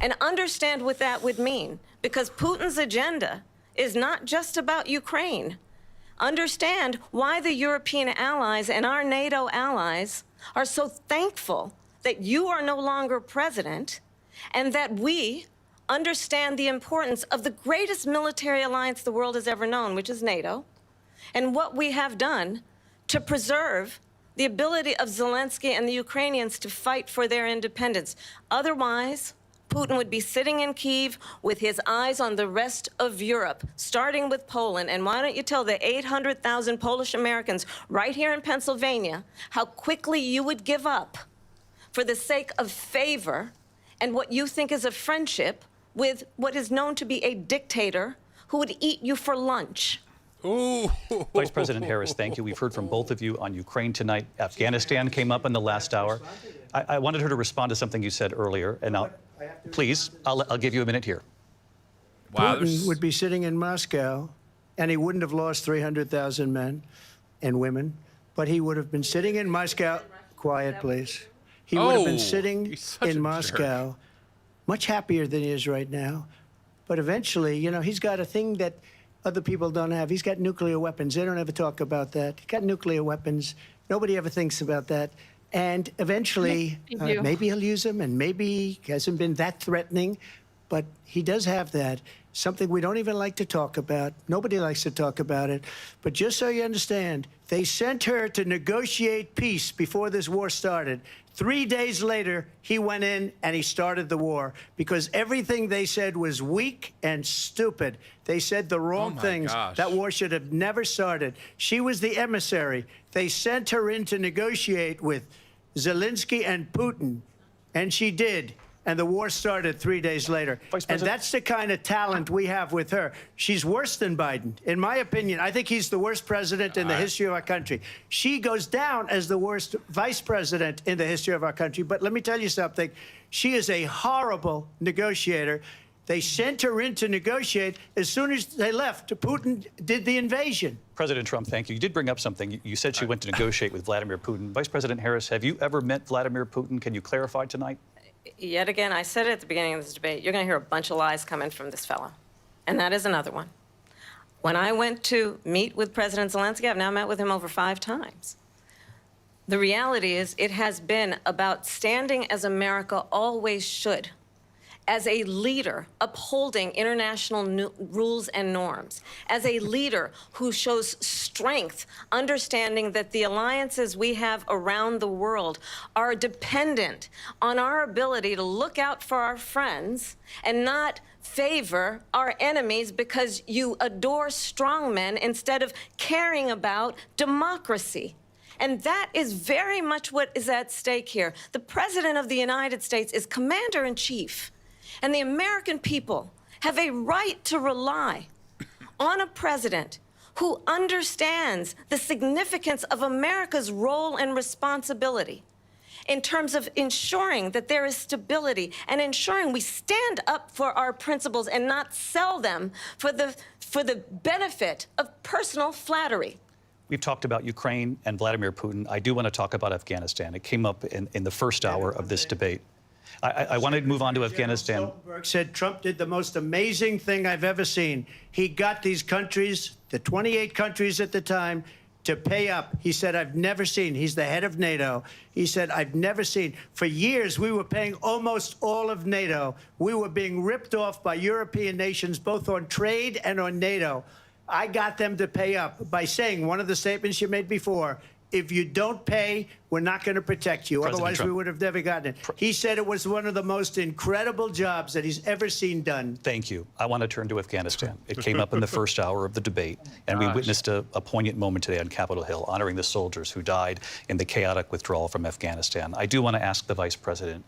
M: And understand what that would mean, because Putin's agenda is not just about Ukraine. Understand why the European allies and our NATO allies are so thankful that you are no longer president, and that we understand the importance of the greatest military alliance the world has ever known, which is NATO, and what we have done to preserve the ability of Zelensky and the Ukrainians to fight for their independence. Otherwise, Putin would be sitting in Kyiv with his eyes on the rest of Europe, starting with Poland. And why don't you tell the 800,000 Polish Americans right here in Pennsylvania how quickly you would give up for the sake of favor and what you think is a friendship with what is known to be a dictator who would eat you for lunch.
A: Ooh.
G: Vice President Harris, thank you. We've heard from both of you on Ukraine tonight. Afghanistan came up in the last hour. I wanted her to respond to something you said earlier, and please, I'll give you a minute here.
A: Wow,
K: Putin would be sitting in Moscow, and he wouldn't have lost 300,000 men and women, but he would have been sitting in Moscow. Quiet, please. He would have been sitting in Moscow, much happier than he is right now. But eventually, you know, he's got a thing that other people don't have. He's got nuclear weapons. They don't ever talk about that. He's got nuclear weapons. Nobody ever thinks about that. And eventually, maybe he'll use them, and maybe he hasn't been that threatening, but he does have that. Something we don't even like to talk about. Nobody likes to talk about it. But just so you understand, they sent her to negotiate peace before this war started. 3 days later, he went in and he started the war because everything they said was weak and stupid. They said the wrong things. That war should have never started. She was the emissary. They sent her in to negotiate with Zelensky and Putin, and she did. And the war started 3 days later. And that's the kind of talent we have with her. She's worse than Biden. In my opinion, I think he's the worst president in the history of our country. She goes down as the worst vice president in the history of our country. But let me tell you something. She is a horrible negotiator. They sent her in to negotiate. As soon as they left, Putin did the invasion.
G: President Trump, thank you. You did bring up something. You said she went to negotiate with Vladimir Putin. Vice President Harris, have you ever met Vladimir Putin? Can you clarify tonight?
M: Yet again, I said it at the beginning of this debate, you're going to hear a bunch of lies coming from this fellow. And that is another one. When I went to meet with President Zelensky, I've now met with him over 5 times. The reality is it has been about standing as America always should, as a leader upholding international rules and norms, as a leader who shows strength, understanding that the alliances we have around the world are dependent on our ability to look out for our friends and not favor our enemies because you adore strongmen instead of caring about democracy. And that is very much what is at stake here. The President of the United States is commander-in-chief. And the American people have a right to rely on a president who understands the significance of America's role and responsibility in terms of ensuring that there is stability and ensuring we stand up for our principles and not sell them for the benefit of personal flattery.
G: We've talked about Ukraine and Vladimir Putin. I do want to talk about Afghanistan. It came up in the first hour of this debate. I want to move on to Afghanistan.
K: Stoltenberg said Trump did the most amazing thing I've ever seen. He got these countries, the 28 countries at the time, to pay up. He said, I've never seen. He's the head of NATO. He said, I've never seen. For years, we were paying almost all of NATO. We were being ripped off by European nations, both on trade and on NATO. I got them to pay up by saying one of the statements you made before, if you don't pay, we're not going to protect you.
G: President
K: Otherwise,
G: Trump.
K: we would have never gotten it. He said it was one of the most incredible jobs that he's ever seen done.
G: Thank you. I want to turn to Afghanistan. It came up in the first hour of the debate, and we witnessed a poignant moment today on Capitol Hill, honoring the soldiers who died in the chaotic withdrawal from Afghanistan. I do want to ask the Vice President,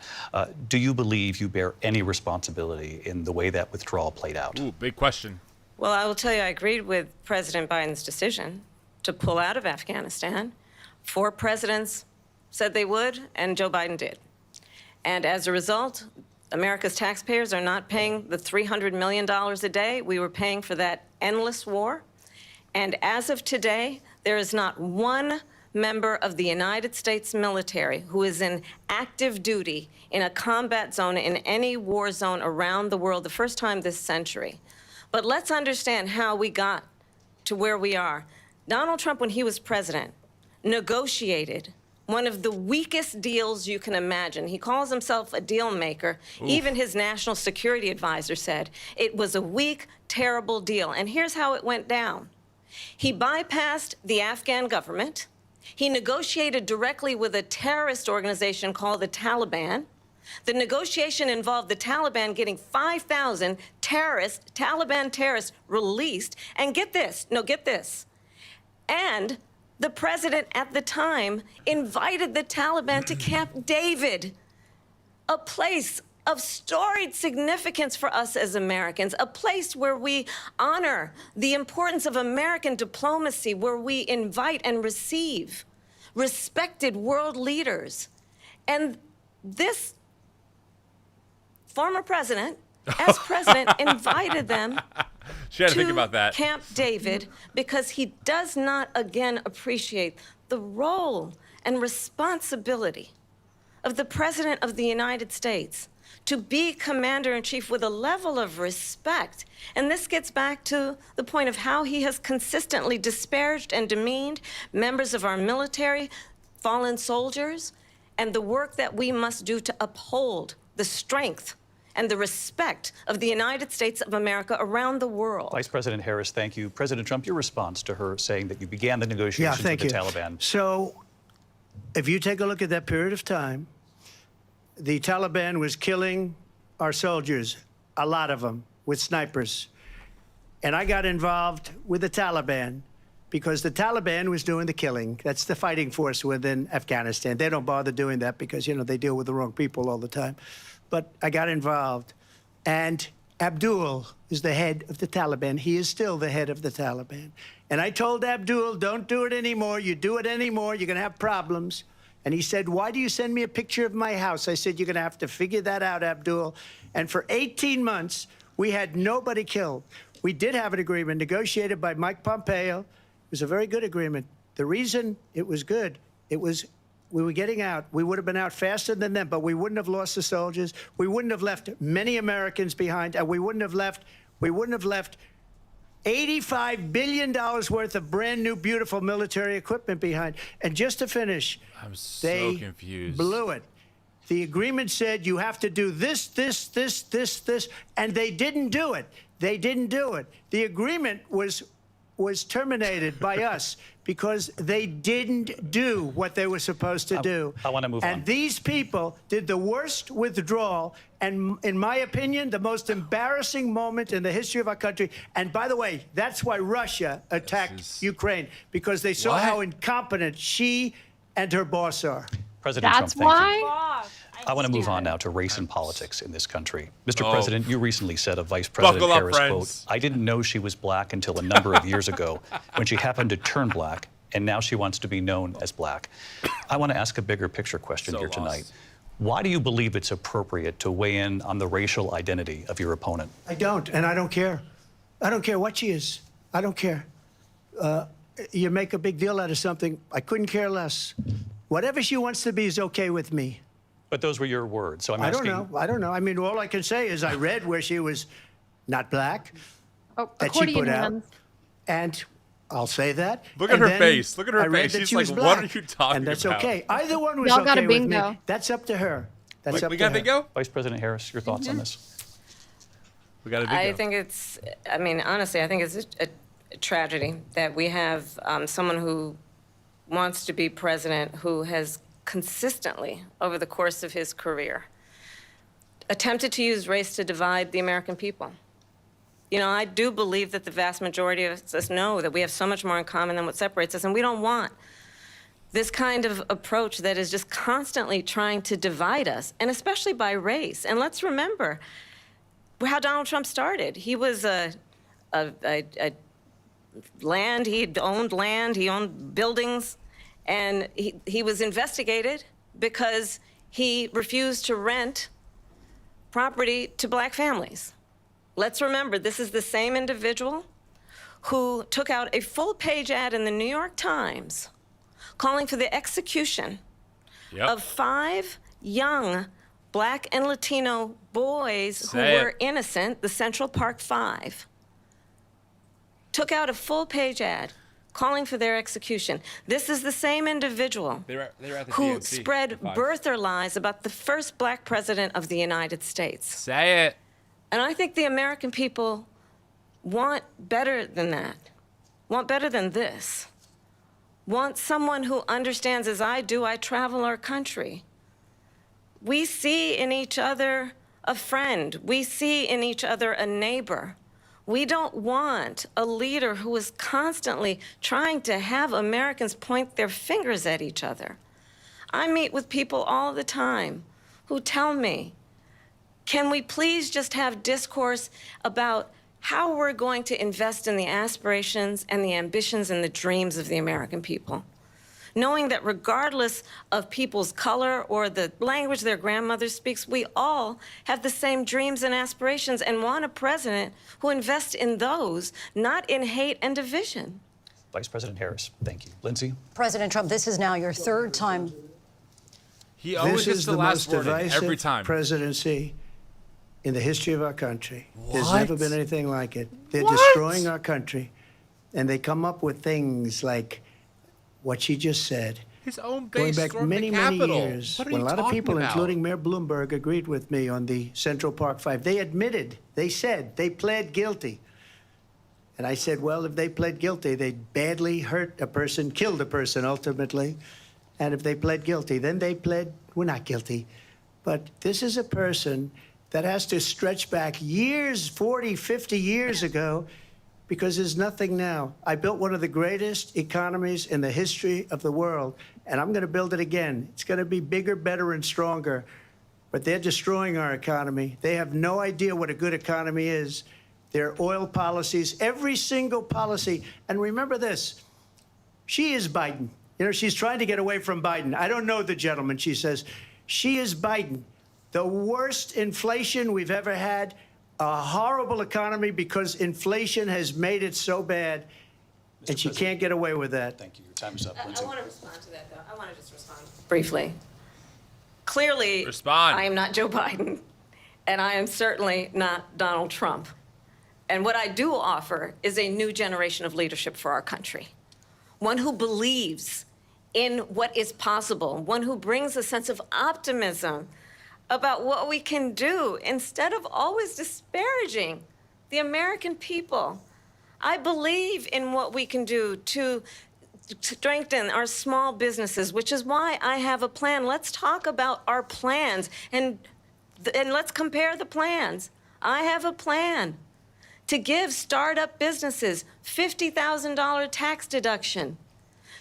G: do you believe you bear any responsibility in the way that withdrawal played out?
A: Ooh, big question.
M: Well, I will tell you, I agreed with President Biden's decision to pull out of Afghanistan. 4 presidents said they would, and Joe Biden did. And as a result, America's taxpayers are not paying the $300 million a day we were paying for that endless war. And as of today, there is not one member of the United States military who is in active duty in a combat zone in any war zone around the world, the first time this century. But let's understand how we got to where we are. Donald Trump, when he was president, negotiated one of the weakest deals you can imagine. He calls himself a deal maker. Oof. Even his national security advisor said it was a weak, terrible deal. And here's how it went down. He bypassed the Afghan government. He negotiated directly with a terrorist organization called the Taliban. The negotiation involved the Taliban getting 5,000 Taliban terrorists released. And get this, and the president at the time invited the Taliban to Camp David, a place of storied significance for us as Americans, a place where we honor the importance of American diplomacy, where we invite and receive respected world leaders. And this former president, as president, invited them
A: She had to think about that.
M: Camp David because he does not, again, appreciate the role and responsibility of the President of the United States to be commander-in-chief with a level of respect. And this gets back to the point of how he has consistently disparaged and demeaned members of our military, fallen soldiers, and the work that we must do to uphold the strength and the respect of the United States of America around the world.
G: Vice President Harris, thank you. President Trump, your response to her saying that you began the negotiations with the Taliban.
K: So if you take a look at that period of time, the Taliban was killing our soldiers, a lot of them, with snipers. And I got involved with the Taliban because the Taliban was doing the killing. That's the fighting force within Afghanistan. They don't bother doing that because, you know, they deal with the wrong people all the time. But I got involved. And Abdul is the head of the Taliban. He is still the head of the Taliban. And I told Abdul, don't do it anymore. You do it anymore, you're going to have problems. And he said, why do you send me a picture of my house? I said, you're going to have to figure that out, Abdul. And for 18 months, we had nobody killed. We did have an agreement negotiated by Mike Pompeo. It was a very good agreement. The reason it was good, it was we were getting out. We would have been out faster than them, but we wouldn't have lost the soldiers. We wouldn't have left many Americans behind, and we wouldn't have left We wouldn't have left $85 billion worth of brand new, beautiful military equipment behind. And just to finish,
A: I'm so
K: they
A: confused.
K: blew it. The agreement said you have to do this, and they didn't do it. They didn't do it. The agreement was terminated by us because they didn't do what they were supposed to do.
G: I want to move on.
K: And these people did the worst withdrawal, and in my opinion, the most embarrassing moment in the history of our country. And by the way, that's why Russia attacked Ukraine, because they saw how incompetent she and her boss are.
G: President
B: That's
G: Trump, thank you.
B: why.
G: I want to move on now to race and politics in this country. Mr.
A: Oh.
G: President, you recently said of Vice President
A: Buckle up,
G: Harris,
A: friends.
G: quote, "I didn't know she was black until a number of years ago when she happened to turn black, and now she wants to be known as black." I want to ask a bigger picture question
A: So
G: here
A: lost.
G: tonight. Why do you believe it's appropriate to weigh in on the racial identity of your opponent?
K: I don't, and I don't care. I don't care what she is. I don't care. You make a big deal out of something, I couldn't care less. Whatever she wants to be is okay with me.
G: But those were your words, so I'm
K: I
G: asking.
K: don't know. I don't know. I mean, all I can say is I read where she was not black,
B: Oh,
K: that she
B: accordion
K: put out,
B: hands.
K: and I'll say that.
A: Look at
K: And
A: her
K: then
A: face. Look at her
K: I read
A: face.
K: that
A: She's
K: she was
A: like, what are
K: black,
A: you talking
K: and that's
A: about?
K: okay. Either one was
B: Y'all got a
K: okay with me.
B: bingo.
K: That's up to her. That's up
A: We
K: to
A: got
K: her.
A: bingo?
G: Vice President Harris, your thoughts on this?
A: We got a bingo.
M: I think it's, I mean, honestly, I think it's a tragedy that we have someone who wants to be president who has consistently, over the course of his career, attempted to use race to divide the American people. You know, I do believe that the vast majority of us know that we have so much more in common than what separates us, and we don't want this kind of approach that is just constantly trying to divide us, and especially by race. And let's remember how Donald Trump started. He was land, he owned buildings, and he was investigated because he refused to rent property to black families. Let's remember, this is the same individual who took out a full-page ad in the New York Times calling for the execution of 5 young black and Latino boys who were innocent, the Central Park 5. Took out a full-page ad calling for their execution. This is the same individual
A: They were at the
M: who
A: DNC,
M: spread
A: the 5.
M: birther lies about the first black president of the United States.
A: Say it.
M: And I think the American people want better than that, want better than this, want someone who understands, as I do, I travel our country. We see in each other a friend. We see in each other a neighbor. We don't want a leader who is constantly trying to have Americans point their fingers at each other. I meet with people all the time who tell me, can we please just have discourse about how we're going to invest in the aspirations and the ambitions and the dreams of the American people? Knowing that regardless of people's color or the language their grandmother speaks, we all have the same dreams and aspirations and want a president who invests in those, not in hate and division.
G: Vice President Harris, thank you. Lindsay?
H: President Trump, this is now your 3rd time.
A: He always
K: This
A: gets
K: is
A: the
K: the
A: last
K: most
A: word in
K: divisive
A: every time.
K: presidency in the history of our country. There's
A: What?
K: never been anything like it. They're
A: What?
K: destroying our country, and they come up with things like what she just said.
A: His own
K: Going
A: base
K: back
A: stormed
K: many,
A: the
K: many
A: Capitol.
K: years,
A: What are
K: when a
A: you
K: lot of
A: talking
K: people,
A: about?
K: including Mayor Bloomberg, agreed with me on the Central Park 5, they admitted, they said, they pled guilty. And I said, well, if they pled guilty, they badly hurt a person, killed a person ultimately. And if they pled guilty, then they pled, we're not guilty. But this is a person that has to stretch back years, 40, 50 years ago, because there's nothing now. I built one of the greatest economies in the history of the world, and I'm going to build it again. It's going to be bigger, better, and stronger. But they're destroying our economy. They have no idea what a good economy is. Their oil policies, every single policy. And remember this, she is Biden. You know, she's trying to get away from Biden. I don't know the gentleman, she says. She is Biden. The worst inflation we've ever had, a horrible economy because inflation has made it so bad, and she can't get away with that.
G: Thank you. Your time is up, Lindsay.
M: I want to respond to that, though. I want to just respond briefly. Clearly,
A: Respond.
M: I am not Joe Biden, and I am certainly not Donald Trump. And what I do offer is a new generation of leadership for our country. One who believes in what is possible, one who brings a sense of optimism about what we can do instead of always disparaging the American people. I believe in what we can do to strengthen our small businesses, which is why I have a plan. Let's talk about our plans and let's compare the plans. I have a plan to give startup businesses $50,000 tax deduction,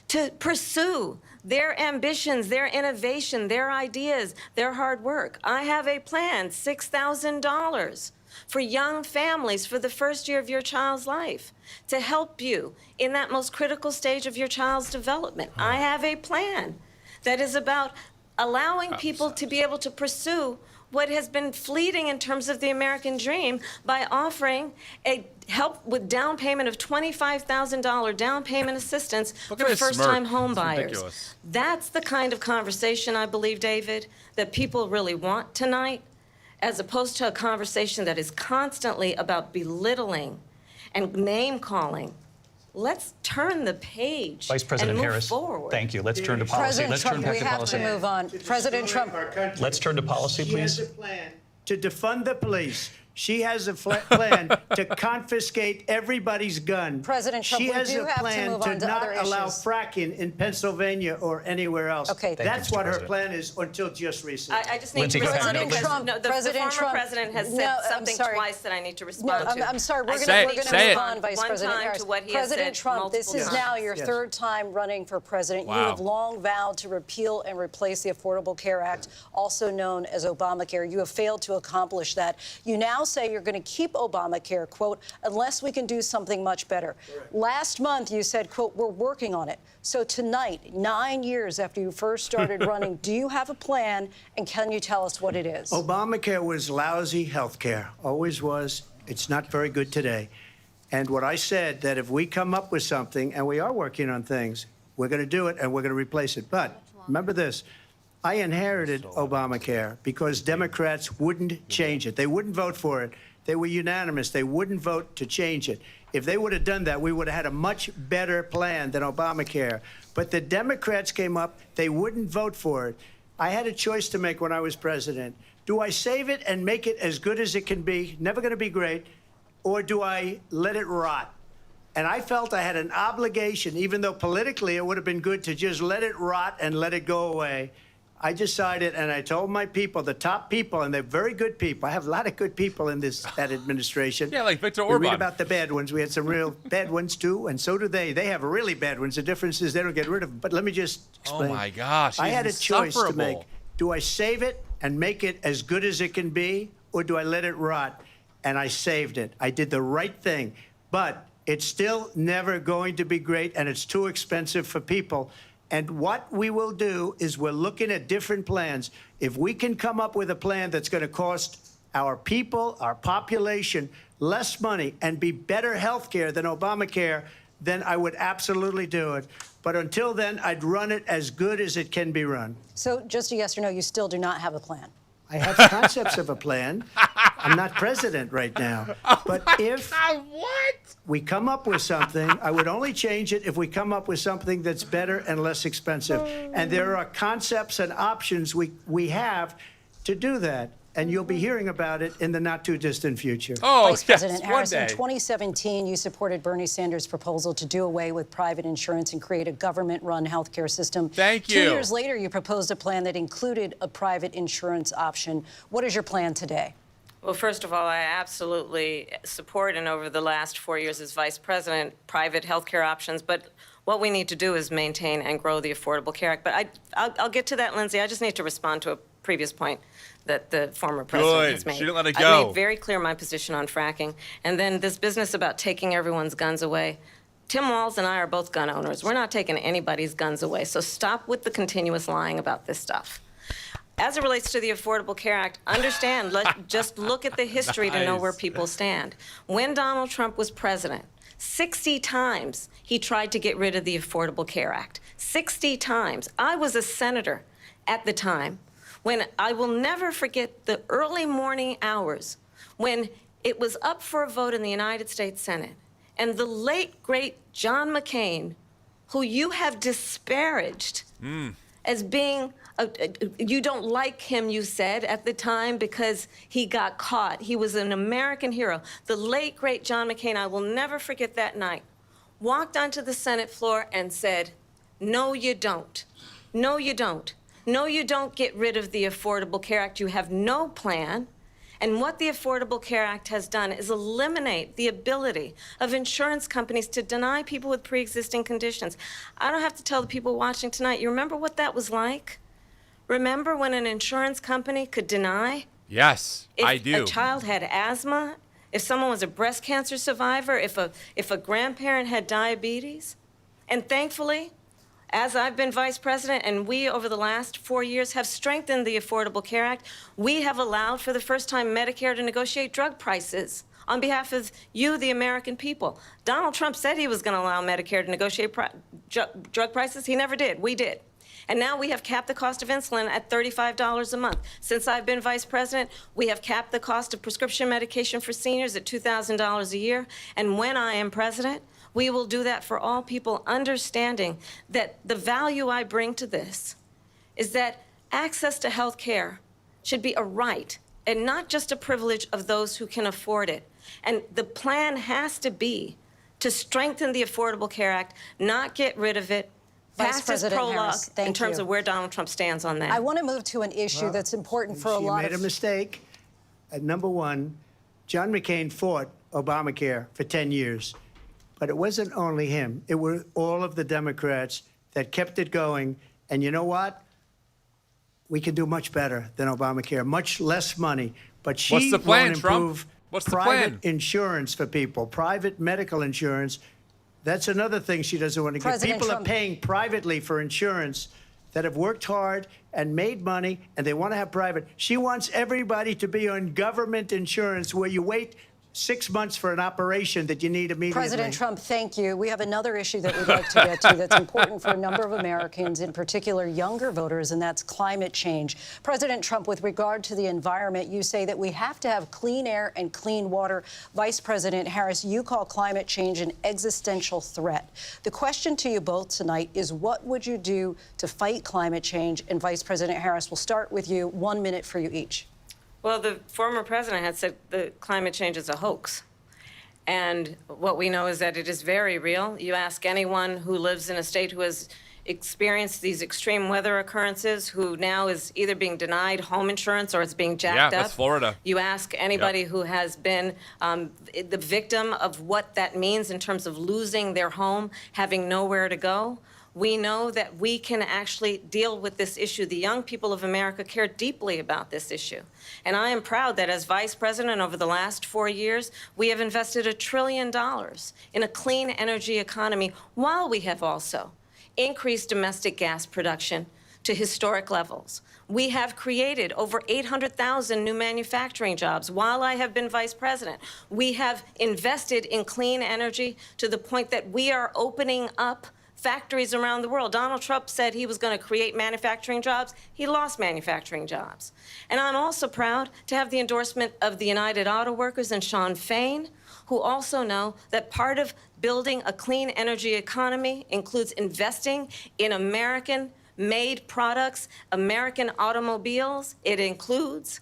M: to pursue their ambitions, their innovation, their ideas, their hard work. I have a plan, $6,000 for young families for the first year of your child's life, to help you in that most critical stage of your child's development. I have a plan that is about allowing people to be able to pursue what has been fleeting in terms of the American dream by offering a help with down payment of $25,000 down payment assistance for first-time home buyers.
A: Ridiculous.
M: That's the kind of conversation, I believe, David, that people really want tonight, as opposed to a conversation that is constantly about belittling and name-calling. Let's turn the page
G: Vice President
M: and move
G: Harris,
M: forward.
G: thank you. Let's turn to policy.
H: President Trump, we have to move on. President Trump.
G: Let's turn to policy,
K: She
G: please.
K: has a plan to defund the police. She has a plan to confiscate everybody's gun.
H: President Trump,
K: she
H: we
K: has
H: do
K: a
H: have to
K: plan
H: move
K: to
H: on to
K: not
H: other
K: allow
H: issues.
K: fracking in Pennsylvania or anywhere else.
H: Okay.
K: That's
G: Thank you,
K: what
G: Mr.
K: her
G: President.
K: plan is until just recently.
M: I just need
G: Lindsay,
M: to
G: go ahead.
M: respond
H: President
M: because
H: Trump,
M: the
H: President
M: former
H: Trump,
M: president has said
H: no, I'm
M: something
H: sorry.
M: twice that I need to
H: No,
M: respond to.
H: I'm sorry. We're
M: I
H: going
A: Say
H: to
A: it, say
H: move
A: it.
H: on, Vice
M: One
H: President
M: time
H: Harris.
M: to what he has
H: President
M: said
H: Trump, this
M: multiple
H: is now
M: times.
H: your
K: Yes.
H: third time running for president.
A: Wow.
H: You have long vowed to repeal and replace the Affordable Care Act, also known as Obamacare. You have failed to accomplish that. You now say you're going to keep Obamacare, quote, unless we can do something much better. Last month, you said, quote, we're working on it. So tonight, 9 years after you first started running, do you have a plan, and can you tell us what it is?
K: Obamacare was lousy health care, always was. It's not very good today. And what I said, that if we come up with something, and we are working on things, we're going to do it and we're going to replace it. But remember this, I inherited Obamacare because Democrats wouldn't change it. They wouldn't vote for it. They were unanimous. They wouldn't vote to change it. If they would have done that, we would have had a much better plan than Obamacare. But the Democrats came up. They wouldn't vote for it. I had a choice to make when I was president. Do I save it and make it as good as it can be, never going to be great, or do I let it rot? And I felt I had an obligation, even though politically it would have been good to just let it rot and let it go away. I decided, and I told my people, the top people, and they're very good people. I have a lot of good people in that administration.
A: Yeah, like Viktor
K: We
A: Orban.
K: read about the bad ones. We had some real bad ones, too, and so do they. They have really bad ones. The difference is they don't get rid of them. But let me just explain.
A: Oh, my gosh.
K: I
A: he's
K: had a choice to
A: insufferable.
K: make. Do I save it and make it as good as it can be, or do I let it rot? And I saved it. I did the right thing. But it's still never going to be great, and it's too expensive for people. And what we will do is we're looking at different plans. If we can come up with a plan that's going to cost our people, our population, less money and be better health care than Obamacare, then I would absolutely do it. But until then, I'd run it as good as it can be run.
H: So just a yes or no, you still do not have a plan.
K: I have concepts of a plan. I'm not president right now. But if we come up with something, I would only change it if we come up with something that's better and less expensive. And there are concepts and options we have to do that. And you'll be hearing about it in the not-too-distant future.
A: Oh,
H: Vice President
A: yes,
H: Harris,
A: one
H: in
A: day.
H: 2017, you supported Bernie Sanders' proposal to do away with private insurance and create a government-run healthcare system.
A: Thank
H: 2
A: you.
H: years later, you proposed a plan that included a private insurance option. What is your plan today?
M: Well, first of all, I absolutely support, and over the last 4 years as vice president, private healthcare options. But what we need to do is maintain and grow the Affordable Care Act. But I'll get to that, Lindsay. I just need to respond to a previous point that the former president has made.
A: She didn't let it
M: I
A: go.
M: made very clear my position on fracking. And then this business about taking everyone's guns away. Tim Walz and I are both gun owners. We're not taking anybody's guns away. So stop with the continuous lying about this stuff. As it relates to the Affordable Care Act, understand, just look at the history to know
A: Nice.
M: where people stand. When Donald Trump was president, 60 times he tried to get rid of the Affordable Care Act. 60 times. I was a senator at the time when I will never forget the early morning hours when it was up for a vote in the United States Senate. And the late, great John McCain, who you have disparaged as being, you don't like him, you said, at the time because he got caught. He was an American hero. The late, great John McCain, I will never forget that night, walked onto the Senate floor and said, no, you don't. No, you don't. No, you don't get rid of the Affordable Care Act. You have no plan. And what the Affordable Care Act has done is eliminate the ability of insurance companies to deny people with pre-existing conditions. I don't have to tell the people watching tonight, you remember what that was like? Remember when an insurance company could deny?
A: Yes, I do.
M: If a child had asthma, if someone was a breast cancer survivor, if a grandparent had diabetes? And thankfully, as I've been vice president and we, over the last 4 years, have strengthened the Affordable Care Act, we have allowed for the first time Medicare to negotiate drug prices on behalf of you, the American people. Donald Trump said he was going to allow Medicare to negotiate drug prices. He never did. We did. And now we have capped the cost of insulin at $35 a month. Since I've been vice president, we have capped the cost of prescription medication for seniors at $2,000 a year. And when I am president, we will do that for all people, understanding that the value I bring to this is that access to health care should be a right and not just a privilege of those who can afford it. And the plan has to be to strengthen the Affordable Care Act, not get rid of it.
H: Vice President
M: prologue
H: Harris, thank
M: in terms
H: you.
M: of where Donald Trump stands on that.
H: I want to move to an issue that's important for a lot
K: She made a mistake. Number one, John McCain fought Obamacare for 10 years. But it wasn't only him. It were all of the Democrats that kept it going. And you know what? We can do much better than Obamacare, much less money. But she
A: What's the plan,
K: won't
A: Trump?
K: improve
A: What's the
K: private
A: plan?
K: insurance for people, private medical insurance. That's another thing she doesn't want to get.
H: President
K: People
H: Trump.
K: are paying privately for insurance that have worked hard and made money, and they want to have private. She wants everybody to be on government insurance where you wait 6 months for an operation that you need immediately.
H: President Trump, thank you. We have another issue that we'd like to get to that's important for a number of Americans, in particular younger voters, and that's climate change. President Trump, with regard to the environment, you say that we have to have clean air and clean water. Vice President Harris, you call climate change an existential threat. The question to you both tonight is, what would you do to fight climate change? And Vice President Harris, we'll start with you. 1 minute for you each.
M: Well, the former president had said that climate change is a hoax. And what we know is that it is very real. You ask anyone who lives in a state who has experienced these extreme weather occurrences, who now is either being denied home insurance or it's being jacked up.
A: Yeah, that's Florida.
M: You ask anybody who has been the victim of what that means in terms of losing their home, having nowhere to go. We know that we can actually deal with this issue. The young people of America care deeply about this issue. And I am proud that as vice president over the last 4 years, we have invested $1 trillion in a clean energy economy, while we have also increased domestic gas production to historic levels. We have created over 800,000 new manufacturing jobs while I have been vice president. We have invested in clean energy to the point that we are opening up factories around the world. Donald Trump said he was going to create manufacturing jobs. He lost manufacturing jobs. And I'm also proud to have the endorsement of the United Auto Workers and Sean Fain, who also know that part of building a clean energy economy includes investing in American-made products, American automobiles. It includes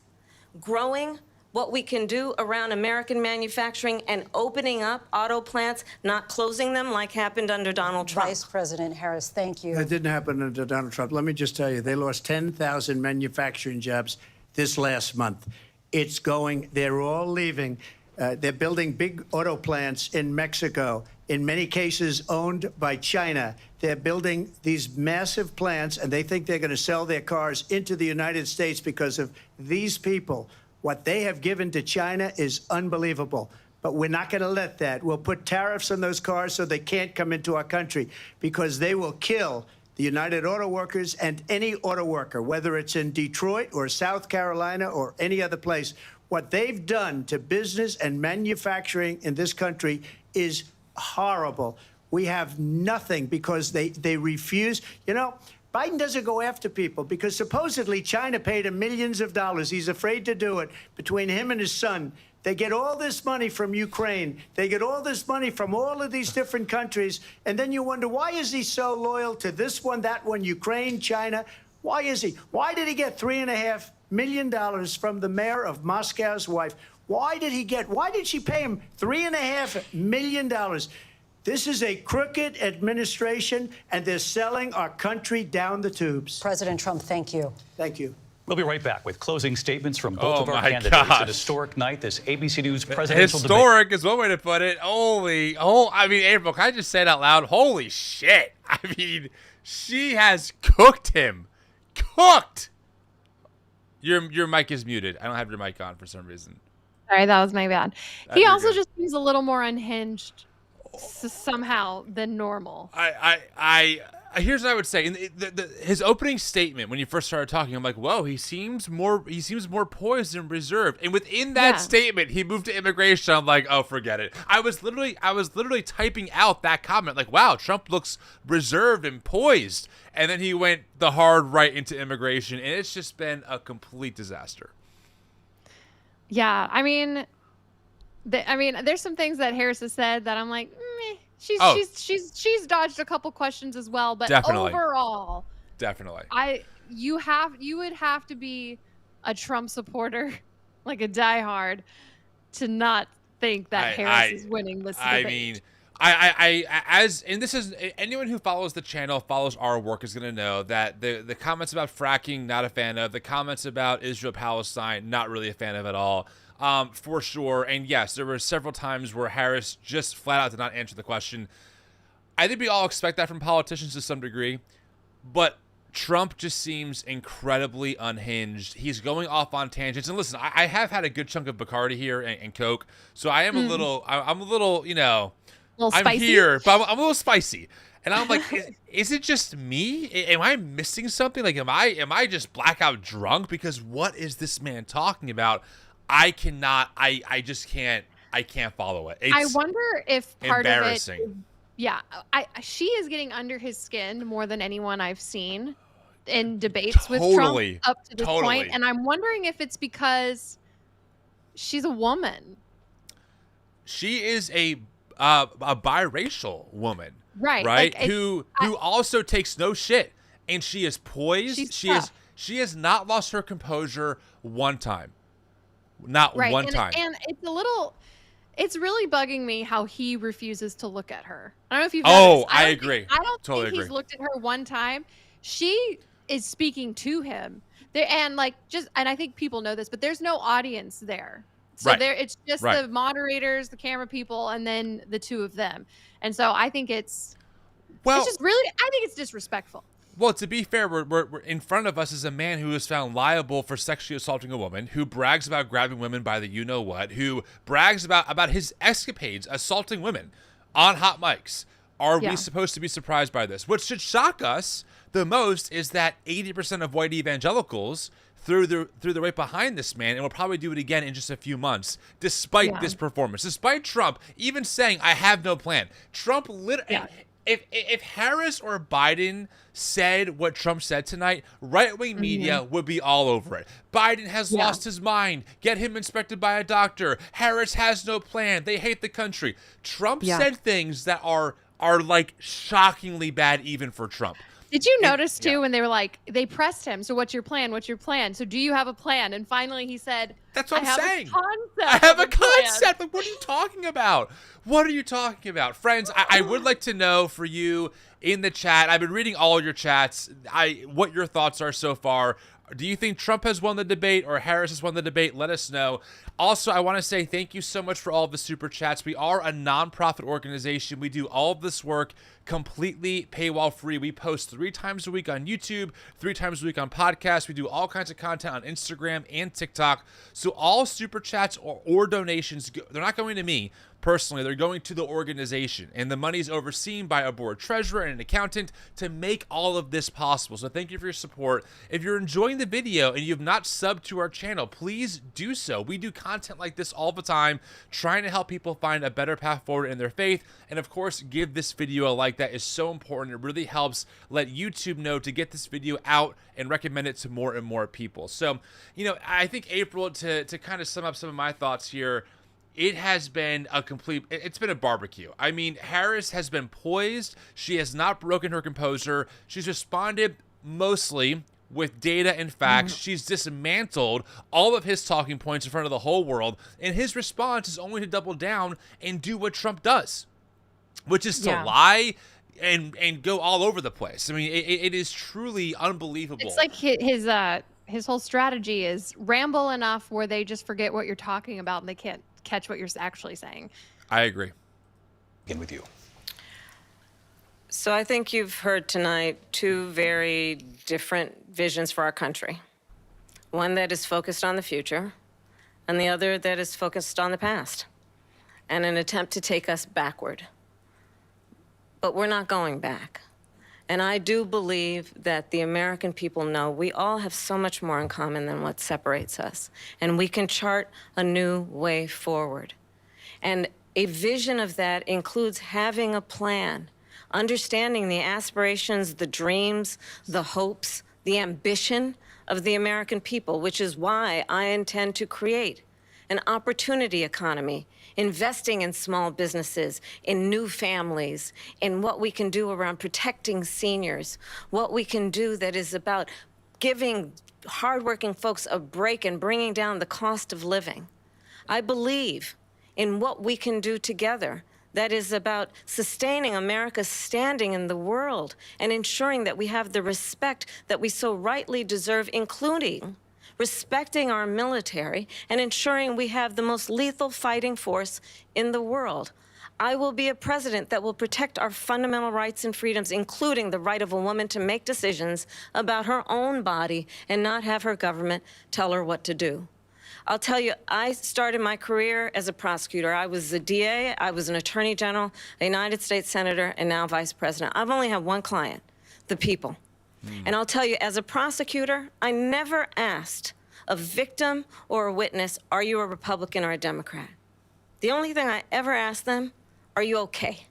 M: growing what we can do around American manufacturing and opening up auto plants, not closing them like happened under Donald Trump.
H: Vice President Harris, thank you.
K: That didn't happen under Donald Trump. Let me just tell you, they lost 10,000 manufacturing jobs this last month. It's going, they're all leaving. They're building big auto plants in Mexico, in many cases owned by China. They're building these massive plants, and they think they're going to sell their cars into the United States because of these people. What they have given to China is unbelievable. But we're not going to let that. We'll put tariffs on those cars so they can't come into our country, because they will kill the United Auto Workers and any auto worker, whether it's in Detroit or South Carolina or any other place. What they've done to business and manufacturing in this country is horrible. We have nothing because they refuse. You know, Biden doesn't go after people because supposedly China paid him millions of dollars. He's afraid to do it, between him and his son, They get all this money from Ukraine. They get all this money from all of these different countries. And then you wonder, why is he so loyal to this one, that one, Ukraine, China? Why is he? Why did he get $3.5 million from the mayor of Moscow's wife? Why did she pay him $3.5 million? This is a crooked administration, and they're selling our country down the tubes.
H: President Trump, thank you.
K: Thank you.
G: We'll be right back with closing statements from both of our
A: my
G: candidates.
A: gosh.
G: An historic night, this ABC News presidential
A: Historic
G: debate.
A: is one way to put it. I mean, April, can I just say it out loud? Holy shit. I mean, she has cooked him. Cooked. Your mic is muted. I don't have your mic on for some reason.
B: Sorry, that was my bad. He
A: You're
B: also
A: good.
B: just seems a little more unhinged somehow than normal.
A: Here's what I would say. In his opening statement when you first started talking, I'm like, whoa, he seems more poised and reserved. And within that statement, he moved to immigration. I'm like, oh, forget it. I was literally typing out that comment, like, wow, Trump looks reserved and poised. And then he went the hard right into immigration, and it's just been a complete disaster.
B: Yeah, I mean, there's some things that Harris has said that I'm like, meh. She's dodged a couple questions as well, but overall,
A: definitely,
B: you would have to be a Trump supporter, like a diehard, to not think that Harris is winning this debate.
A: I mean, and this is anyone who follows the channel, follows our work, is going to know that the comments about fracking, not a fan of. The comments about Israel Palestine, not really a fan of at all. For sure. And yes, there were several times where Harris just flat out did not answer the question. I think we all expect that from politicians to some degree, but Trump just seems incredibly unhinged. He's going off on tangents. And listen, I have had a good chunk of Bacardi here and Coke, so I am I'm a little, I'm
B: spicy?
A: here, but I'm a little spicy. And I'm like, is it just me? Am I missing something? Like, am I just blackout drunk? Because what is this man talking about? I cannot. I just can't. I can't follow it. It's
B: I wonder if part
A: embarrassing.
B: of it. Yeah, she is getting under his skin more than anyone I've seen in debates with Trump up to this point. And I'm wondering if it's because she's a woman.
A: She is a biracial woman,
B: right?
A: Right, like, who also takes no shit, and she is poised. She has not lost her composure one time. Not one time. And
B: it's really bugging me how he refuses to look at her. I don't know if you've
A: noticed. I agree.
B: I don't think he's looked at her one time. She is speaking to him. And I think people know this, but there's no audience there. So it's just the moderators, the camera people, and then the two of them. And so I think it's just really, I think it's disrespectful.
A: Well, to be fair, we're in front of us is a man who is found liable for sexually assaulting a woman, who brags about grabbing women by the you-know-what, who brags about his escapades assaulting women on hot mics. Are we supposed to be surprised by this? What should shock us the most is that 80% of white evangelicals threw the right behind this man and will probably do it again in just a few months, despite this performance, despite Trump even saying, I have no plan. Trump literally... If Harris or Biden said what Trump said tonight, right-wing media would be all over it. Biden has lost his mind. Get him inspected by a doctor. Harris has no plan. They hate the country. Trump said things that are like shockingly bad even for Trump.
B: Did you notice too when they were like, they pressed him, so what's your plan? What's your plan? So do you have a plan? And finally he said,
A: that's what I'm saying.
B: I
A: have a concept. Like, what are you talking about? What are you talking about? Friends, I would like to know for you in the chat. I've been reading all your chats. What your thoughts are so far. Do you think Trump has won the debate or Harris has won the debate? Let us know. Also, I want to say thank you so much for all of the super chats. We are a nonprofit organization. We do all of this work completely paywall free. We post 3 times a week on YouTube, 3 times a week on podcasts. We do all kinds of content on Instagram and TikTok. So all super chats or donations, they're not going to me. personally. They're going to the organization, and the money is overseen by a board treasurer and an accountant to make all of this possible. So thank you for your support. If you're enjoying the video and you have not subbed to our channel, please do so. We do content like this all the time, trying to help people find a better path forward in their faith. And of course, give this video a like. That is so important. It really helps let YouTube know to get this video out and recommend it to more and more people. So, you know, I think, April, to kind of sum up some of my thoughts here, it has been it's been a barbecue. I mean, Harris has been poised. She has not broken her composure. She's responded mostly with data and facts. She's dismantled all of his talking points in front of the whole world. And his response is only to double down and do what Trump does, which is to lie and go all over the place. I mean, it is truly unbelievable.
B: It's like his whole strategy is ramble enough where they just forget what you're talking about and they can't catch what you're actually saying.
A: I agree.
G: Begin with you.
M: So I think you've heard tonight two very different visions for our country. One that is focused on the future, and the other that is focused on the past, and an attempt to take us backward. But we're not going back. And I do believe that the American people know we all have so much more in common than what separates us. And we can chart a new way forward. And a vision of that includes having a plan, understanding the aspirations, the dreams, the hopes, the ambition of the American people, which is why I intend to create an opportunity economy, investing in small businesses, in new families, in what we can do around protecting seniors, what we can do that is about giving hardworking folks a break and bringing down the cost of living. I believe in what we can do together that is about sustaining America's standing in the world and ensuring that we have the respect that we so rightly deserve, including respecting our military and ensuring we have the most lethal fighting force in the world. I will be a president that will protect our fundamental rights and freedoms, including the right of a woman to make decisions about her own body and not have her government tell her what to do. I'll tell you, I started my career as a prosecutor. I was a DA, I was an attorney general, a United States senator, and now vice president. I've only had one client, the people. And I'll tell you, as a prosecutor, I never asked a victim or a witness, are you a Republican or a Democrat? The only thing I ever asked them, are you okay?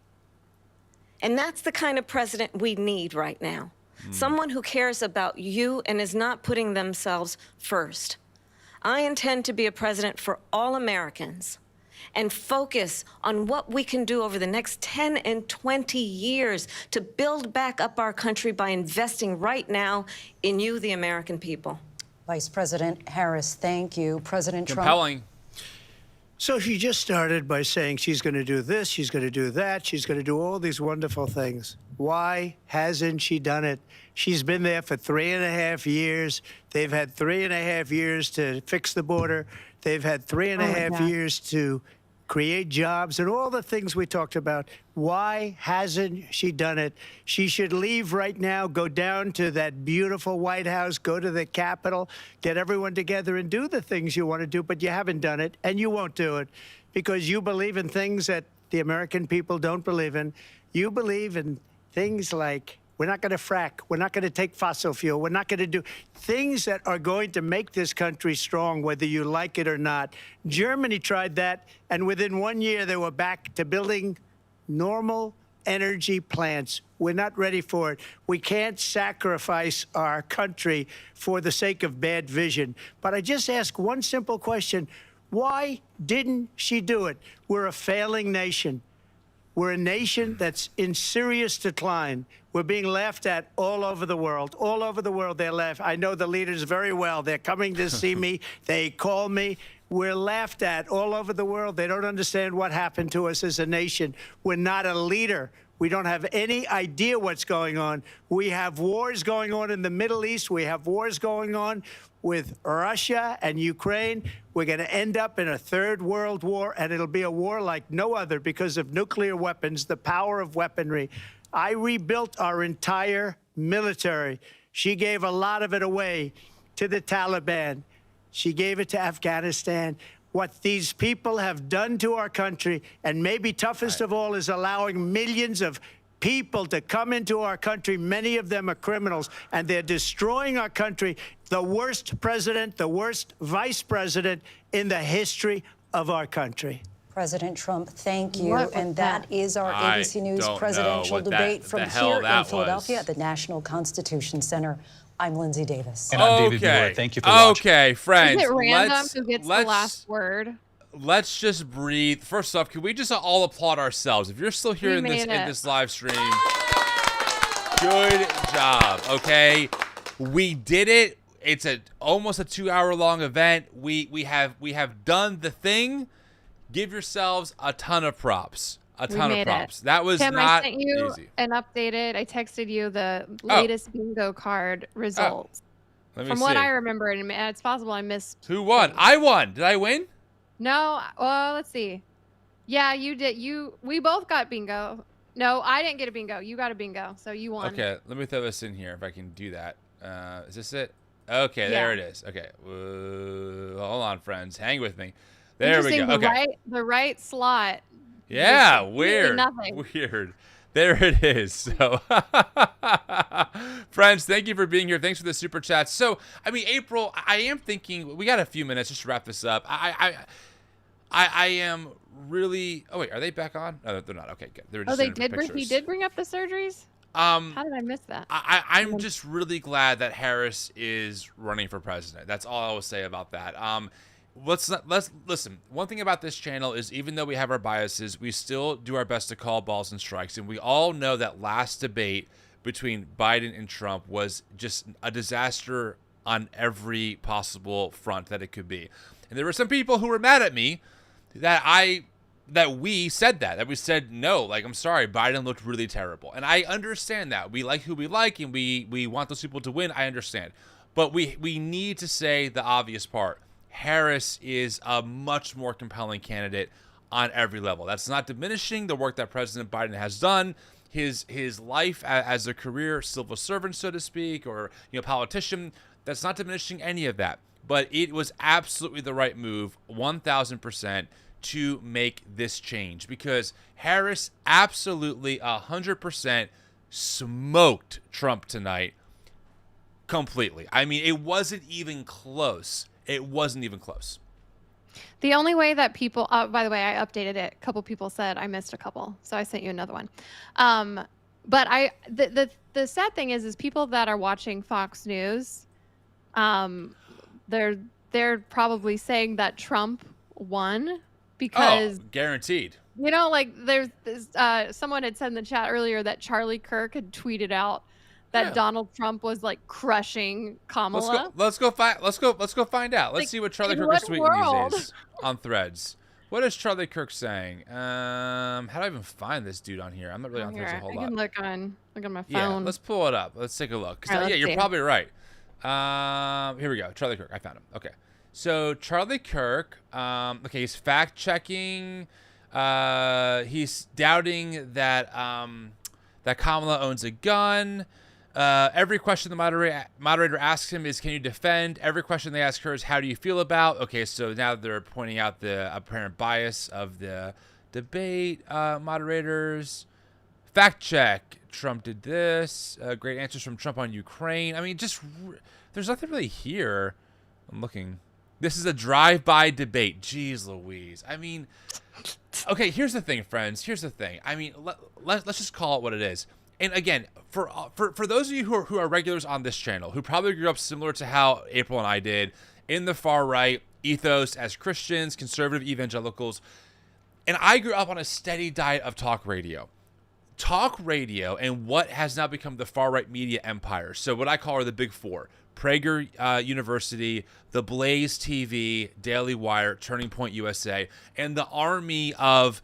M: And that's the kind of president we need right now. Someone who cares about you and is not putting themselves first. I intend to be a president for all Americans and focus on what we can do over the next 10 and 20 years to build back up our country by investing right now in you, the American people.
H: Vice President Harris, thank you. President
A: Compelling.
H: Trump.
K: So she just started by saying she's going to do this, she's going to do that, she's going to do all these wonderful things. Why hasn't she done it? She's been there for 3.5 years. They've had 3.5 years to fix the border. They've had 3.5 years to create jobs and all the things we talked about. Why hasn't she done it? She should leave right now, go down to that beautiful White House, go to the Capitol, get everyone together and do the things you want to do, but you haven't done it, and you won't do it because you believe in things that the American people don't believe in. You believe in things like we're not going to frack. We're not going to take fossil fuel. We're not going to do things that are going to make this country strong, whether you like it or not. Germany tried that, and within 1 year, they were back to building normal energy plants. We're not ready for it. We can't sacrifice our country for the sake of bad vision. But I just ask one simple question. Why didn't she do it? We're a failing nation. We're a nation that's in serious decline. We're being laughed at all over the world. All over the world, they're laughing. I know the leaders very well. They're coming to see me. They call me. We're laughed at all over the world. They don't understand what happened to us as a nation. We're not a leader. We don't have any idea what's going on. We have wars going on in the Middle East. We have wars going on with Russia and Ukraine. We're going to end up in a third world war, and it'll be a war like no other because of nuclear weapons, the power of weaponry. I rebuilt our entire military. She gave a lot of it away to the Taliban. She gave it to Afghanistan. what these people have done to our country, and maybe toughest of all is allowing millions of people to come into our country. Many of them are criminals, and they're destroying our country. The worst president, the worst vice president in the history of our country.
H: President Trump, thank you. And that is our ABC News presidential debate from here in Philadelphia at the National Constitution Center. I'm Lindsay Davis.
G: And I'm David Muir. Thank you for watching.
A: Okay, friends.
B: Is it random who gets the last word?
A: Let's just breathe. First off, can we just all applaud ourselves? If you're still here in this live stream, good job. Okay, we did it. It's almost a 2-hour-long event. We have done the thing. Give yourselves a ton of props. A ton of props. That was
B: Tim,
A: not
B: I sent you
A: easy.
B: an updated. I texted you the latest bingo card results.
A: Let me
B: From
A: see.
B: what I remember, and it's possible I missed.
A: Who won? I won. Did I win?
B: No. Well, let's see. Yeah, you did. We both got bingo. No, I didn't get a bingo. You got a bingo, so you won.
A: Okay, let me throw this in here if I can do that. Is this it? Okay, there it is. Okay, hold on, friends. Hang with me. There we go. Okay.
B: The right slot.
A: Yeah, weird.
B: Nothing.
A: Weird. There it is. So, friends, thank you for being here. Thanks for the super chats. So, I mean, April, I am thinking we got a few minutes just to wrap this up. I am really. Oh wait, are they back on? No, they're not. Okay, good. They're just
B: they did. He did bring up the surgeries. How did I miss that?
A: I'm just really glad that Harris is running for president. That's all I will say about that. Let's listen. One thing about this channel is even though we have our biases, we still do our best to call balls and strikes. And we all know that last debate between Biden and Trump was just a disaster on every possible front that it could be. And there were some people who were mad at me that we said we said no, like, I'm sorry, Biden looked really terrible. And I understand that. We like who we like and we want those people to win. I understand. But we need to say the obvious part. Harris is a much more compelling candidate on every level. That's not diminishing the work that President Biden has done. His life as a career civil servant, so to speak, or politician, that's not diminishing any of that. But it was absolutely the right move, 1,000%, to make this change because Harris absolutely 100% smoked Trump tonight completely. I mean, it wasn't even close. It wasn't even close.
B: The only way that people, by the way, I updated it. A couple people said I missed a couple, so I sent you another one. But the sad thing is people that are watching Fox News, they're probably saying that Trump won because
A: guaranteed.
B: Like there's someone had said in the chat earlier that Charlie Kirk had tweeted out that Donald Trump was like crushing Kamala.
A: Let's go find out. Let's see what Charlie Kirk is tweeting these days on Threads. What is Charlie Kirk saying? How do I even find this dude on here? I'm not really on Threads a whole lot.
B: I can look on my phone.
A: Yeah, let's pull it up. Let's take a look. You're probably right. Here we go. Charlie Kirk. I found him. Okay. So Charlie Kirk, okay, he's fact checking. He's doubting that that Kamala owns a gun. Every question the moderator asks him is, can you defend? Every question they ask her is, how do you feel about? Okay, so now they're pointing out the apparent bias of the debate moderators. Fact check. Trump did this. Great answers from Trump on Ukraine. I mean, there's nothing really here. I'm looking. This is a drive-by debate. Jeez Louise. I mean, okay, here's the thing, friends. Here's the thing. I mean, let's just call it what it is. And again, for those of you who are regulars on this channel, who probably grew up similar to how April and I did, in the far right ethos as Christians, conservative evangelicals, and I grew up on a steady diet of talk radio. Talk radio and what has now become the far right media empire. So what I call are the big four: Prager University, The Blaze TV, Daily Wire, Turning Point USA, and the army of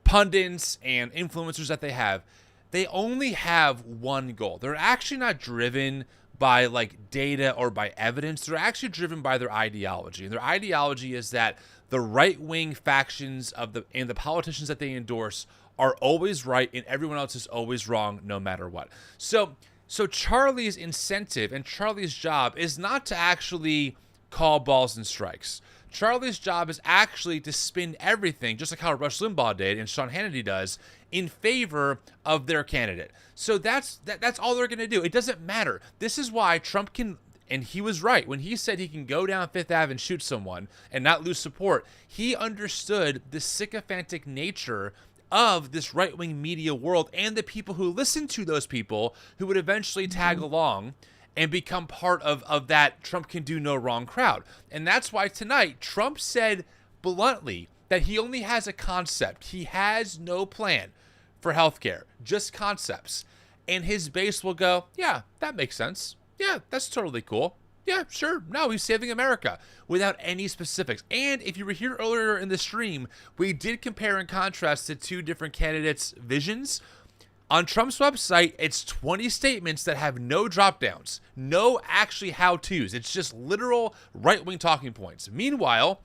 A: pundits and influencers that they have. They only have one goal. They're actually not driven by like data or by evidence. They're actually driven by their ideology. And their ideology is that the right-wing factions and the politicians that they endorse are always right and everyone else is always wrong no matter what. So Charlie's incentive and Charlie's job is not to actually call balls and strikes. Charlie's job is actually to spin everything, just like how Rush Limbaugh did and Sean Hannity does, in favor of their candidate. So that's all they're going to do. It doesn't matter. This is why Trump can, and he was right when he said he can go down Fifth Ave and shoot someone and not lose support. He understood the sycophantic nature of this right-wing media world and the people who listen to those people who would eventually tag along and become part of that Trump can do no wrong crowd. And that's why tonight Trump said bluntly that he only has a concept. He has no plan for healthcare, just concepts. And his base will go, yeah, that makes sense. Yeah, that's totally cool. Yeah, sure. No, he's saving America, without any specifics. And if you were here earlier in the stream, we did compare and contrast the two different candidates' visions. On Trump's website, it's 20 statements that have no drop-downs, no actually how-tos. It's just literal right-wing talking points. Meanwhile,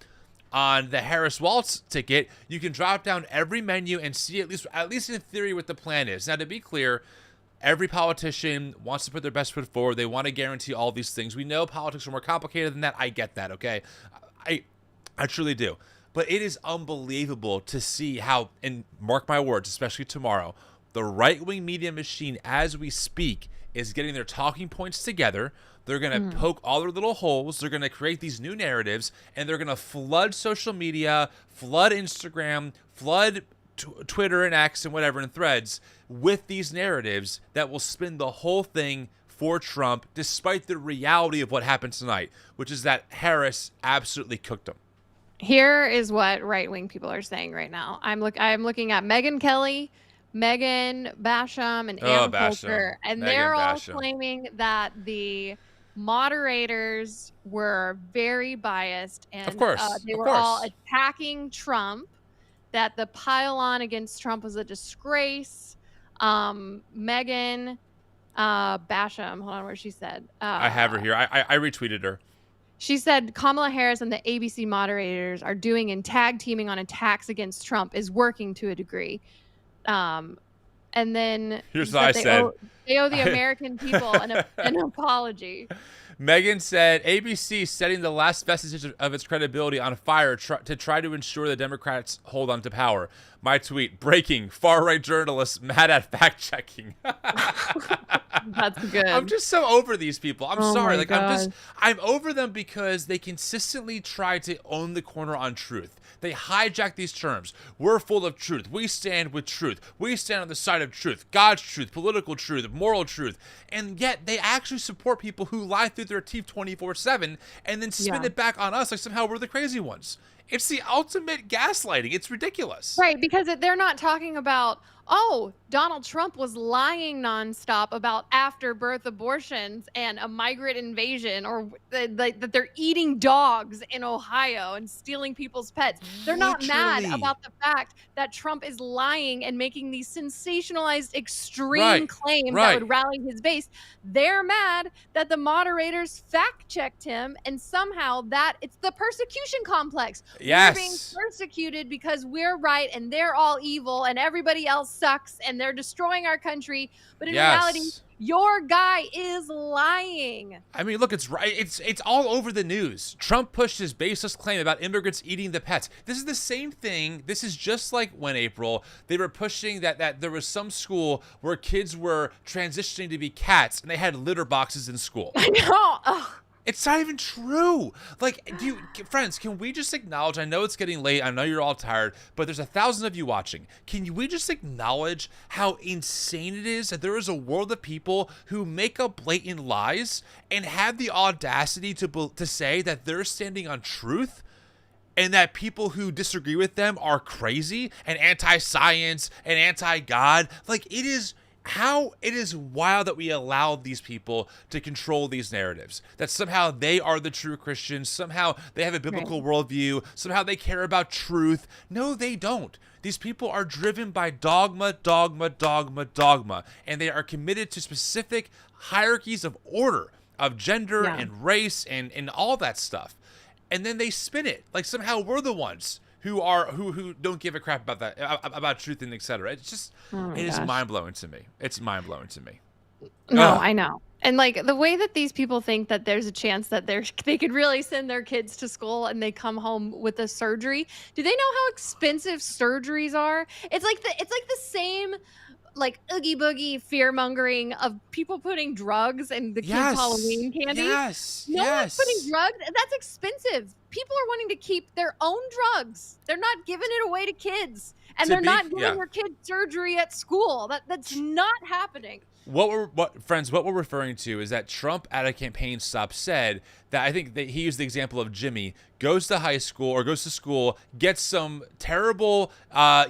A: on the Harris-Walz ticket, you can drop down every menu and see at least in theory what the plan is. Now, to be clear, every politician wants to put their best foot forward. They want to guarantee all these things. We know politics are more complicated than that. I get that, okay? I truly do. But it is unbelievable to see how, and mark my words, especially tomorrow, the right-wing media machine, as we speak, is getting their talking points together. They're going to poke all their little holes. They're going to create these new narratives, and they're going to flood social media, flood Instagram, flood Twitter and X and whatever and Threads with these narratives that will spin the whole thing for Trump, despite the reality of what happened tonight, which is that Harris absolutely cooked him.
B: Here is what right-wing people are saying right now. I'm looking at Megyn Kelly, Megan Basham, and Ann Coulter, and they're all claiming that the moderators were very biased, and
A: of course,
B: they were all attacking Trump, that the pile-on against Trump was a disgrace. Megan Basham, hold on, where she said.
A: I have her here. I retweeted her.
B: She said Kamala Harris and the ABC moderators are doing and tag teaming on attacks against Trump is working to a degree. And then
A: here's what I said.
B: They owe the American people an apology.
A: Megan said ABC setting the last vestiges of its credibility on fire to try to ensure the Democrats hold on to power. My tweet: breaking, far-right journalists mad at fact-checking.
B: That's good.
A: I'm just so over these people. I'm sorry. Like
B: God.
A: I'm over them because they consistently try to own the corner on truth. They hijack these terms. We're full of truth. We stand with truth. We stand on the side of truth. God's truth, political truth, moral truth. And yet they actually support people who lie through their teeth 24/7 and then spin it back on us like somehow we're the crazy ones. It's the ultimate gaslighting. It's ridiculous.
B: Right, because they're not talking about, oh, Donald Trump was lying nonstop about after-birth abortions and a migrant invasion, or that they're eating dogs in Ohio and stealing people's pets. They're not mad about the fact that Trump is lying and making these sensationalized extreme claims that would rally his base. They're mad that the moderators fact-checked him, and somehow it's the persecution complex.
A: Yes.
B: We're being persecuted because we're right and they're all evil and everybody else sucks and they're destroying our country. But in reality, your guy is lying.
A: I mean, look, it's right. It's all over the news. Trump pushed his baseless claim about immigrants eating the pets. This is the same thing. This is just like when, April, they were pushing that there was some school where kids were transitioning to be cats and they had litter boxes in school.
B: I know. Ugh.
A: It's not even true. Like, friends, can we just acknowledge, I know it's getting late, I know you're all tired, but there's 1,000 of you watching. Can we just acknowledge how insane it is that there is a world of people who make up blatant lies and have the audacity to say that they're standing on truth, and that people who disagree with them are crazy and anti-science and anti-God? Like, it is wild that we allow these people to control these narratives, that somehow they are the true Christians, somehow they have a biblical worldview, somehow they care about truth. No, they don't. These people are driven by dogma, and they are committed to specific hierarchies of order, of gender and race and all that stuff. And then they spin it like somehow we're the ones who don't give a crap about that, about truth and etc. It's just, it is mind blowing to me. It's mind blowing to me.
B: No, I know. And like the way that these people think that there's a chance that they could really send their kids to school and they come home with a surgery. Do they know how expensive surgeries are? It's like the same like oogie boogie fear mongering of people putting drugs in the kids' Halloween candy. No one's putting drugs. That's expensive. People are wanting to keep their own drugs. They're not giving it away to kids, and they're not giving their kids surgery at school. That's not happening.
A: What we're referring to is that Trump at a campaign stop said that, I think that he used the example of Jimmy goes to school, gets some terrible,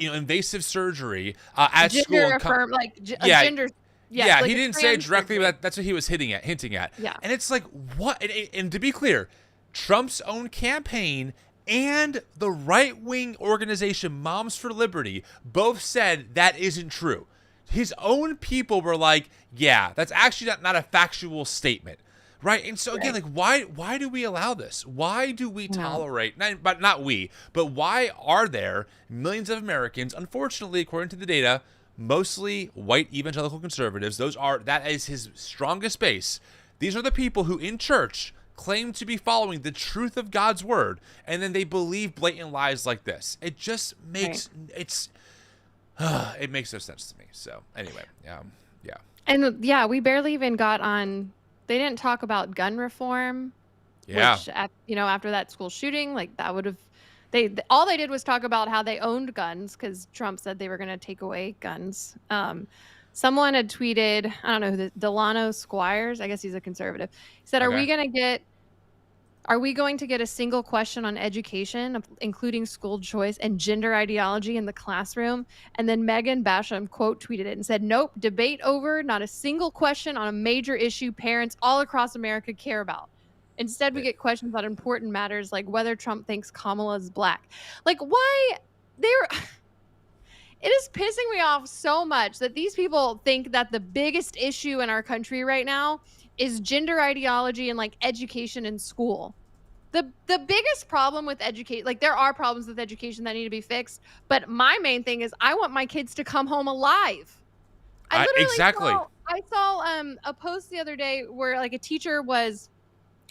A: invasive surgery at
B: gender
A: school.
B: Gender.
A: Yeah,
B: like
A: he didn't say it directly, but that's what he was hinting at.
B: Yeah.
A: And it's like, what? And to be clear, Trump's own campaign and the right-wing organization Moms for Liberty both said that isn't true. His own people were like, yeah, that's actually not a factual statement, right? And so again, like, why do we allow this? Why do we tolerate, but why are there millions of Americans, unfortunately, according to the data, mostly white evangelical conservatives, that is his strongest base. These are the people who in church claim to be following the truth of God's word, and then they believe blatant lies like this. It just makes it makes no sense to me. So anyway, yeah.
B: And we barely even got on. They didn't talk about gun reform.
A: Yeah.
B: Which, after that school shooting, like that would have, all they did was talk about how they owned guns because Trump said they were going to take away guns. Someone had tweeted, I don't know who Delano Squires, I guess he's a conservative. He said, Are we going to get a single question on education, including school choice and gender ideology in the classroom? And then Megan Basham quote tweeted it and said, nope, debate over, not a single question on a major issue parents all across America care about. Instead, we get questions on important matters like whether Trump thinks Kamala is black. Like, why? It is pissing me off so much that these people think that the biggest issue in our country right now is gender ideology and like education in school. The biggest problem with education, like there are problems with education that need to be fixed, but my main thing is I want my kids to come home alive. I saw a post the other day where like a teacher was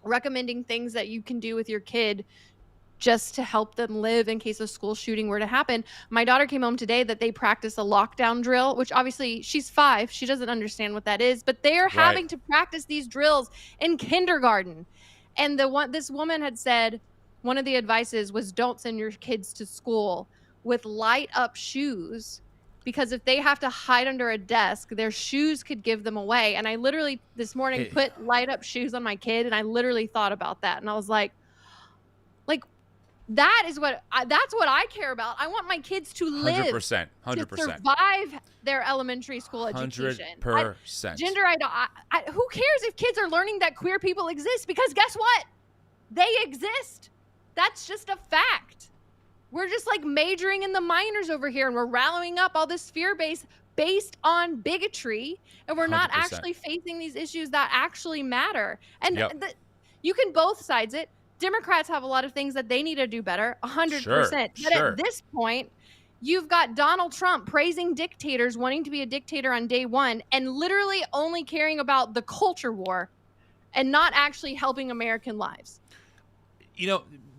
B: recommending things that you can do with your kid just to help them live in case a school shooting were to happen. My daughter came home today that they practice a lockdown drill, which obviously she's 5. She doesn't understand what that is, but they're having to practice these drills in kindergarten. And this woman had said one of the advices was don't send your kids to school with light up shoes because if they have to hide under a desk, their shoes could give them away. And I literally this morning put light up shoes on my kid and I literally thought about that. And I was like, that's what I care about. I want my kids to live
A: 100%.
B: to survive their elementary school education.
A: 100%.
B: Who cares if kids are learning that queer people exist? Because guess what? They exist. That's just a fact. We're just like majoring in the minors over here, and we're rallying up all this fear base based on bigotry, and we're not
A: 100%.
B: actually facing these issues that actually matter. And you can both sides it. Democrats have a lot of things that they need to do better, 100%. But at this point, you've got Donald Trump praising dictators, wanting to be a dictator on day one, and literally only caring about the culture war and not actually helping American lives.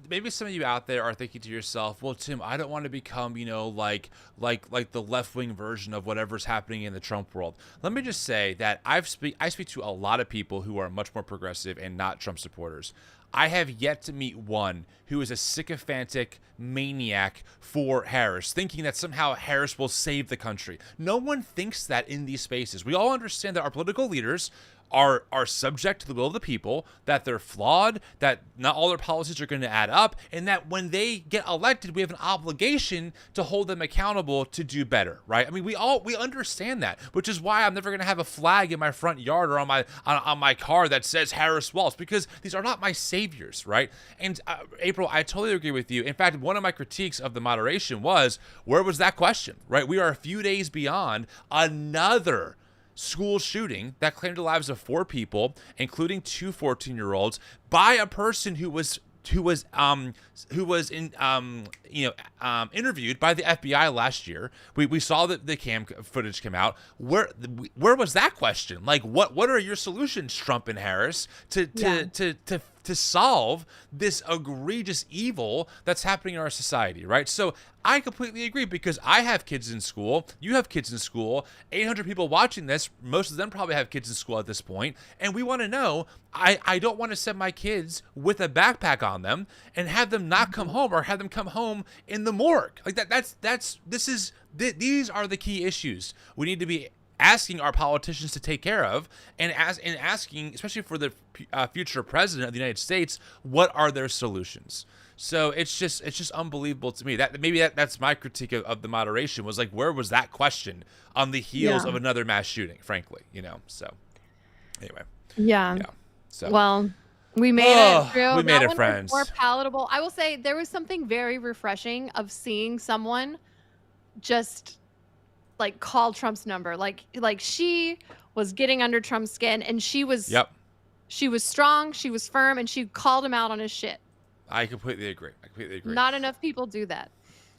A: Maybe some of you out there are thinking to yourself, well, Tim, I don't want to become, like the left-wing version of whatever's happening in the Trump world. Let me just say that I speak to a lot of people who are much more progressive and not Trump supporters. I have yet to meet one who is a sycophantic maniac for Harris, thinking that somehow Harris will save the country. No one thinks that in these spaces. We all understand that our political leaders are subject to the will of the people, that they're flawed, that not all their policies are going to add up, and that when they get elected, we have an obligation to hold them accountable to do better, right? I mean, we understand that, which is why I'm never going to have a flag in my front yard or on my car that says Harris Walsh, because these are not my saviors, right? And April, I totally agree with you. In fact, one of my critiques of the moderation was, where was that question, right? We are a few days beyond another school shooting that claimed the lives of 4 people, including 2 14-year-olds, by a person who was who was interviewed by the FBI last year. We saw the cam footage come out. Where was that question? Like, what are your solutions, Trump and Harris, to solve this egregious evil that's happening in our society, right? So I completely agree, because I have kids in school, you have kids in school, 800 people watching this, most of them probably have kids in school at this point, and we want to know, I don't want to send my kids with a backpack on them and have them not come home, or have them come home in the morgue. Like these are the key issues we need to be asking our politicians to take care of, and asking, especially for the future president of the United States, what are their solutions? So it's just unbelievable to me. That's my critique of the moderation, was like, where was that question on the heels of another mass shooting, frankly, So anyway.
B: Yeah.
A: So
B: well, we made it through.
A: We made it, friends.
B: More palatable. I will say there was something very refreshing of seeing someone just like call Trump's number. Like she was getting under Trump's skin, and she was strong, she was firm, and she called him out on his shit.
A: I completely agree.
B: Not enough people do that.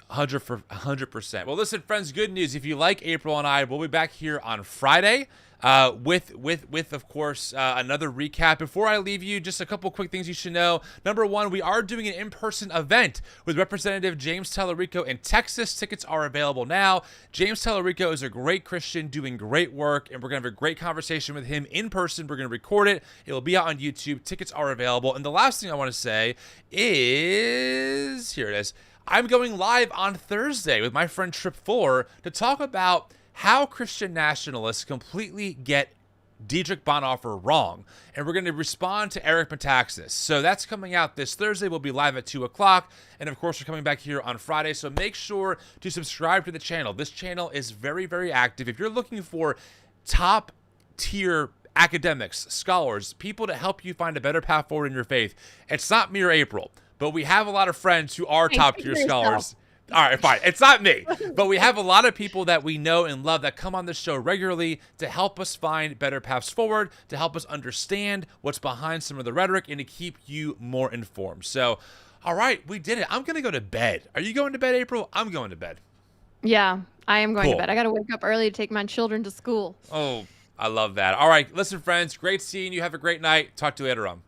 A: 100%. Well, listen, friends, good news. If you like April and I, we'll be back here on Friday with of course, another recap. Before I leave you, just a couple quick things you should know. Number one, we are doing an in-person event with Representative James Tallarico in Texas. Tickets are available now. James Tallarico is a great Christian doing great work, and we're going to have a great conversation with him in person. We're going to record it. It will be out on YouTube. Tickets are available. And the last thing I want to say is, here it is. I'm going live on Thursday with my friend Trip Fuller to talk about how Christian nationalists completely get Dietrich Bonhoeffer wrong. And we're going to respond to Eric Metaxas. So that's coming out this Thursday. We'll be live at 2 o'clock. And of course, we're coming back here on Friday. So make sure to subscribe to the channel. This channel is very, very active. If you're looking for top tier academics, scholars, people to help you find a better path forward in your faith, it's not me or April, but we have a lot of friends who are top tier scholars. All right, fine. It's not me, but we have a lot of people that we know and love that come on this show regularly to help us find better paths forward, to help us understand what's behind some of the rhetoric, and to keep you more informed. So, all right, we did it. I'm going to go to bed. Are you going to bed, April? I'm going to bed.
B: Yeah, I am going to bed. I got to wake up early to take my children to school.
A: Oh, I love that. All right, listen, friends, great seeing you. Have a great night. Talk to you later on.